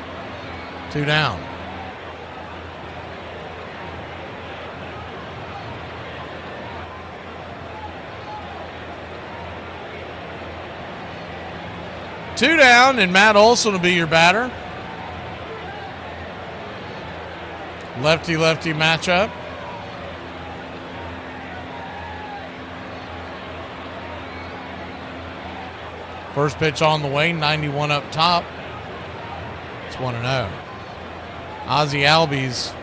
2 down. Two down, and Matt Olson will be your batter. Lefty-lefty matchup. First pitch on the way, 91 up top. It's 1-0. Ozzie Albies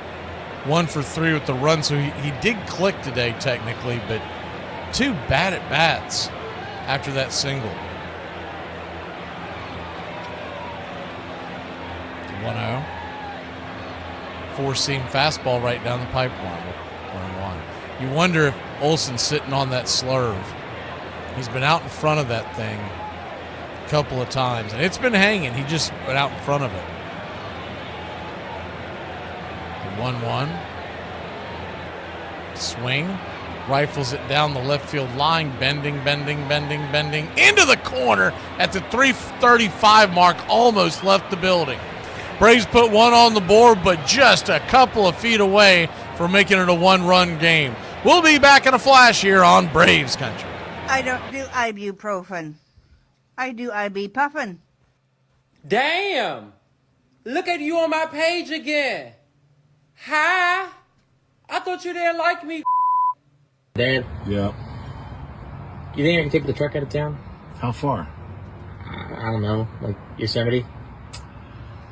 1 for 3 with the run, so he did click today technically, but 2 bad at bats after that single. 1-0. 4-seam fastball right down the pipeline. 1-1. You wonder if Olson's sitting on that slurve. He's been out in front of that thing a couple of times, and it's been hanging. He just went out in front of it. 1-1. Swing. Rifles it down the left field line. Bending into the corner at the 3:35 mark. Almost left the building. Braves put 1 on the board, but just a couple of feet away from making it a 1-run game. We'll be back in a flash here on Braves Country. I don't do ibuprofen. I do ibupuffin. Damn! Look at you on my page again. Hi! I thought you didn't like me. Dad? Yeah. You think I can take the truck out of town? How far? I don't know, like Yosemite?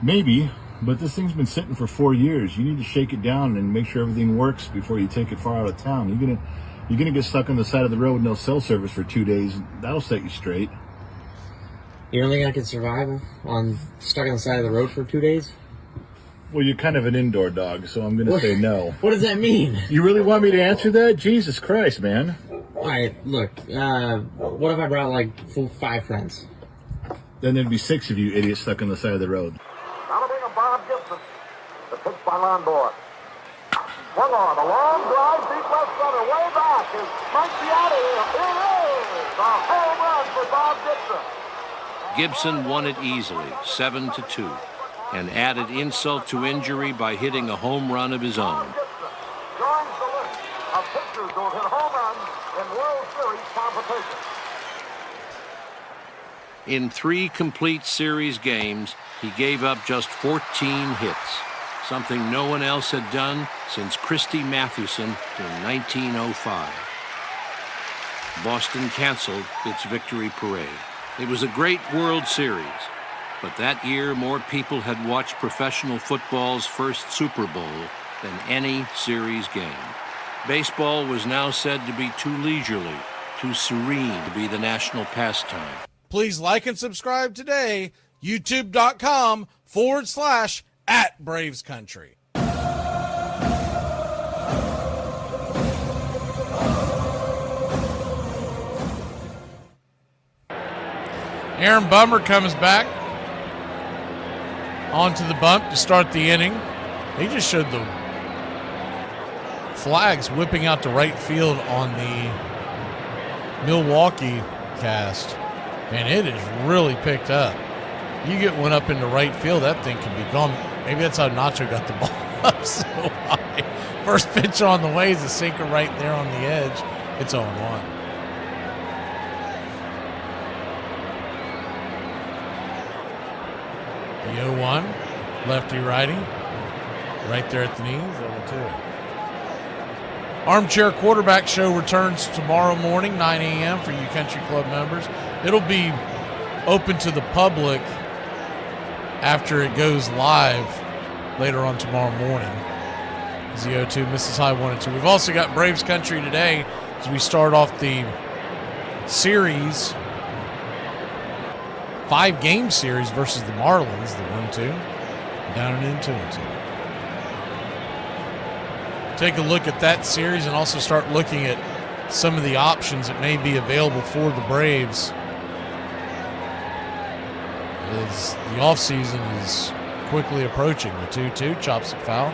Maybe, but this thing's been sitting for 4 years. You need to shake it down and make sure everything works before you take it far out of town. You're gonna get stuck on the side of the road with no cell service for 2 days. That'll set you straight. You don't think I can survive on stuck on the side of the road for 2 days? Well, you're kind of an indoor dog, so I'm gonna say no. What does that mean? You really want me to answer that? Jesus Christ, man. Alright, look, what if I brought like 5 friends? Then there'd be 6 of you idiots stuck on the side of the road. Now to bring a Bob Gibson. The pitch by Londor. Swung on. A long drive, deep left center. Way back. It might be out of here. It is a home run for Bob Gibson. Gibson won it easily, 7-2, and added insult to injury by hitting a home run of his own. Joins the list of pitchers who have hit home runs in World Series competition. In 3 complete series games, he gave up just 14 hits, something no one else had done since Christy Mathewson in 1905. Boston canceled its victory parade. It was a great World Series, but that year more people had watched professional football's first Super Bowl than any series game. Baseball was now said to be too leisurely, too serene to be the national pastime. Please like and subscribe today, youtube.com/@BravesCountry. Aaron Bummer comes back onto the bump to start the inning. He just showed the flags whipping out to right field on the Milwaukee cast. Man, it is really picked up. You get one up into right field, that thing can be gone. Maybe that's how Nacho got the ball up so high. First pitch on the way is a sinker right there on the edge. It's 0-1. The 0-1, lefty-righty, right there at the knees, 0-2. Armchair Quarterback Show returns tomorrow morning, 9 a.m. for you Country Club members. It'll be open to the public after it goes live later on tomorrow morning. As the 0-2 misses high 1-2. We've also got Braves Country today as we start off the series, 5-game series versus the Marlins, the 1-2, down and in 2-2. Take a look at that series and also start looking at some of the options that may be available for the Braves as the offseason is quickly approaching. The 2-2 chops it foul.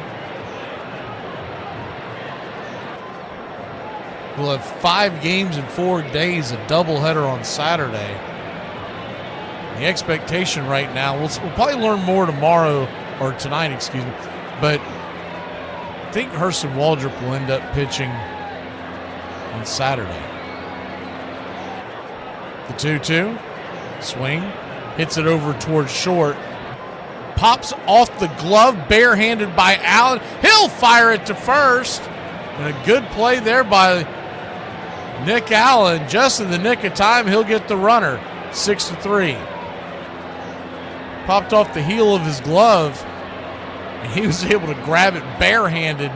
We'll have 5 games in 4 days, a doubleheader on Saturday. The expectation right now, we'll probably learn more tomorrow, or tonight, excuse me, but I think Hurston Waldrop will end up pitching on Saturday. The 2-2, swing, hits it over towards short, pops off the glove, barehanded by Allen. He'll fire it to first, and a good play there by Nick Allen. Just in the nick of time, he'll get the runner. 6-3. Popped off the heel of his glove, and he was able to grab it barehanded,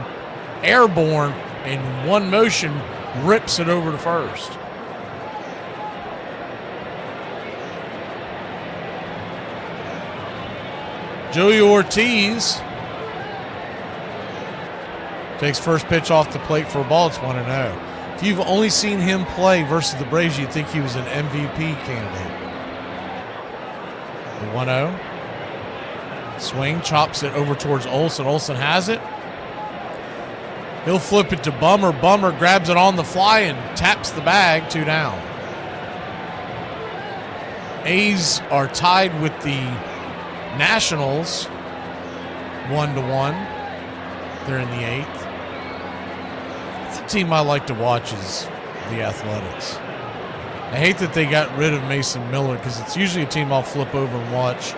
airborne, and in one motion rips it over to first. Joey Ortiz takes first pitch off the plate for a ball. It's 1-0. If you've only seen him play versus the Braves, you'd think he was an MVP candidate. The 1-0. Swing, chops it over towards Olsen. Olsen has it. He'll flip it to Bummer. Bummer grabs it on the fly and taps the bag. 2 down. A's are tied with the Nationals 1-1. They're in the 8th. The team I like to watch is the Athletics. I hate that they got rid of Mason Miller because it's usually a team I'll flip over and watch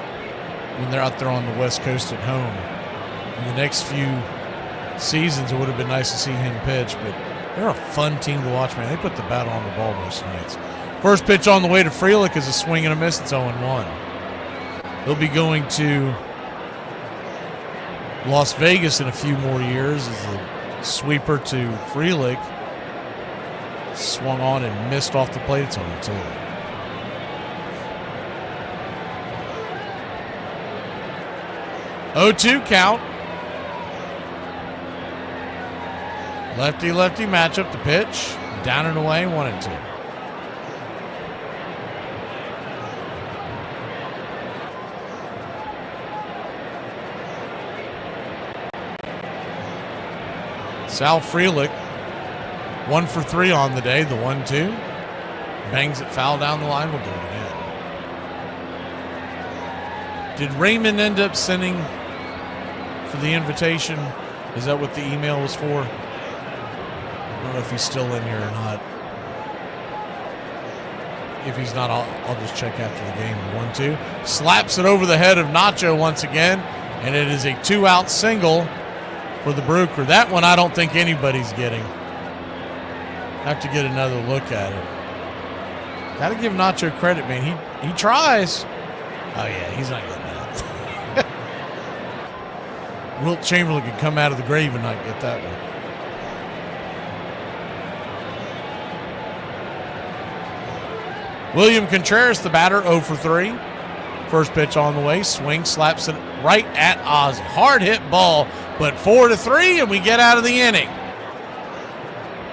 when they're out there on the West Coast at home. In the next few seasons, it would have been nice to see him pitch, but they're a fun team to watch, man. They put the bat on the ball most nights. First pitch on the way to Frelick is a swing and a miss. It's 0-1. He'll be going to Las Vegas in a few more years as a sweeper to Frelick. Swung on and missed off the plate. It's 0-2. Count. Lefty-lefty matchup. The pitch. Down and away. 1-2. Sal Frelick, 1 for 3 on the day. The 1-2. Bangs it foul down the line. We'll do it again. Did Raymond end up sending for the invitation? Is that what the email was for? I don't know if he's still in here or not. If he's not, I'll just check after the game. The 1-2. Slaps it over the head of Nacho once again, and it is a 2-out single for the Brewker. That one I don't think anybody's getting. Have to get another look at it. Got to give Nacho credit, man. He tries. Oh, yeah, he's not getting that. Wilt Chamberlain could come out of the grave and not get that one. William Contreras, the batter, 0 for 3. First pitch on the way. Swing, slaps it right at Ozzie. Hard hit ball, but 4-3, and we get out of the inning.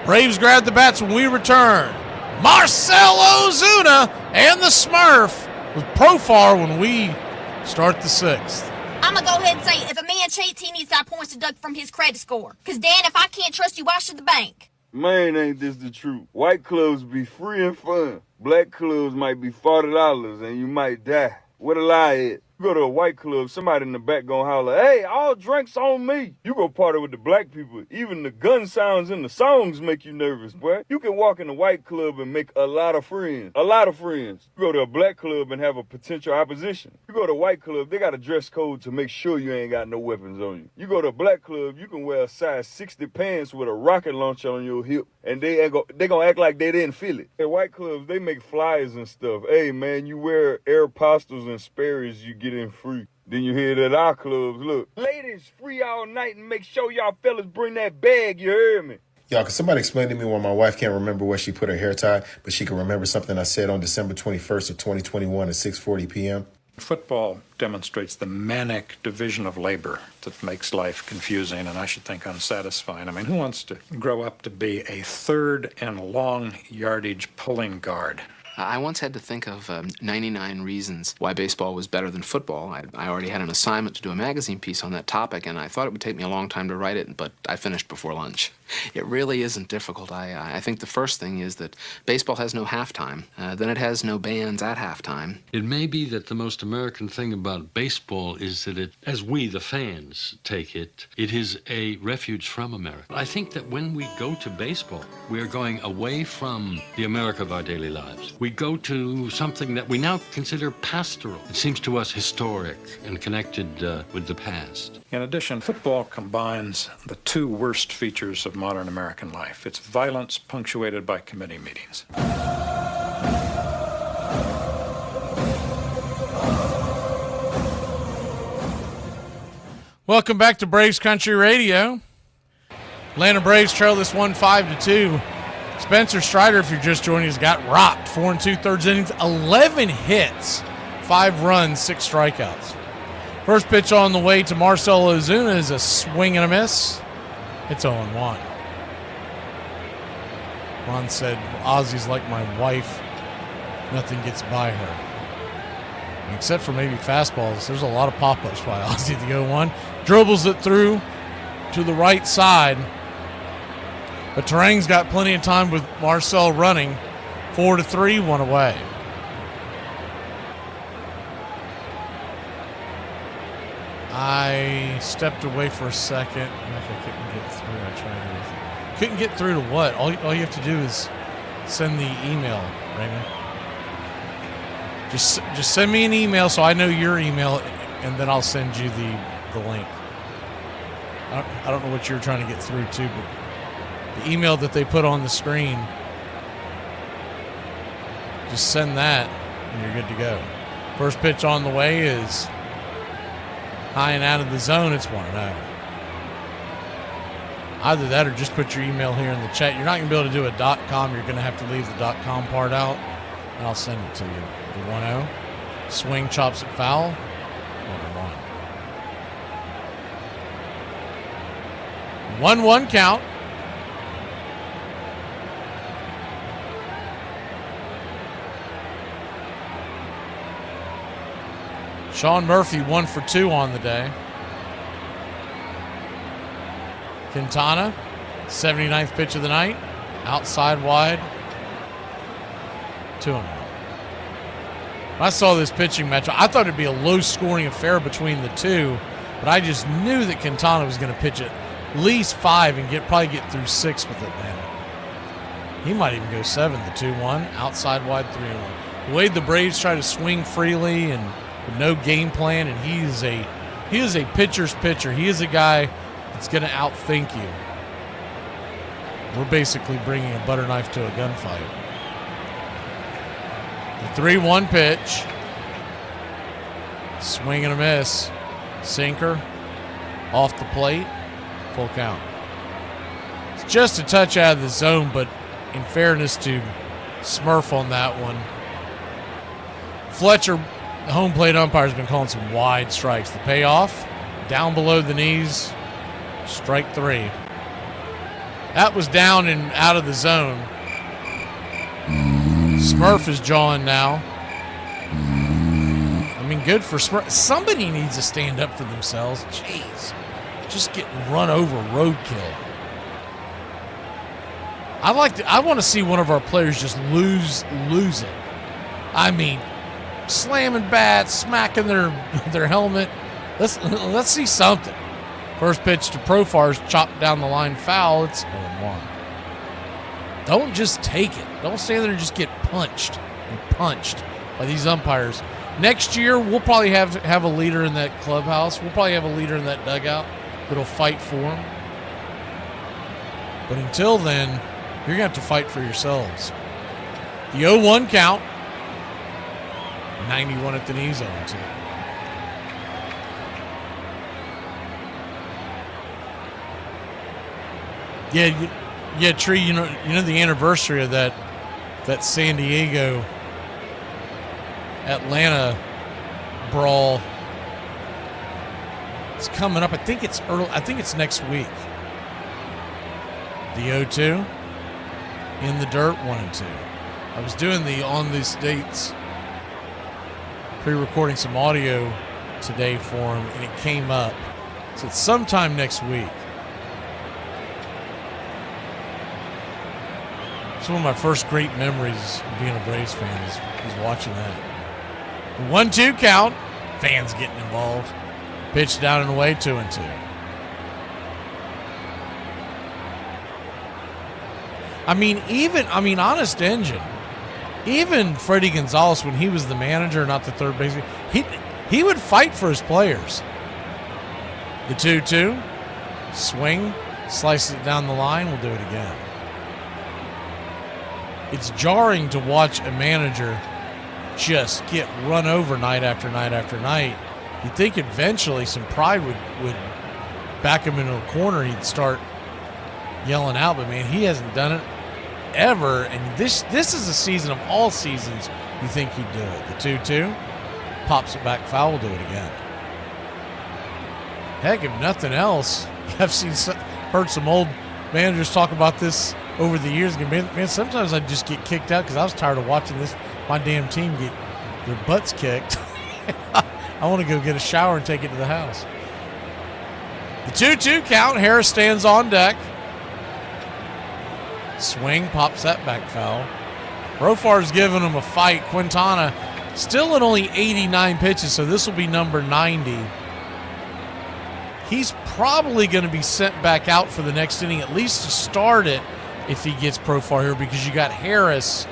Braves grab the bats when we return. Marcell Ozuna and the Smurf with Profar when we start the 6th. I'm going to go ahead and say, if a man cheats, he needs to have points deducted from his credit score. Because, Dan, if I can't trust you, why should the bank? Man, ain't this the truth? White clubs be free and fun. Black clubs might be $40 and you might die. Where the lie at? You go to a white club, somebody in the back gonna holler, "Hey, all drinks on me." You go party with the black people. Even the gun sounds in the songs make you nervous, boy. You can walk in a white club and make a lot of friends. A lot of friends. You go to a black club and have a potential opposition. You go to a white club, they got a dress code to make sure you ain't got no weapons on you. You go to a black club, you can wear a size 60 pants with a rocket launcher on your hip, and they gonna act like they didn't feel it. At white clubs, they make flyers and stuff. Hey, man, you wear Aeropostales and Sperry's, you get in free. Then you hear that our clubs, look, ladies, free all night and make sure y'all fellas bring that bag, you heard me? Y'all, can somebody explain to me why my wife can't remember where she put her hair tie, but she can remember something I said on December 21st of 2021 at 6:40 p.m.? Football demonstrates the manic division of labor that makes life confusing and I should think unsatisfying. I mean, who wants to grow up to be a third and long yardage pulling guard? I once had to think of 99 reasons why baseball was better than football. I already had an assignment to do a magazine piece on that topic, and I thought it would take me a long time to write it, but I finished before lunch. It really isn't difficult. I think the first thing is that baseball has no halftime. Then it has no bands at halftime. It may be that the most American thing about baseball is that it, as we, the fans, take it, it is a refuge from America. I think that when we go to baseball, we are going away from the America of our daily lives. We go to something that we now consider pastoral. It seems to us historic and connected with the past. In addition, football combines the two worst features of modern American life. It's violence punctuated by committee meetings. Welcome back to Braves Country Radio. Atlanta Braves trail this one 5-2. Spencer Strider, if you're just joining us, got rocked. 4 2/3 innings, 11 hits, 5 runs, 6 strikeouts. First pitch on the way to Marcell Ozuna is a swing and a miss. It's 0-1. Ron said, Ozzy's like my wife. Nothing gets by her. Except for maybe fastballs. There's a lot of pop-ups by Ozzy at the 0-1. Dribbles it through to the right side. But Terang's got plenty of time with Marcell running. 4-3, 1 away. I stepped away for a second. I couldn't get through. I tried everything. Couldn't get through to what? All you have to do is send the email, Raymond. Just send me an email so I know your email, and then I'll send you the link. I don't know what you're trying to get through to, but the email that they put on the screen, just send that and you're good to go. First pitch on the way is high and out of the zone. It's 1-0. Either that or just put your email here in the chat. You're not going to be able to do a .com. You're going to have to leave the .com part out, and I'll send it to you. The 1-0. Swing, chops it foul. 1-1. 1-1 count. Sean Murphy 1 for 2 on the day. Quintana, 79th pitch of the night. Outside wide. 2-1. When I saw this pitching match, I thought it'd be a low-scoring affair between the two, but I just knew that Quintana was going to pitch at least 5 and probably get through 6 with Atlanta. He might even go 7. The 2-1, outside wide, 3-1. The way the Braves try to swing freely and with no game plan, and he is a pitcher's pitcher. He is a guy that's going to outthink you. We're basically bringing a butter knife to a gunfight. The 3-1 pitch. Swing and a miss. Sinker. Off the plate. Full count. It's just a touch out of the zone, but in fairness to Smurf on that one, Fletcher, the home plate umpire, has been calling some wide strikes. The payoff, down below the knees, strike 3. That was down and out of the zone. Smurf is jawing now. I mean, good for Smurf. Somebody needs to stand up for themselves. Jeez. Just getting run over, roadkill. I want to see one of our players just lose it. I mean, slamming bats, smacking their helmet. Let's see something. First pitch to Profar's chopped down the line foul. It's 0-1. Don't just take it. Don't stand there and just get punched by these umpires. Next year, we'll probably have a leader in that clubhouse. We'll probably have a leader in that dugout that'll fight for him. But until then, you're going to have to fight for yourselves. The 0-1 count. 91 at the knees, 0-2. Yeah, Tree. You know the anniversary of that San Diego Atlanta brawl. It's coming up. I think it's early. I think it's next week. The 0-2 in the dirt 1-2. I was doing the on these dates, pre-recording some audio today for him, and it came up. So it's sometime next week. It's one of my first great memories of being a Braves fan is watching that. 1-2 count. Fans getting involved. Pitch down and away, 2-2. Honest engine. Even Freddie Gonzalez, when he was the manager, not the third baseman, he would fight for his players. The 2-2, swing, slices it down the line, we'll do it again. It's jarring to watch a manager just get run over night after night after night. You'd think eventually some pride would back him into a corner. He'd start yelling out, but man, he hasn't done it ever. And this is a season of all seasons you think he'd do it. The 2-2, pops it back foul, we'll do it again. Heck, if nothing else, I've heard some old managers talk about this over the years. Man, sometimes I'd just get kicked out because I was tired of watching my damn team get their butts kicked. I want to go get a shower and take it to the house. The 2-2 count. Harris stands on deck. Swing, pops that back foul. Profar's giving him a fight. Quintana still at only 89 pitches, so this will be number 90. He's probably going to be sent back out for the next inning, at least to start it, if he gets Profar here, because you got Harris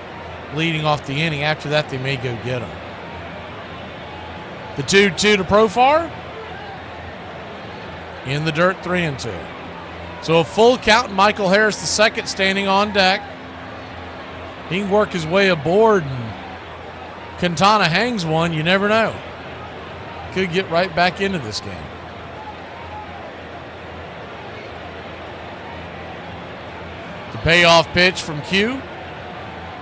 leading off the inning. After that, they may go get him. The 2-2 to Profar. In the dirt, 3-2. So a full count. Michael Harris, the second, standing on deck. He can work his way aboard, and Quintana hangs one. You never know. Could get right back into this game. The payoff pitch from Q.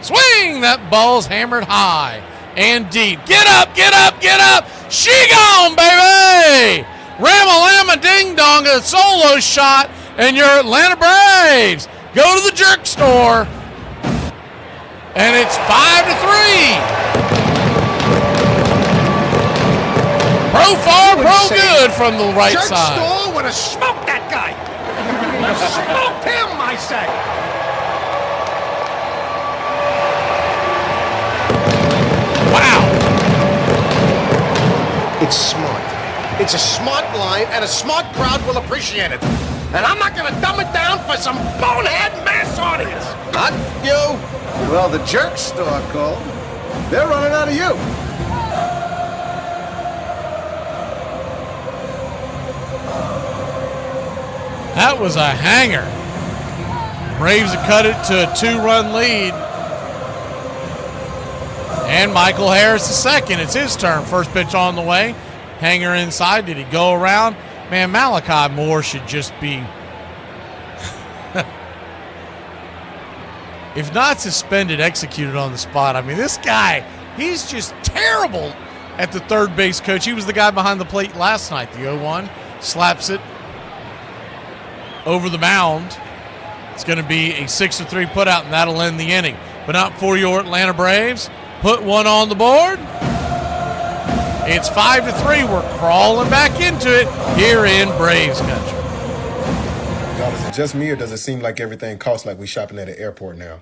Swing! That ball's hammered high and deep. Get up, get up, get up! She gone, baby! Ram-a-lam-a ding-dong, a solo shot, and your Atlanta Braves go to the jerk store. And it's 5-3. Profar, pro good from the right side. Jerk store would have smoked that guy. Smoked him, I say. Wow. It's smart. It's a smart line, and a smart crowd will appreciate it. And I'm not going to dumb it down for some bonehead mass audience. Not you. Well, the jerk store called. They're running out of you. That was a hanger. Braves have cut it to a 2-run lead. And Michael Harris the second. It's his turn. First pitch on the way. Hanger inside. Did he go around? Man, Malachi Moore should just be, if not suspended, executed on the spot. I mean, this guy, he's just terrible at the third base coach. He was the guy behind the plate last night, the 0-1. Slaps it over the mound. It's going to be a 6-3 putout, and that'll end the inning. But not for your Atlanta Braves. Put one on the board. It's 5-3. We're crawling back into it here in Braves country. God, is it just me, or does it seem like everything costs like we shopping at an airport now?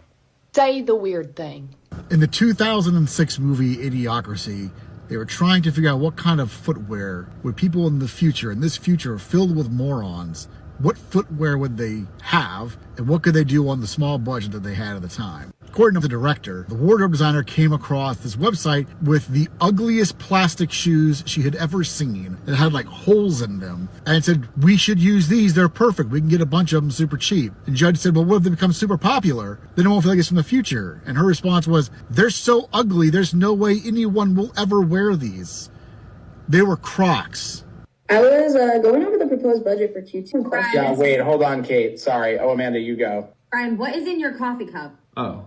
Say the weird thing. In the 2006 movie Idiocracy, they were trying to figure out what kind of footwear would people in the future, and this future filled with morons, what footwear would they have, and what could they do on the small budget that they had at the time. According to the director, the wardrobe designer came across this website with the ugliest plastic shoes she had ever seen. It had like holes in them, and said, we should use these, they're perfect, we can get a bunch of them super cheap. And Judge said, well, what if they become super popular? Then it won't feel like it's from the future. And her response was, they're so ugly, there's no way anyone will ever wear these. They were Crocs. I was going over the proposed proposed budget for Q2? Yeah, wait, hold on, Kate. Sorry. Oh, Amanda, you go. Brian, what is in your coffee cup? Oh,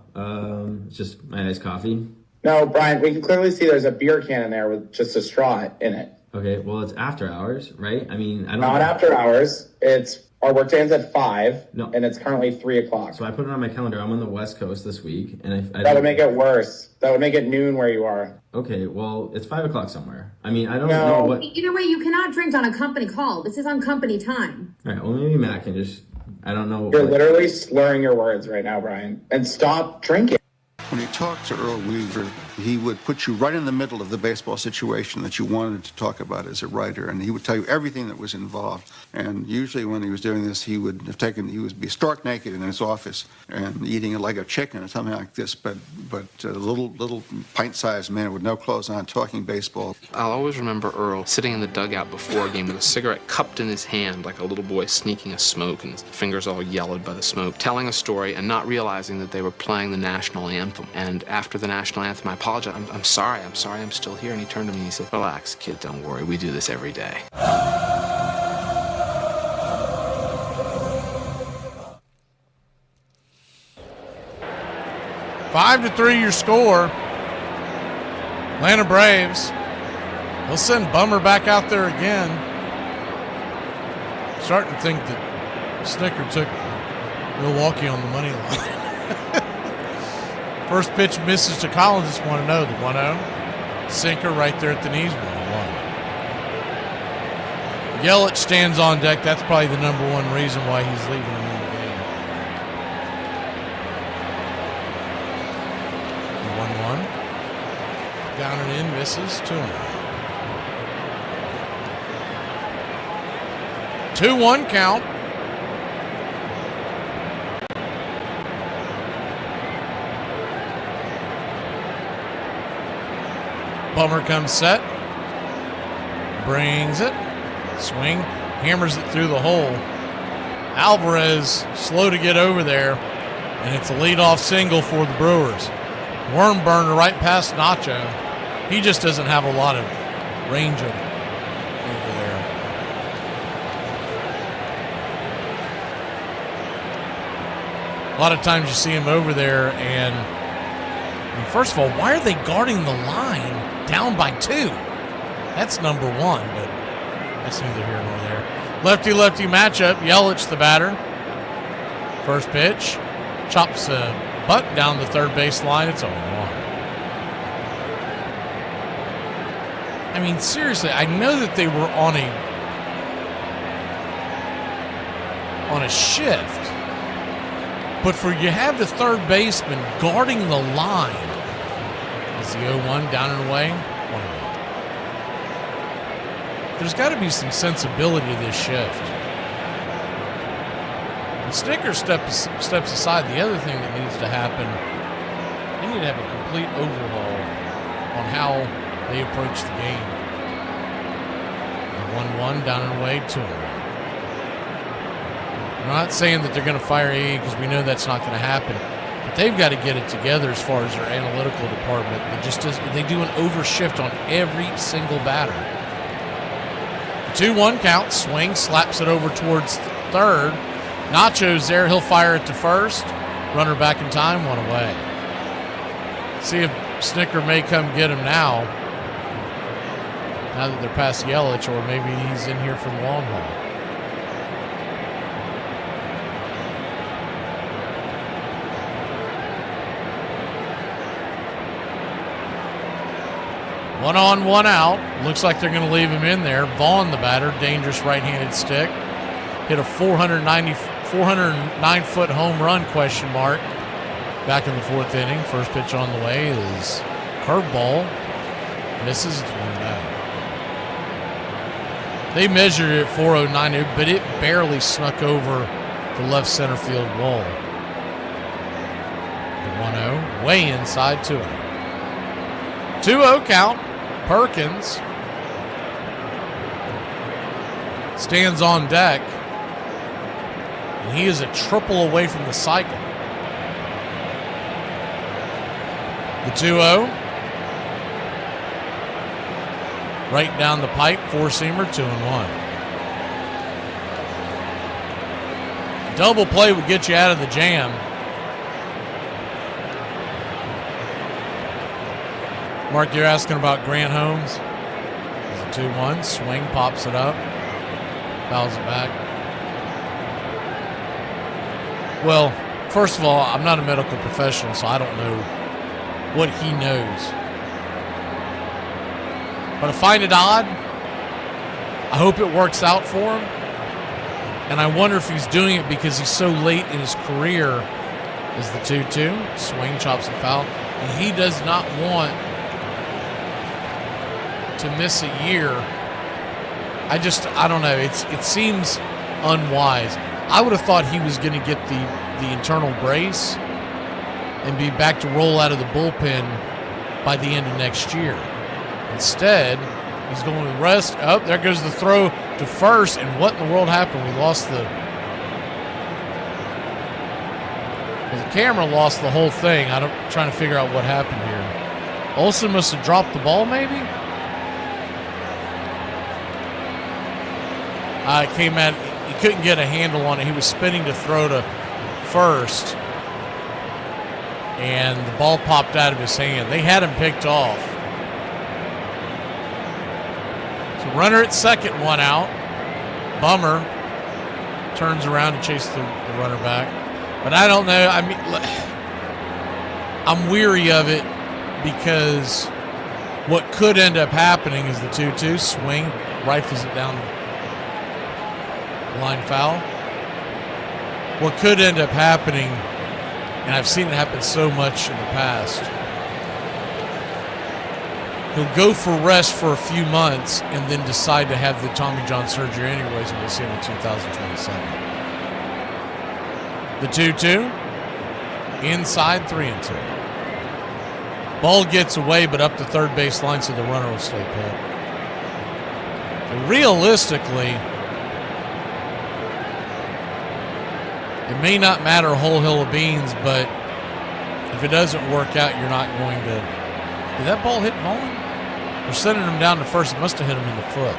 it's just my nice coffee. No, Brian, we can clearly see there's a beer can in there with just a straw in it. Okay, well, it's after hours, right? I mean, I don't... Not after hours. Our work day ends at 5, and it's currently 3 o'clock. So I put it on my calendar. I'm on the West Coast this week, and that would make it worse. That would make it noon where you are. Okay, well, it's 5 o'clock somewhere. I mean, I don't know what... Either way, you cannot drink on a company call. This is on company time. All right, well, maybe Matt can just... I don't know... You're literally slurring your words right now, Brian. And stop drinking. When you talk to Earl Weaver, he would put you right in the middle of the baseball situation that you wanted to talk about as a writer, and he would tell you everything that was involved. And usually when he was doing this, he would be stark naked in his office and eating a leg of chicken or something like this, but a little pint-sized man with no clothes on talking baseball. I'll always remember Earl sitting in the dugout before a game with a cigarette cupped in his hand like a little boy sneaking a smoke, and his fingers all yellowed by the smoke, telling a story and not realizing that they were playing the national anthem. And after the national anthem, I apologized. I'm sorry I'm still here. And he turned to me and he said, relax, kid, don't worry. We do this every day. 5-3 your score. Atlanta Braves. They'll send Bummer back out there again. Starting to think that Snicker took Milwaukee on the money line. First pitch misses to Collins. Just want to know the 1-0. Sinker right there at the knees. 1-1. Yelich stands on deck. That's probably the number one reason why he's leaving him in the game. 1-1. Down and in, misses. 2-1. 2-1 count. Bummer comes set. Brings it. Swing. Hammers it through the hole. Alvarez slow to get over there. And it's a leadoff single for the Brewers. Worm burner right past Nacho. He just doesn't have a lot of range over there. A lot of times you see him over there, and first of all, why are they guarding the line down by 2? That's number one, but that's neither here nor there. Lefty-lefty matchup. Yelich, the batter. First pitch. Chops a butt down the third base line. It's 0-1. I mean, seriously, I know that they were on a shift, but you have the third baseman guarding the line. Is the 0-1 down and away? 1-1. There's got to be some sensibility to this shift. When Snicker steps aside, the other thing that needs to happen, they need to have a complete overhaul on how they approach the game. The 1-1 down and away, 2-1. I'm not saying that they're going to fire A because we know that's not going to happen. But they've got to get it together as far as their analytical department. They do an overshift on every single batter. The 2-1 count. Swing, slaps it over towards third. Nacho's there. He'll fire it to first. Runner back in time, 1 away. See if Snicker may come get him now that they're past Yelich, or maybe he's in here for the long haul. One on, one out. Looks like they're going to leave him in there. Vaughn, the batter, dangerous right-handed stick. Hit a 409-foot home run, question mark, back in the 4th inning. First pitch on the way is curveball. Misses. It's 1-0. They measured it at 409, but it barely snuck over the left center field wall. The 1-0, way inside 2-0. 2-0 count. Perkins stands on deck, and he is a triple away from the cycle. The 2-0, right down the pipe, four-seamer, 2-1. Double play would get you out of the jam. Mark, you're asking about Grant Holmes. It's a 2-1. Swing, pops it up. Fouls it back. Well, first of all, I'm not a medical professional, so I don't know what he knows. But I find it odd. I hope it works out for him. And I wonder if he's doing it because he's so late in his career. Is the 2-2. Swing, chops, and foul. And he does not want to miss a year. I don't know. It seems unwise. I would have thought he was going to get the internal brace and be back to roll out of the bullpen by the end of next year. Instead, he's going with rest. Oh, there goes the throw to first. And what in the world happened? We lost the camera lost the whole thing. I'm trying to figure out what happened here. Olsen must have dropped the ball, maybe? Came at, he couldn't get a handle on it. He was spinning to throw to first, and the ball popped out of his hand. They had him picked off. So runner at second, one out. Bummer turns around to chase the runner back. But I don't know. I mean, I'm weary of it because what could end up happening is the 2-2 swing, rifles it down line foul. What could end up happening, and I've seen it happen so much in the past, he'll go for rest for a few months and then decide to have the Tommy John surgery anyways, and we'll see him in 2027. The 2-2, inside 3-2. Ball gets away, but up the third base line, so the runner will stay put. And realistically, it may not matter a whole hill of beans, but if it doesn't work out, you're not going to. Did that ball hit Vaughn? They're sending him down to first. It must have hit him in the foot.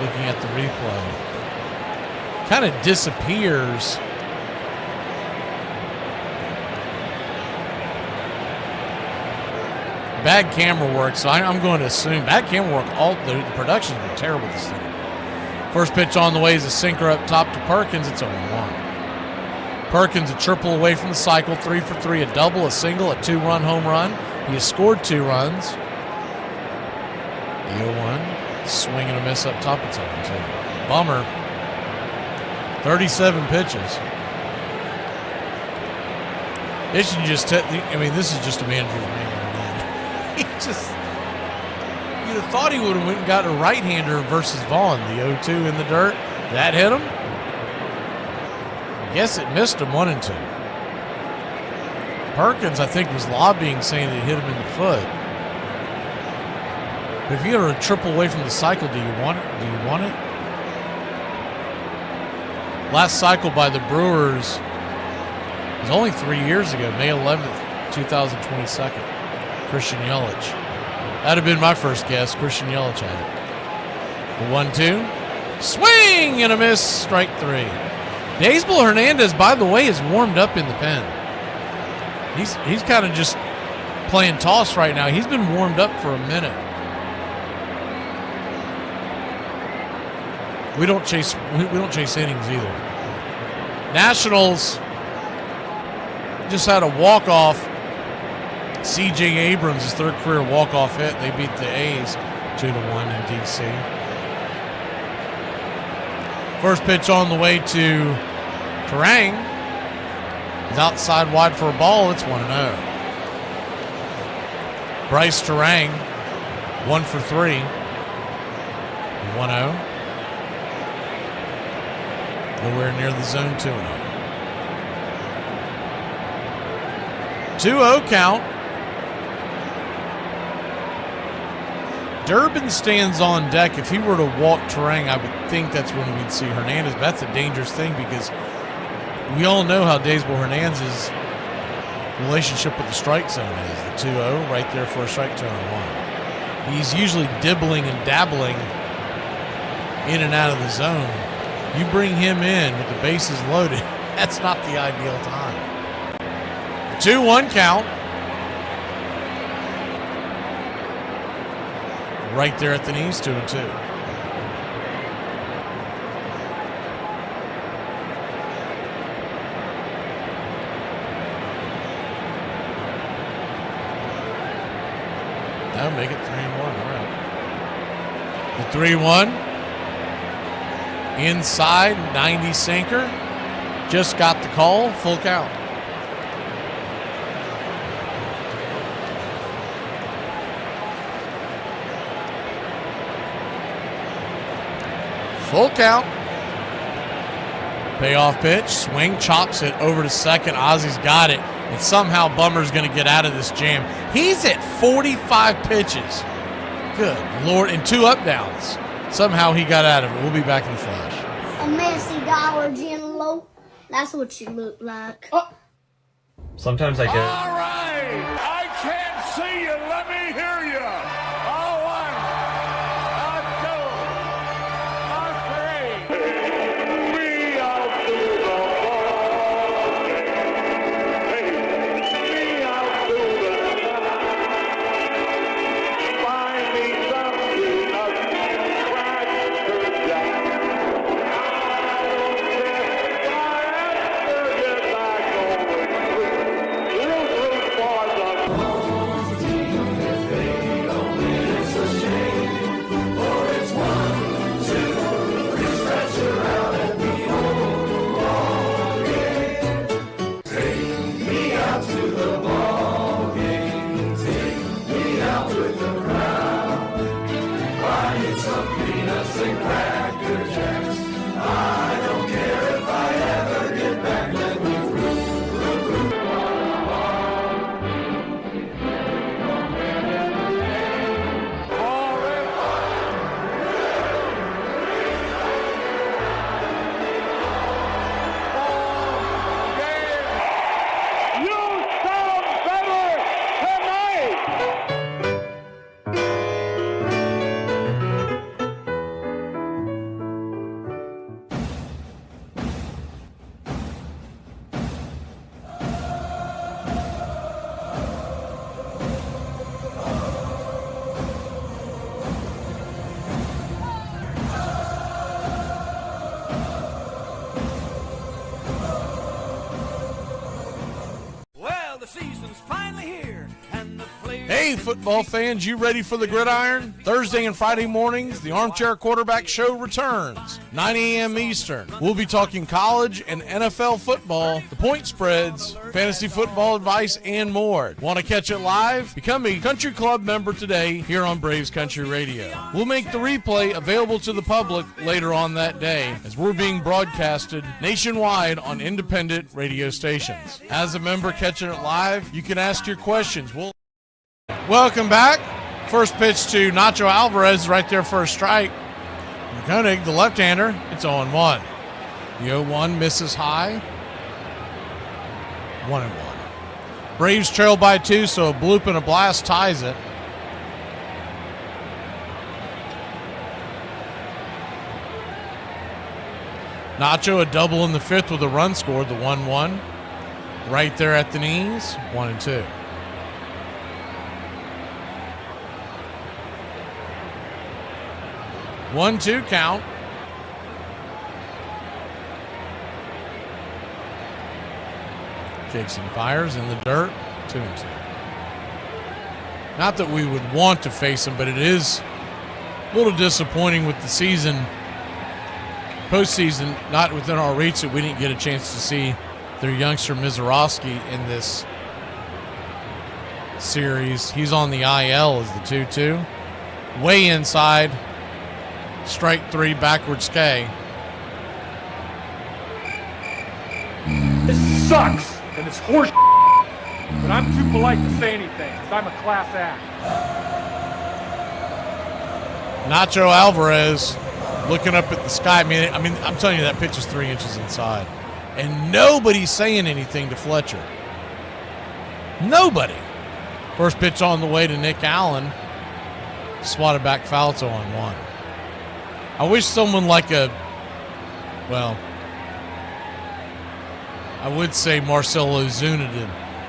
Looking at the replay. Kind of disappears. Bad camera work, so I'm going to assume bad camera work. All the production's been terrible this season. First pitch on the way is a sinker up top to Perkins. It's 0-1. Perkins a triple away from the cycle, 3 for 3, a double, a single, a 2-run home run. He has scored 2 runs. The 0-1, swing and a miss up top. It's 0-2. Bummer. 37 pitches. It should just. I mean, this is just a manager's man. He just. You'd have thought he would have went and got a right-hander versus Vaughn. The 0-2 in the dirt. That hit him. I guess it missed him 1-2. Perkins, I think, was lobbying, saying that it hit him in the foot. But if you're a triple away from the cycle, do you want it? Do you want it? Last cycle by the Brewers was only 3 years ago, May 11th, 2022. Christian Yelich. That'd have been my first guess. Christian Yelich had it. The 1-2. Swing and a miss. Strike 3. Daysbel Hernandez, by the way, is warmed up in the pen. He's kind of just playing toss right now. He's been warmed up for a minute. We don't chase innings either. Nationals just had a walk-off. C.J. Abrams, his third career walk-off hit. They beat the A's 2-1 in D.C. First pitch on the way to Terang. He's outside wide for a ball. It's 1-0. Bryce Terang, 1 for 3. 1-0. Nowhere near the zone 2-0. 2-0 count. Durbin stands on deck. If he were to walk Terang, I would think that's when we'd see Hernandez. But that's a dangerous thing because we all know how Daysbel Hernandez's relationship with the strike zone is. The 2-0 right there for a strike to 1. He's usually dibbling and dabbling in and out of the zone. You bring him in with the bases loaded, that's not the ideal time. 2-1 count. Right there at the knees, 2-2. That'll make it 3-1. All right. The 3-1. Inside, 90 sinker. Just got the call. Full count. Full count. Payoff pitch. Swing. Chops it over to second. Ozzy's got it. And somehow Bummer's going to get out of this jam. He's at 45 pitches. Good Lord. And 2 up downs. Somehow he got out of it. We'll be back in the flash. A messy Dollar General. That's what you look like. Oh. Sometimes I get. All right. I can't see you. Let me hear you. All one. All two. All three. Me out to the ball. Hey, me out to the night. Find me something of Cracker Jack. Hey, football fans, you ready for the gridiron? Thursday and Friday mornings, the Armchair Quarterback Show returns, 9 a.m. Eastern. We'll be talking college and NFL football, the point spreads, fantasy football advice, and more. Want to catch it live? Become a Country Club member today here on Braves Country Radio. We'll make the replay available to the public later on that day as we're being broadcasted nationwide on independent radio stations. As a member catching it live, you can ask your questions. Welcome back. First pitch to Nacho Alvarez right there for a strike. And Koenig, the left-hander, it's 0-1. The 0-1 misses high. 1-1. Braves trail by 2, so a bloop and a blast ties it. Nacho a double in the 5th with a run scored, the 1-1. Right there at the knees, 1-2. 1-2 count. Kicks and fires in the dirt. 2-2. Not that we would want to face him, but it is a little disappointing with the season, postseason, not within our reach, that we didn't get a chance to see their youngster Mizorowski in this series. He's on the IL as the 2-2. Way inside. Strike 3, backwards K. This sucks, and it's horse but I'm too polite to say anything, because I'm a class act. Nacho Alvarez looking up at the sky. I mean, I'm telling you, that pitch is 3 inches inside. And nobody's saying anything to Fletcher. Nobody. First pitch on the way to Nick Allen. Swatted back foul, 0-1. I wish someone like a Well, I would say Marcell Ozuna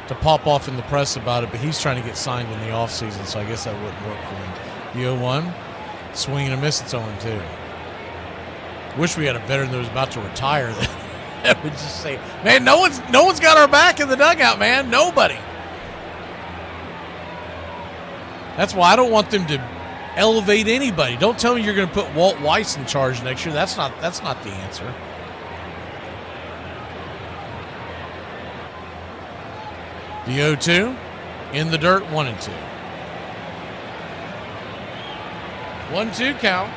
to pop off in the press about it, but he's trying to get signed in the offseason, so I guess that wouldn't work for him. The 0-1, swing and a miss, it's 0-2. Wish we had a veteran that was about to retire that would just say, man, no one's got our back in the dugout, man. Nobody. That's why I don't want them to elevate anybody. Don't tell me you're going to put Walt Weiss in charge next year. That's not the answer. The 0-2 in the dirt, 1-2. 1-2 count.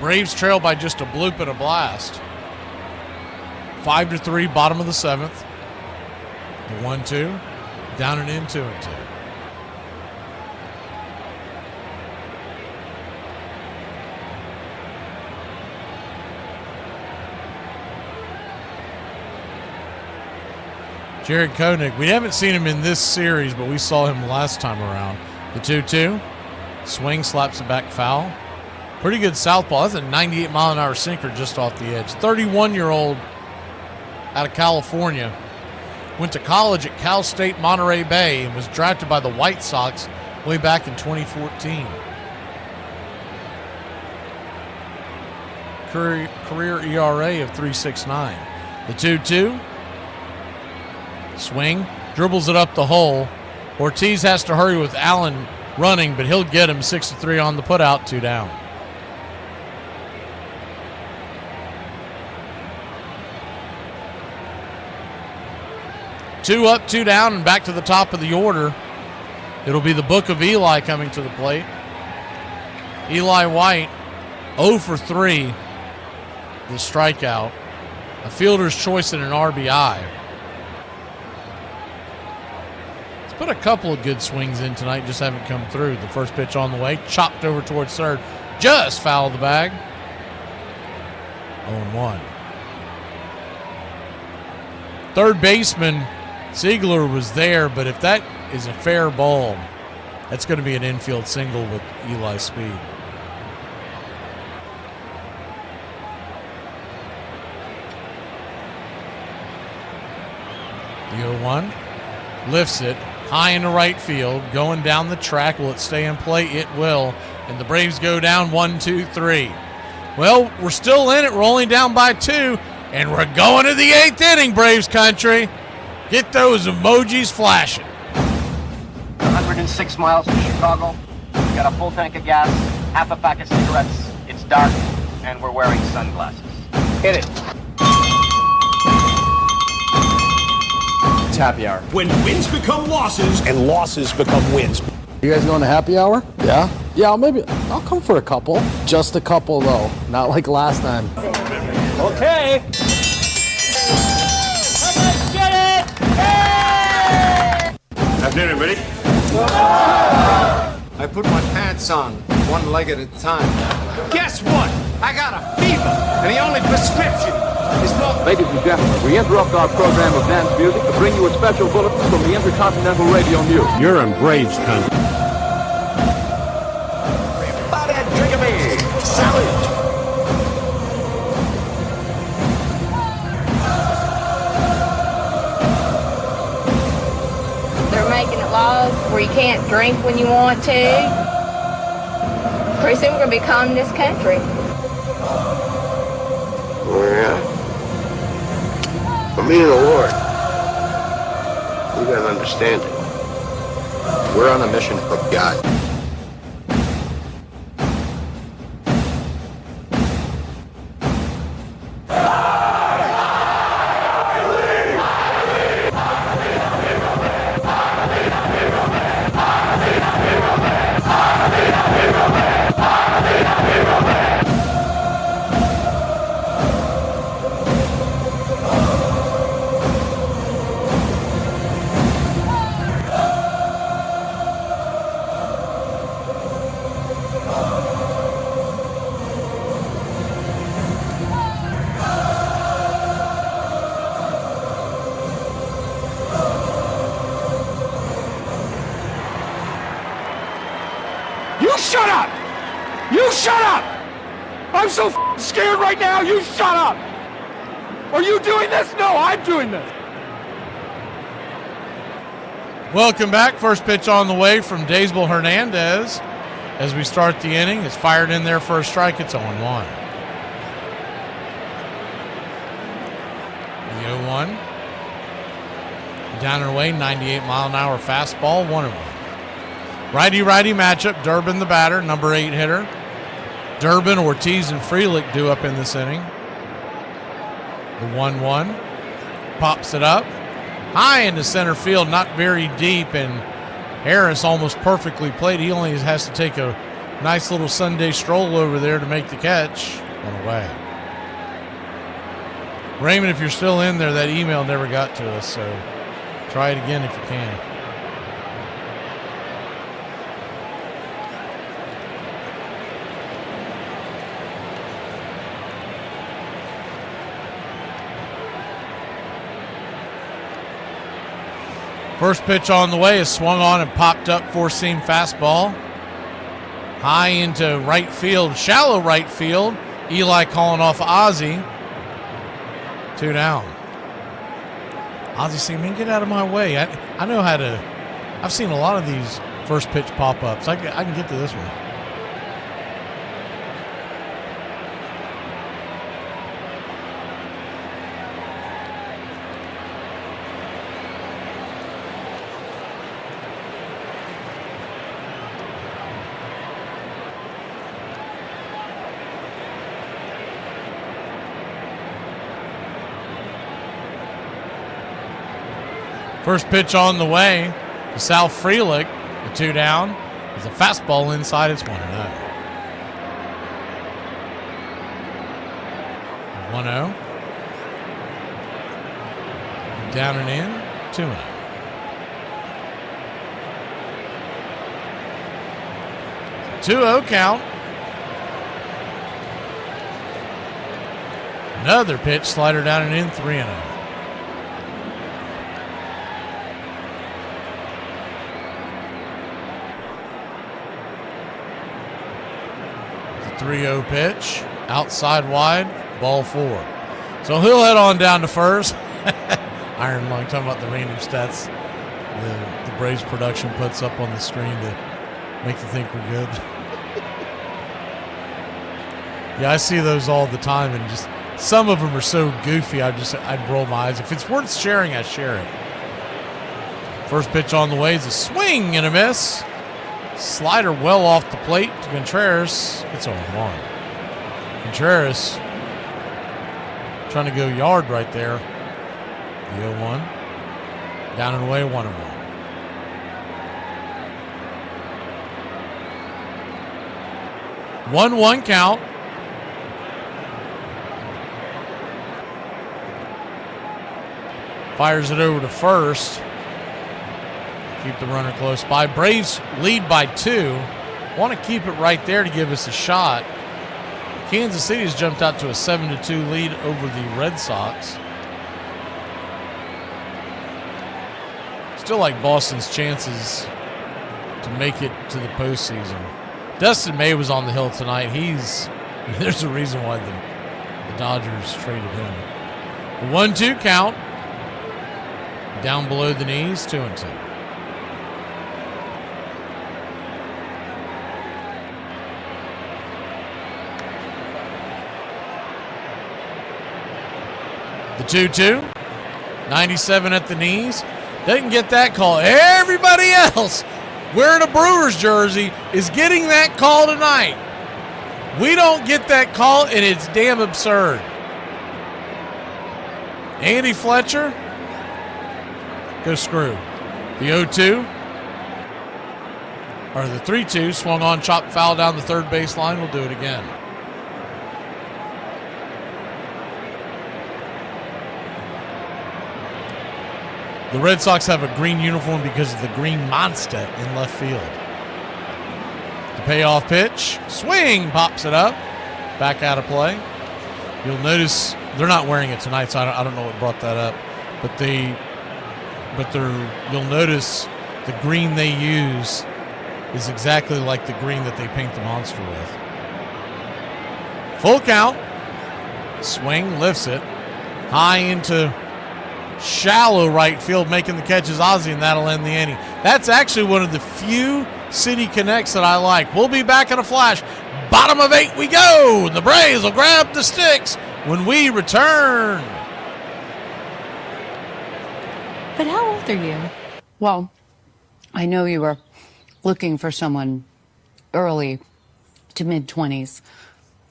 Braves trail by just a bloop and a blast. 5-3, bottom of the 7th. The 1-2, down and in, 2-2. Jared Koenig, we haven't seen him in this series, but we saw him last time around. The 2-2, swing, slaps it back foul. Pretty good southpaw. That's a 98-mile-an-hour sinker just off the edge. 31-year-old out of California. Went to college at Cal State Monterey Bay and was drafted by the White Sox way back in 2014. Career ERA of 3.69. The 2-2. Swing. Dribbles it up the hole. Ortiz has to hurry with Allen running, but he'll get him 6-3 on the putout, 2 down. Two up, 2 down, and back to the top of the order. It'll be the Book of Eli coming to the plate. Eli White, 0 for 3, the strikeout. A fielder's choice and an RBI. He's put a couple of good swings in tonight, just haven't come through. The first pitch on the way, chopped over towards third, just foul of the bag. 0-1. Third baseman Ziegler was there, but if that is a fair ball, that's going to be an infield single with Eli's speed. The 0-1 lifts it high into right field, going down the track. Will it stay in play? It will. And the Braves go down 1-2-3. Well, we're still in it. We're only down by 2, and we're going to the 8th inning, Braves country. Get those emojis flashing. 106 miles from Chicago. We got a full tank of gas, half a pack of cigarettes. It's dark, and we're wearing sunglasses. Hit it. It's happy hour. When wins become losses and losses become wins. You guys going to happy hour? Yeah? Yeah, I'll come for a couple. Just a couple, though. Not like last time. Okay. Have dinner, buddy. I put my pants on, one leg at a time. Guess what? I got a fever, and the only prescription is no... Ladies and gentlemen, we interrupt our program of dance music to bring you a special bulletin from the Intercontinental Radio News. You're in Braves country. Everybody drink me. Salute. Laws where you can't drink when you want to. Pretty soon we're going to be communist country. Yeah. For me and the Lord, you got an understanding. We're on a mission for God. shut up! I'm so scared right now, you shut up! Are you doing this? No, I'm doing this. Welcome back. First pitch on the way from Daysbel Hernandez. As we start the inning, it's fired in there for a strike. It's 0-1. The 0-1. Down and away, 98-mile-an-hour fastball, 1-1. Righty-righty matchup. Durbin the batter, number 8 hitter. Durbin, Ortiz, and Frelick due up in this inning. The 1-1. Pops it up. High into center field, not very deep, and Harris almost perfectly played. He only has to take a nice little Sunday stroll over there to make the catch. One away. Raymond, if you're still in there, that email never got to us, so try it again if you can. First pitch on the way is swung on and popped up, four-seam fastball. High into right field, shallow right field. Eli calling off Ozzie. 2 down. Ozzie saying, man, get out of my way. I know how to. I've seen a lot of these first pitch pop-ups. I can get to this one. First pitch on the way to Sal Frelick, the 2 down. There's a fastball inside, it's 1-0. 1-0. Down and in, 2-0. 2-0 count. Another pitch, slider down and in, 3-0. The 3-0 pitch, outside wide, ball 4. So he'll head on down to first. Iron Lung talking about the random stats the Braves production puts up on the screen to make you think we're good. Yeah, I see those all the time, and just some of them are so goofy. I'd roll my eyes. If it's worth sharing, I share it. First pitch on the way is a swing and a miss. Slider well off the plate to Contreras. It's 0-1. Contreras trying to go yard right there. The 0-1. Down and away, 1-1. 1-1 count. Fires it over to first. Keep the runner close by. Braves lead by 2. Want to keep it right there to give us a shot. Kansas City has jumped out to a 7-2 lead over the Red Sox. Still like Boston's chances to make it to the postseason. Dustin May was on the hill tonight. There's a reason why the Dodgers traded him. The 1-2 count. Down below the knees, 2-2. The 2-2, 97 at the knees. Doesn't get that call. Everybody else wearing a Brewers jersey is getting that call tonight. We don't get that call, and it's damn absurd. Andy Fletcher, go screw. The 0-2, or the 3-2, swung on, chopped foul down the third baseline. We'll do it again. The Red Sox have a green uniform because of the green monster in left field. The payoff pitch, swing, pops it up, back out of play. You'll notice they're not wearing it tonight, so I don't know what brought that up. But you'll notice the green they use is exactly like the green that they paint the monster with. Full count. Swing, lifts it. High into shallow right field, making the catch is Ozzie, and that'll end the inning. That's actually one of the few City Connects that I like. We'll be back in a flash. Bottom of 8 we go. The Braves will grab the sticks when we return. But how old are you? Well, I know you were looking for someone early to mid-20s.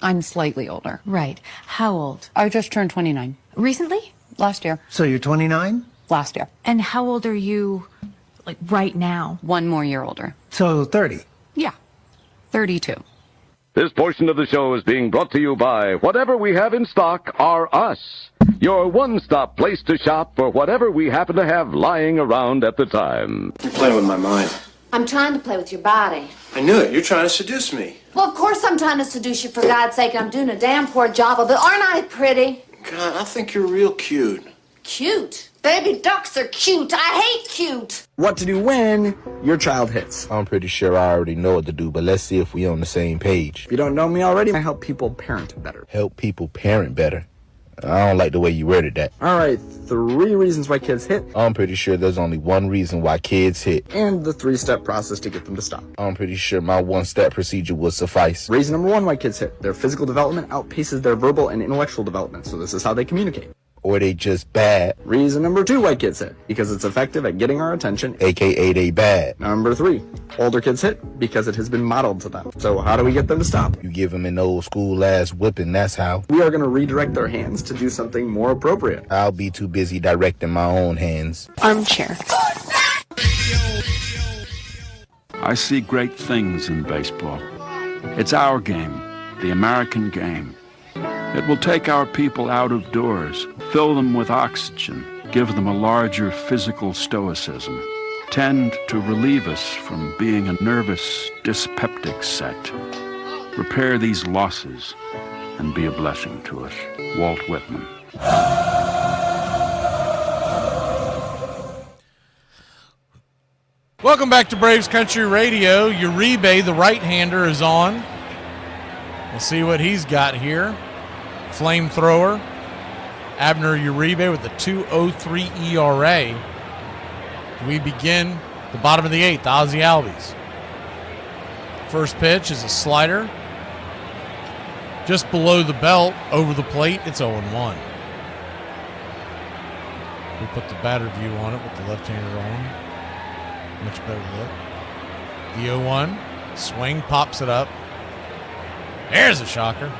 I'm slightly older. Right. How old? I just turned 29. Recently? Last year. So you're 29? Last year. And how old are you, like, right now? 1 more year older. So 30? Yeah. 32. This portion of the show is being brought to you by whatever we have in stock are us. Your one-stop place to shop for whatever we happen to have lying around at the time. You're playing with my mind. I'm trying to play with your body. I knew it. You're trying to seduce me. Well, of course I'm trying to seduce you, for God's sake. I'm doing a damn poor job of it. Aren't I pretty? God, I think you're real cute. Cute? Baby ducks are cute. I hate cute. What to do when your child hits. I'm pretty sure I already know what to do, but let's see if we're on the same page. If you don't know me already, I help people parent better. Help people parent better? I don't like the way you worded that. All right, 3 reasons why kids hit. I'm pretty sure there's only one reason why kids hit. And the 3-step process to get them to stop. I'm pretty sure my 1-step procedure would suffice. Reason number 1 why kids hit. Their physical development outpaces their verbal and intellectual development, so this is how they communicate. Or they just bad. Reason number 2 why kids hit. Because it's effective at getting our attention. AKA they bad. Number 3. Older kids hit because it has been modeled to them. So how do we get them to stop? You give them an old school ass whipping, that's how. We are going to redirect their hands to do something more appropriate. I'll be too busy directing my own hands. Armchair. I see great things in baseball. It's our game, the American game. It will take our people out of doors, fill them with oxygen, give them a larger physical stoicism, tend to relieve us from being a nervous, dyspeptic set, repair these losses, and be a blessing to us. Walt Whitman. Welcome back to Braves Country Radio. Uribe, the right-hander, is on. We'll see what he's got here. Flamethrower. Abner Uribe with a 2.03 ERA. We begin the bottom of the 8th, Ozzie Albies. First pitch is a slider. Just below the belt, over the plate, it's 0-1. We'll put the batter view on it with the left-hander on. Much better look. The 0-1. Swing, pops it up. There's a shocker.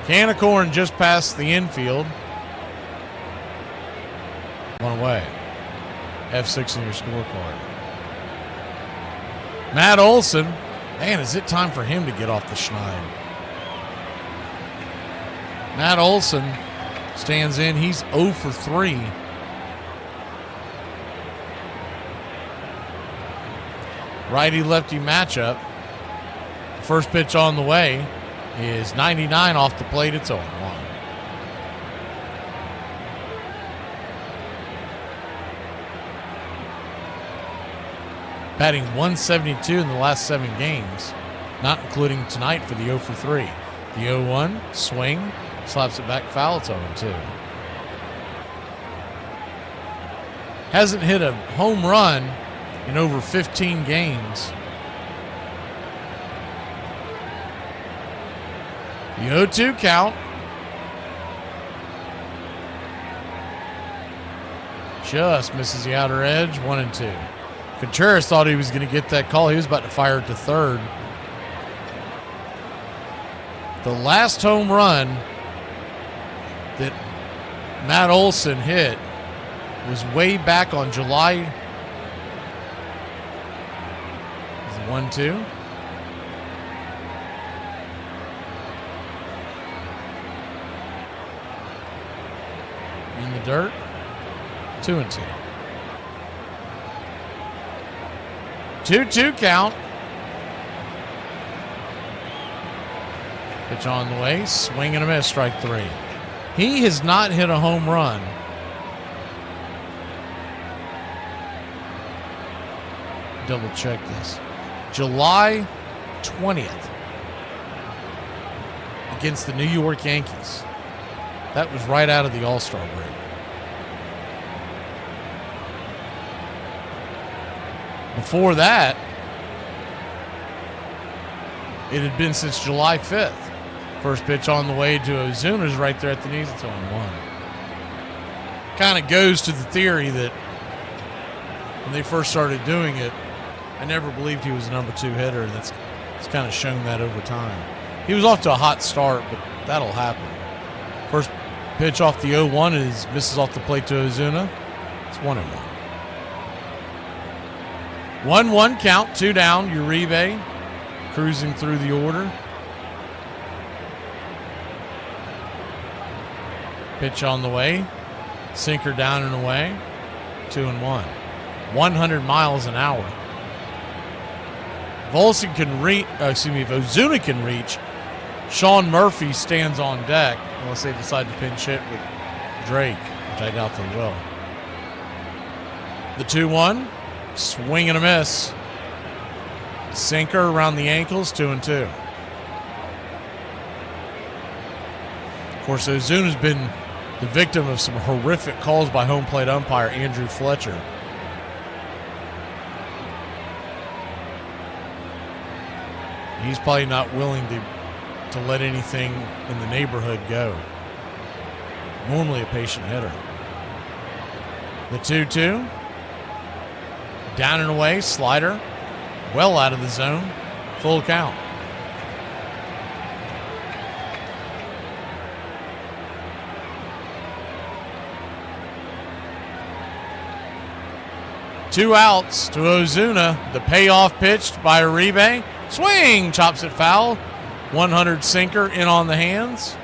Can of corn just past the infield. 1 away. F6 in your scorecard. Matt Olson. Man, is it time for him to get off the schneid? Matt Olson stands in. He's 0 for 3. Righty-lefty matchup. First pitch on the way is 99 off the plate. It's 0-1. Batting 172 in the last 7 games, not including tonight for the 0 for 3. The 0-1, swing, slaps it back foul. It's 0-2. Hasn't hit a home run in over 15 games. The 0-2 count. Just misses the outer edge. 1-2. Contreras thought he was going to get that call. He was about to fire it to third. The last home run that Matt Olson hit was way back on July. Is it 1-2? In the dirt. 2-2. 2-2 count. Pitch on the way. Swing and a miss. Strike 3. He has not hit a home run double check this. July 20th. against the New York Yankees. That was right out of the All-Star break. Before that, it had been since July 5th. First pitch on the way to Ozuna's right there at the knees. It's on 1. Kind of goes to the theory that when they first started doing it, I never believed he was a number 2 hitter. It's kind of shown that over time. He was off to a hot start, but that'll happen. First pitch off the 0-1 is misses off the plate to Ozuna. It's 1-1. 1-1 count, 2 down. Uribe cruising through the order. Pitch on the way. Sinker down and away. 2-1. 100 miles an hour. If Ozuna can reach, Sean Murphy stands on deck unless they decide to pinch hit with Drake, which I doubt they will. The 2-1, swing and a miss. Sinker around the ankles, 2-2. Of course, Ozuna's been the victim of some horrific calls by home plate umpire Andrew Fletcher. He's probably not willing to let anything in the neighborhood go. Normally a patient hitter. The 2-2. Down and away, slider. Well out of the zone. Full count. Two outs to Ozuna. The payoff pitched by Uribe. Swing! Chops it foul. 100 sinker in on the hands.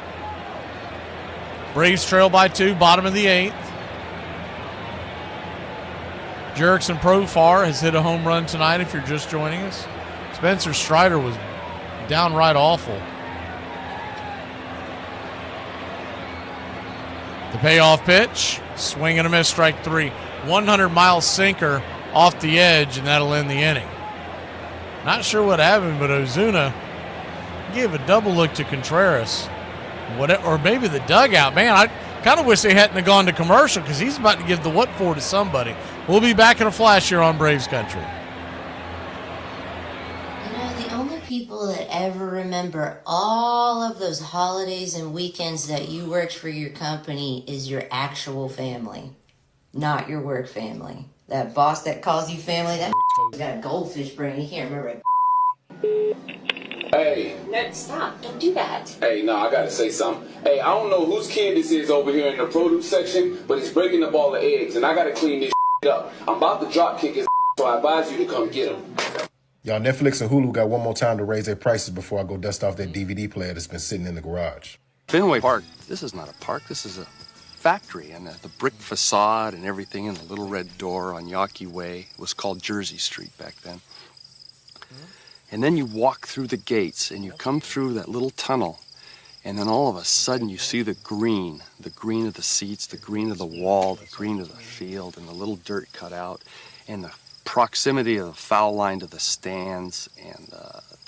Braves trail by 2, bottom of the 8th. Jerickson Profar has hit a home run tonight if you're just joining us. Spencer Strider was downright awful. The payoff pitch. Swing and a miss, strike 3. 100-mile sinker off the edge, and that'll end the inning. Not sure what happened, but Ozuna gave a double look to Contreras. Or maybe the dugout. Man, I kind of wish they hadn't have gone to commercial because he's about to give the what for to somebody. We'll be back in a flash here on Braves Country. You know, the only people that ever remember all of those holidays and weekends that you worked for your company is your actual family, not your work family. That boss that calls you family, that got a goldfish brain. He can't remember it. Hey. No, stop. Don't do that. Hey, no, I gotta say something. Hey, I don't know whose kid this is over here in the produce section, but he's breaking up all the eggs, and I gotta clean this up. I'm about to drop kick his so I advise you to come get him. Y'all, Netflix and Hulu got one more time to raise their prices before I go dust off that DVD player that's been sitting in the garage. Fenway Park, this is not a park, this is a factory, and the brick facade and everything and the little red door on Yawkey Way was called Jersey Street back then. And then you walk through the gates and you come through that little tunnel, and then all of a sudden you see the green of the seats, the green of the wall, the green of the field, and the little dirt cut out, and the proximity of the foul line to the stands, and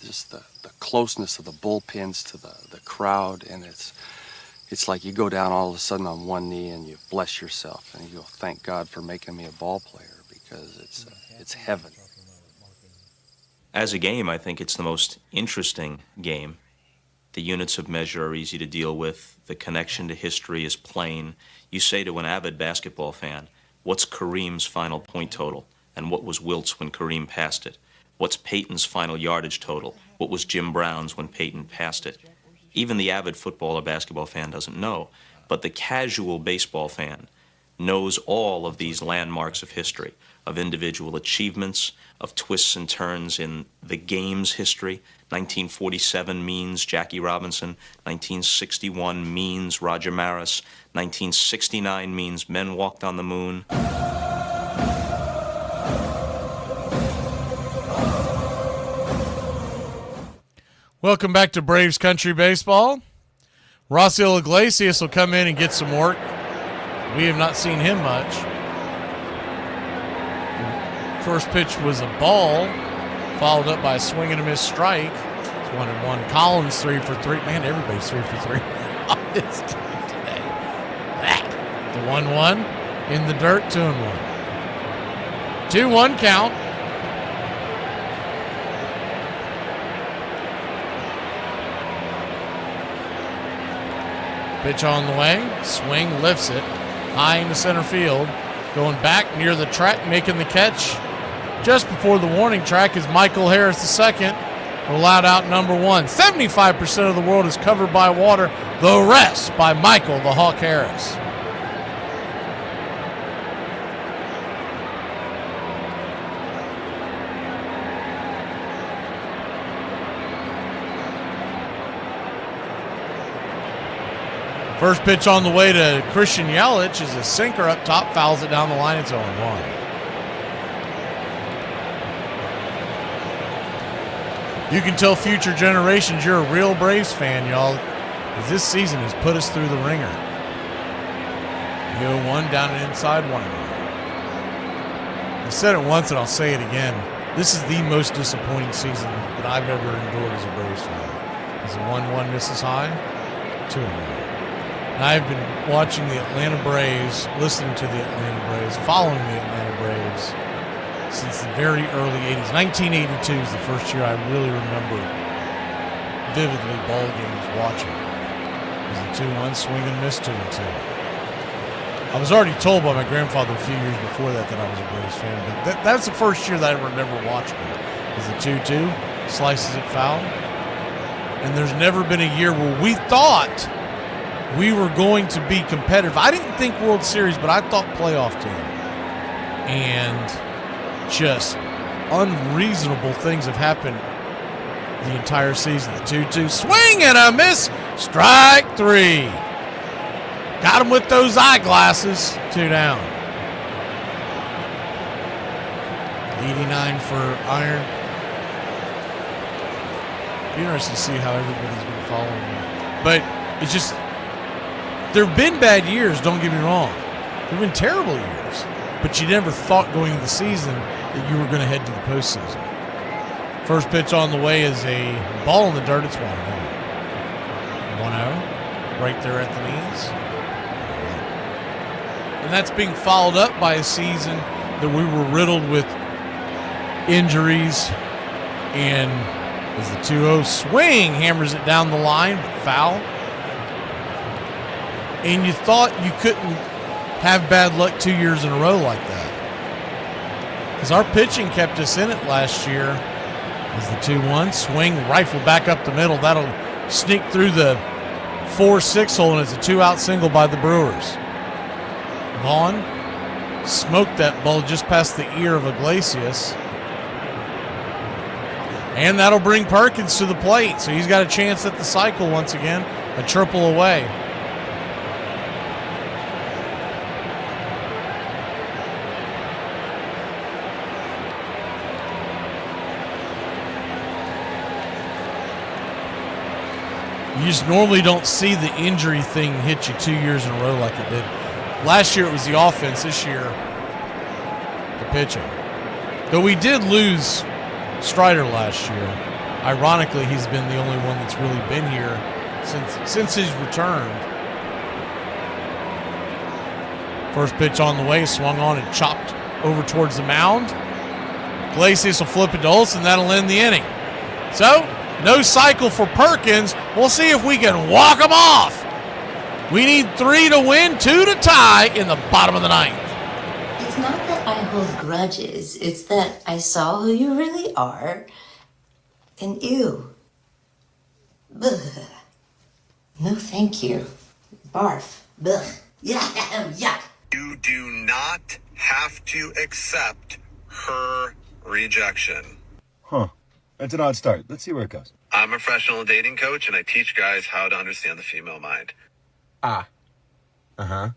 just the closeness of the bullpens to the crowd, and it's like you go down all of a sudden on one knee and you bless yourself and you go, thank God for making me a ball player, because it's heaven. As a game, I think it's the most interesting game. The units of measure are easy to deal with. The connection to history is plain. You say to an avid basketball fan, what's Kareem's final point total? And what was Wilt's when Kareem passed it? What's Peyton's final yardage total? What was Jim Brown's when Peyton passed it? Even the avid football or basketball fan doesn't know, but the casual baseball fan knows all of these landmarks of history, of individual achievements, of twists and turns in the game's history. 1947 means Jackie Robinson. 1961 means Roger Maris. 1969 means men walked on the moon. Welcome back to Braves Country Baseball. Rossiel Iglesias will come in and get some work. We have not seen him much. First pitch was a ball, followed up by a swing and a miss strike. It's 1-1. Collins 3 for 3. Man, everybody's 3 for 3 on this team today. The 1-1 in the dirt, 2-1. 2-1 count. Pitch on the way. Swing, lifts it. High into center field. Going back near the track, making the catch. Just before the warning track is Michael Harris II. Allowed out number 1. 75% of the world is covered by water. The rest by Michael the Hawk Harris. First pitch on the way to Christian Yelich is a sinker up top, fouls it down the line. It's 0-1. You can tell future generations you're a real Braves fan, y'all, because this season has put us through the ringer. 0-1 down and inside 1-1. I said it once and I'll say it again. This is the most disappointing season that I've ever endured as a Braves fan. Is a 1-1 misses high, 2-1. And I've been watching the Atlanta Braves, listening to the Atlanta Braves, following the Atlanta Braves since the very early 80s. 1982 is the first year I really remember vividly ball games watching. It was a 2-1 swing and miss, 2-2. I was already told by my grandfather a few years before that I was a Braves fan, but that's the first year that I remember watching it. It was a 2-2, slices it foul. And there's never been a year where we thought we were going to be competitive. I didn't think World Series, but I thought playoff team. And just unreasonable things have happened the entire season. The 2-2 swing and a miss. Strike 3. Got him with those eyeglasses. 2 down. 89 for Iron. Be interesting to see how everybody's been following him. But it's just, there have been bad years, don't get me wrong. There have been terrible years. But you never thought going into the season that you were going to head to the postseason. First pitch on the way is a ball in the dirt. It's 1-0. 1-0. Right there at the knees. And that's being followed up by a season that we were riddled with injuries. And as the 2-0 swing hammers it down the line, but foul. And you thought you couldn't have bad luck 2 years in a row like that. Because our pitching kept us in it last year. As the 2-1 swing, rifle back up the middle. That'll sneak through the 4-6 hole, and it's a 2-out single by the Brewers. Vaughn smoked that ball just past the ear of Iglesias. And that'll bring Perkins to the plate. So he's got a chance at the cycle once again. A triple away. You just normally don't see the injury thing hit you 2 years in a row like it did. Last year it was the offense. This year, the pitching. Though we did lose Strider last year. Ironically, he's been the only one that's really been here since he's returned. First pitch on the way, swung on and chopped over towards the mound. Iglesias will flip it to Olsen. That'll end the inning. So, no cycle for Perkins. We'll see if we can walk him off. We need 3 to win, 2 to tie in the bottom of the ninth. It's not that I hold grudges. It's that I saw who you really are. And ew. Ugh. No, thank you. Barf. Ugh. Yeah, yuck. You do not have to accept her rejection. Huh. That's an odd start. Let's see where it goes. I'm a professional dating coach, and I teach guys how to understand the female mind. Uh-huh.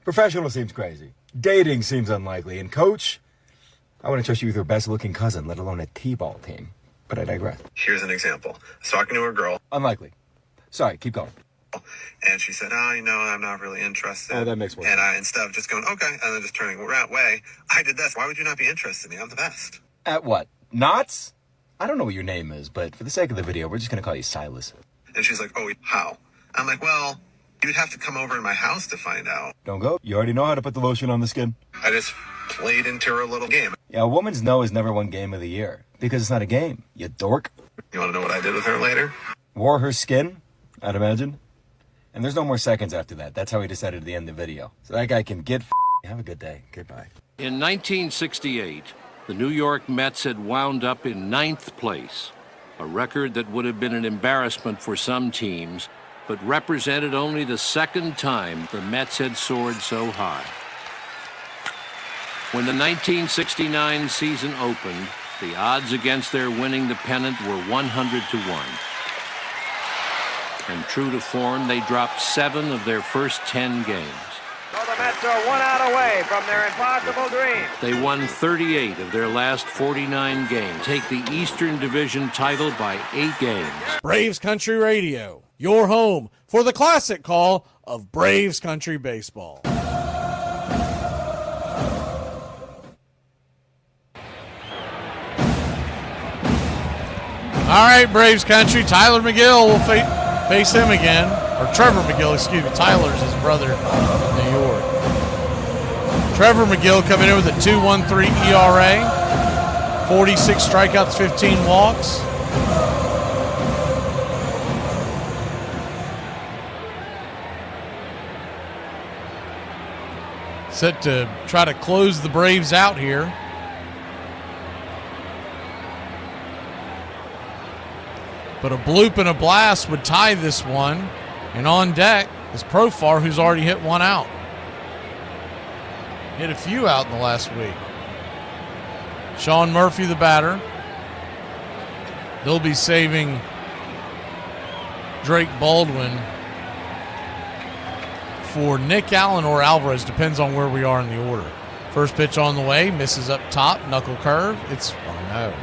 Professional seems crazy. Dating seems unlikely. And coach, I wouldn't trust you with your best-looking cousin, let alone a T-ball team. But I digress. Here's an example. I was talking to a girl. Unlikely. Sorry, keep going. And she said, I'm not really interested. Oh, that makes more sense. And I, instead of just going, okay, and then just turning away, I did this. Why would you not be interested in me? I'm the best. At what? Knots? I don't know what your name is, but for the sake of the video, we're just going to call you Silas. And she's like, oh, how? I'm like, well, you'd have to come over to my house to find out. Don't go. You already know how to put the lotion on the skin. I just played into her little game. Yeah, a woman's no is never won game of the year because it's not a game, you dork. You want to know what I did with her later? Wore her skin, I'd imagine. And there's no more seconds after that. That's how he decided to end the video. So that guy can get Have a good day. Goodbye. In 1968, the New York Mets had wound up in 9th place, a record that would have been an embarrassment for some teams, but represented only the second time the Mets had soared so high. When the 1969 season opened, the odds against their winning the pennant were 100-1. And true to form, they dropped 7 of their first 10 games. So the Mets are 1 out away from their impossible dream. They won 38 of their last 49 games, take the Eastern Division title by 8 games. Braves Country Radio, your home for the classic call of Braves Country Baseball. All right, Braves Country, Tyler McGill will face him again. Or Trevor McGill, excuse me. Tyler's his brother in New York. Trevor McGill coming in with a 2.13 ERA, 46 strikeouts, 15 walks. Set to try to close the Braves out here. But a bloop and a blast would tie this one. And on deck is Profar, who's already hit one out. Hit a few out in the last week. Sean Murphy, the batter. They'll be saving Drake Baldwin for Nick Allen or Alvarez. Depends on where we are in the order. First pitch on the way. Misses up top. Knuckle curve. It's 1-0.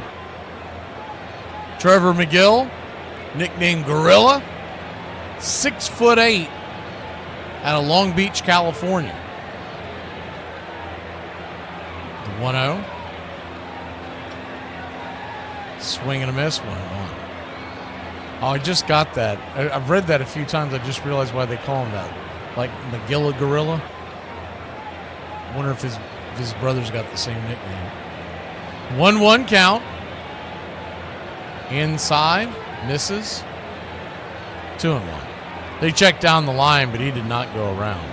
Trevor McGill, nicknamed Gorilla, 6'8", out of Long Beach, California. The 1-0. Swing and a miss, 1-1. Oh, I just got that. I've read that a few times. I just realized why they call him that. Like McGilla Gorilla. I wonder if his brother's got the same nickname. 1-1 count. Inside, misses. 2-1. They checked down the line, but he did not go around.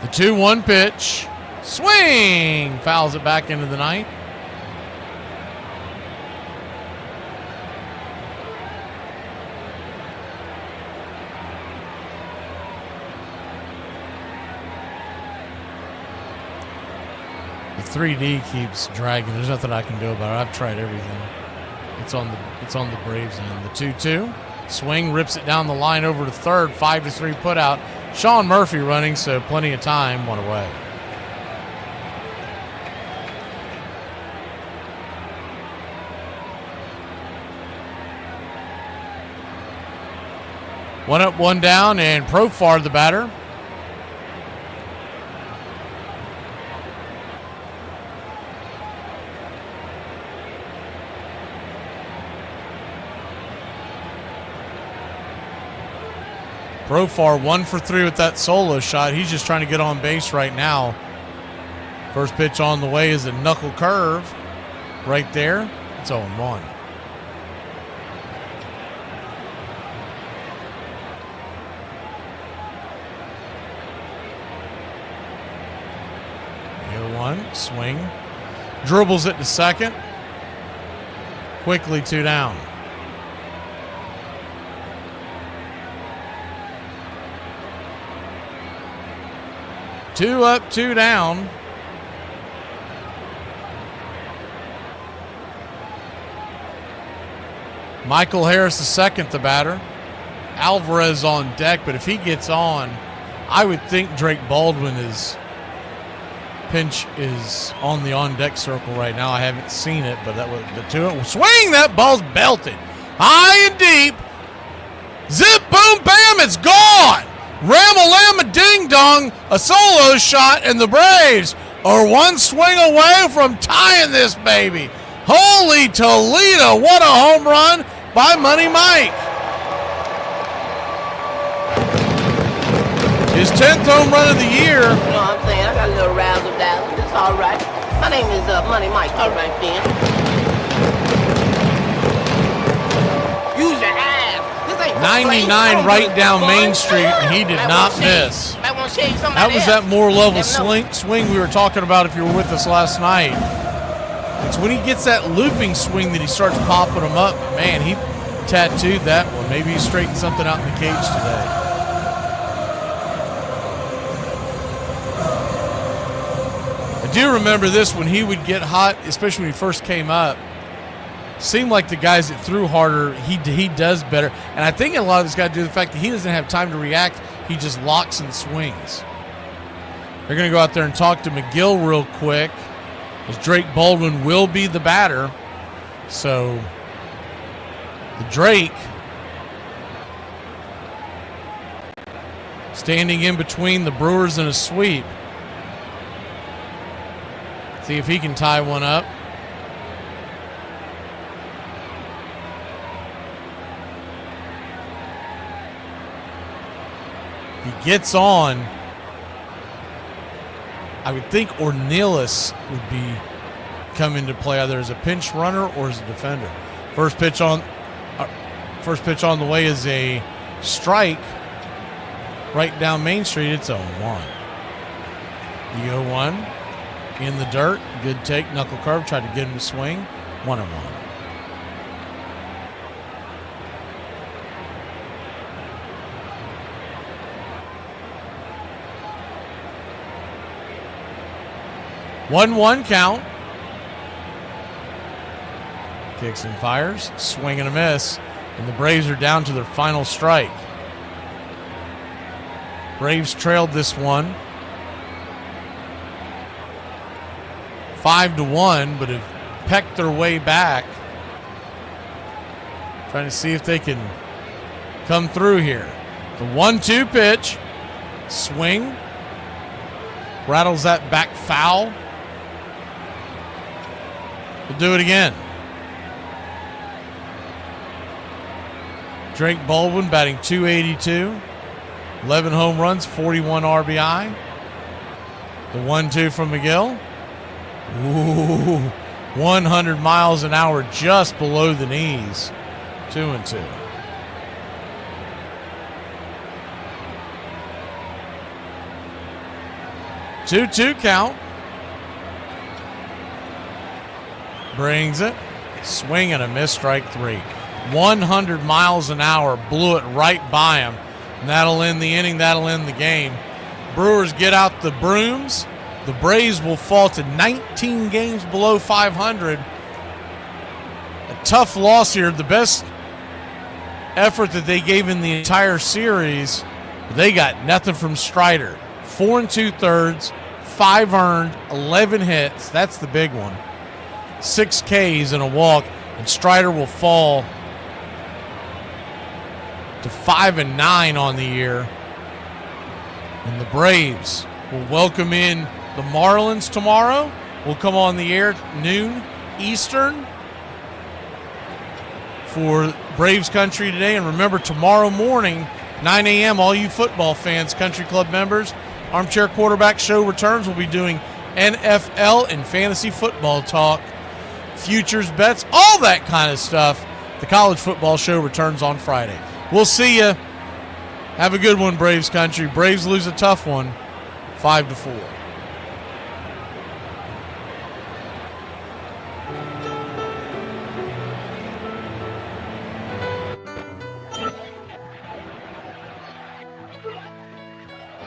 The 2-1 pitch. Swing! Fouls it back into the night. The 3D keeps dragging. There's nothing I can do about it. I've tried everything. It's on the Braves end. The 2-2. Swing, rips it down the line over to third. 5-3 put out. Sean Murphy running, so plenty of time. One away. One up, one down, and Profar the batter. Profar 1 for 3 with that solo shot. He's just trying to get on base right now. First pitch on the way is a knuckle curve right there. It's 0-1. Swing. Dribbles it to second. Quickly 2 down. Two up, 2 down. Michael Harris the second, the batter. Alvarez on deck, but if he gets on, I would think Drake Baldwin is pinch is on the on-deck circle right now. I haven't seen it, but that was the 2. Swing! That ball's belted. High and deep. Zip, boom, bam, it's gone. Ram-a-lam-a ding-dong, a solo shot, and the Braves are one swing away from tying this baby. Holy Toledo, what a home run by Money Mike. His 10th home run of the year. You know what I'm saying? I got a little razzle-dazzle. It's all right. My name is Money Mike. All right, then. Use your ass. This ain't 99 right down Main Street, and he did not miss. That was that more level swing we were talking about if you were with us last night. It's when he gets that looping swing that he starts popping them up. Man, he tattooed that one. Maybe he straightened something out in the cage today. I do remember this when he would get hot, especially when he first came up. Seemed like the guys that threw harder, he does better. And I think a lot of this got to do with the fact that he doesn't have time to react. He just locks and swings. They're going to go out there and talk to McGill real quick, as Drake Baldwin will be the batter. So the Drake standing in between the Brewers and a sweep. See if he can tie one up. He gets on. I would think Ornelas would be come into play either as a pinch runner or as a defender. First pitch on the way is a strike right down Main Street. It's 0-1. The 0-1 in the dirt. Good take. Knuckle curve. Tried to get him to swing. 1-1. One count. Kicks and fires. Swing and a miss. And the Braves are down to their final strike. Braves trailed this one 5-1, but have pecked their way back. Trying to see if they can come through here. The 1-2 pitch. Swing. Rattles that back foul. We'll do it again. Drake Baldwin batting .282. 11 home runs, 41 RBI. The 1-2 from McGill. Ooh, 100 miles an hour just below the knees. 2-2. Two count. Brings it. Swing and a miss, strike 3. 100 miles an hour. Blew it right by him. And that'll end the inning. That'll end the game. Brewers get out the brooms. The Braves will fall to 19 games below 500. A tough loss here. The best effort that they gave in the entire series. They got nothing from Strider. 4 2/3, 5 earned, 11 hits. That's the big one. 6 Ks and a walk, and Strider will fall to 5-9 on the year. And the Braves will welcome in the Marlins tomorrow. We'll come on the air noon Eastern for Braves Country today. And remember, tomorrow morning, 9 a.m., all you football fans, Country Club members, Armchair Quarterback Show returns. We'll be doing NFL and fantasy football talk, futures bets, all that kind of stuff. The College Football Show returns on Friday. We'll see you. Have a good one, Braves Country. Braves lose a tough one, 5-4.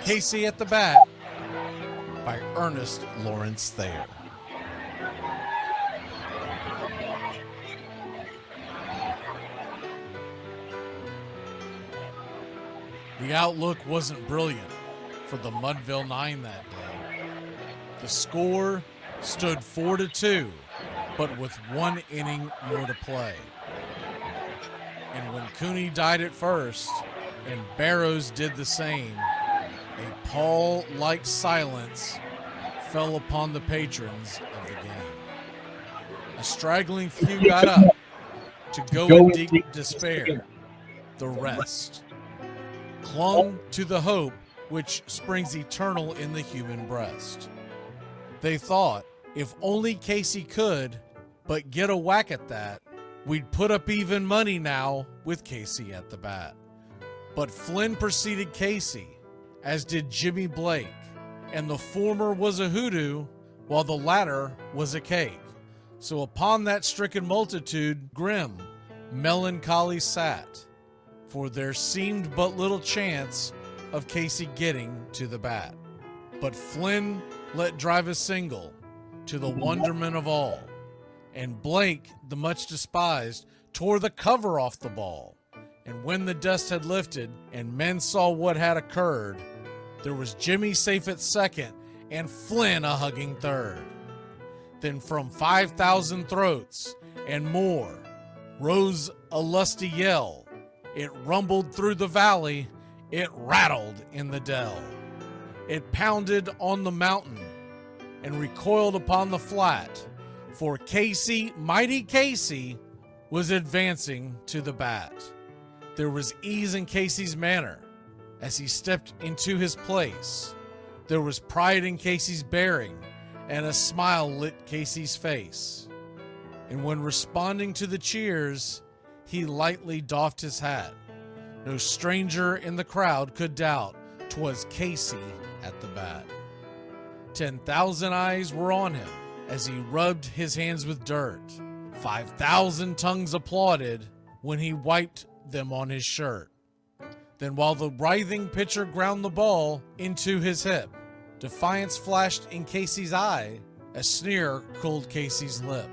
Casey at the Bat by Ernest Lawrence Thayer. The outlook wasn't brilliant for the Mudville 9 that day. The score stood 4-2, but with 1 inning more to play. And when Cooney died at first, and Barrows did the same. A pall-like silence fell upon the patrons of the game. A straggling few got up to go in deep despair. The rest clung to the hope which springs eternal in the human breast. They thought, if only Casey could but get a whack at that, we'd put up even money now with Casey at the bat. But Flynn preceded Casey, as did Jimmy Blake, and the former was a hoodoo, while the latter was a cake. So upon that stricken multitude, grim, melancholy sat, for there seemed but little chance of Casey getting to the bat. But Flynn let drive a single, to the wonderment of all, and Blake, the much despised, tore the cover off the ball. And when the dust had lifted and men saw what had occurred, there was Jimmy safe at second and Flynn a hugging third. Then from 5,000 throats and more rose a lusty yell. It rumbled through the valley, it rattled in the dell. It pounded on the mountain and recoiled upon the flat, for Casey, mighty Casey, was advancing to the bat. There was ease in Casey's manner as he stepped into his place. There was pride in Casey's bearing, and a smile lit Casey's face. And when responding to the cheers, he lightly doffed his hat. No stranger in the crowd could doubt 'twas Casey at the bat. 10,000 eyes were on him as he rubbed his hands with dirt. 5,000 tongues applauded when he wiped them on his shirt. Then while the writhing pitcher ground the ball into his hip, defiance flashed in Casey's eye, a sneer cooled Casey's lip.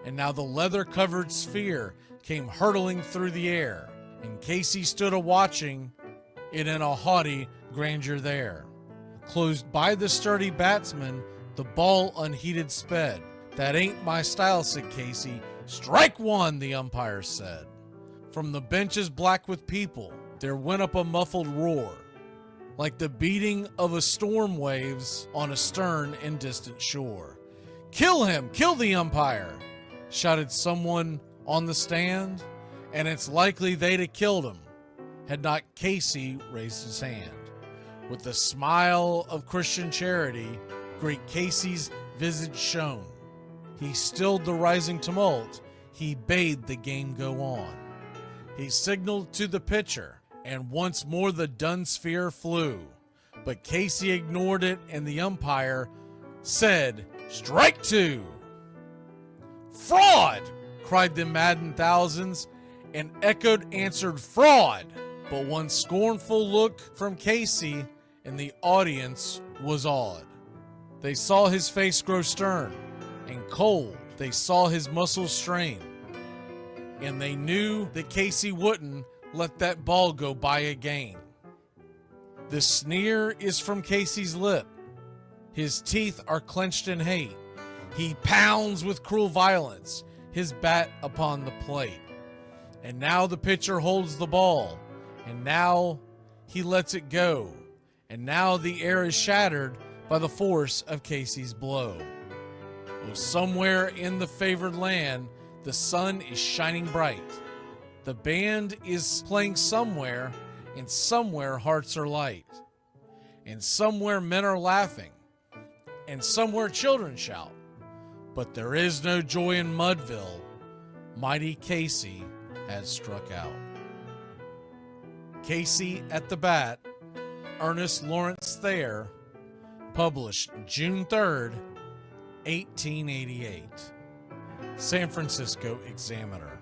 And now the leather-covered sphere came hurtling through the air, and Casey stood a-watching it in a haughty grandeur there. Closed by the sturdy batsman, the ball unheeded sped. That ain't my style, said Casey. Strike one, the umpire said. From the benches black with people, there went up a muffled roar, like the beating of a storm waves on a stern and distant shore. Kill him! Kill the umpire! Shouted someone on the stand, and it's likely they'd have killed him had not Casey raised his hand. With the smile of Christian charity, great Casey's visage shone. He stilled the rising tumult, he bade the game go on. He signaled to the pitcher, and once more the dun sphere flew. But Casey ignored it, and the umpire said, "Strike two!" "Fraud!" cried the maddened thousands, and echoed answered, "Fraud!" But one scornful look from Casey, and the audience was awed. They saw his face grow stern and cold. They saw his muscles strain. And they knew that Casey wouldn't let that ball go by again. The sneer is from Casey's lip. His teeth are clenched in hate. He pounds with cruel violence his bat upon the plate. And now the pitcher holds the ball. And now he lets it go. And now the air is shattered by the force of Casey's blow. Oh, somewhere in the favored land, the sun is shining bright. The band is playing somewhere, and somewhere hearts are light. And somewhere men are laughing, and somewhere children shout. But there is no joy in Mudville. Mighty Casey has struck out. Casey at the Bat, Ernest Lawrence Thayer, published June 3rd, 1888. San Francisco Examiner.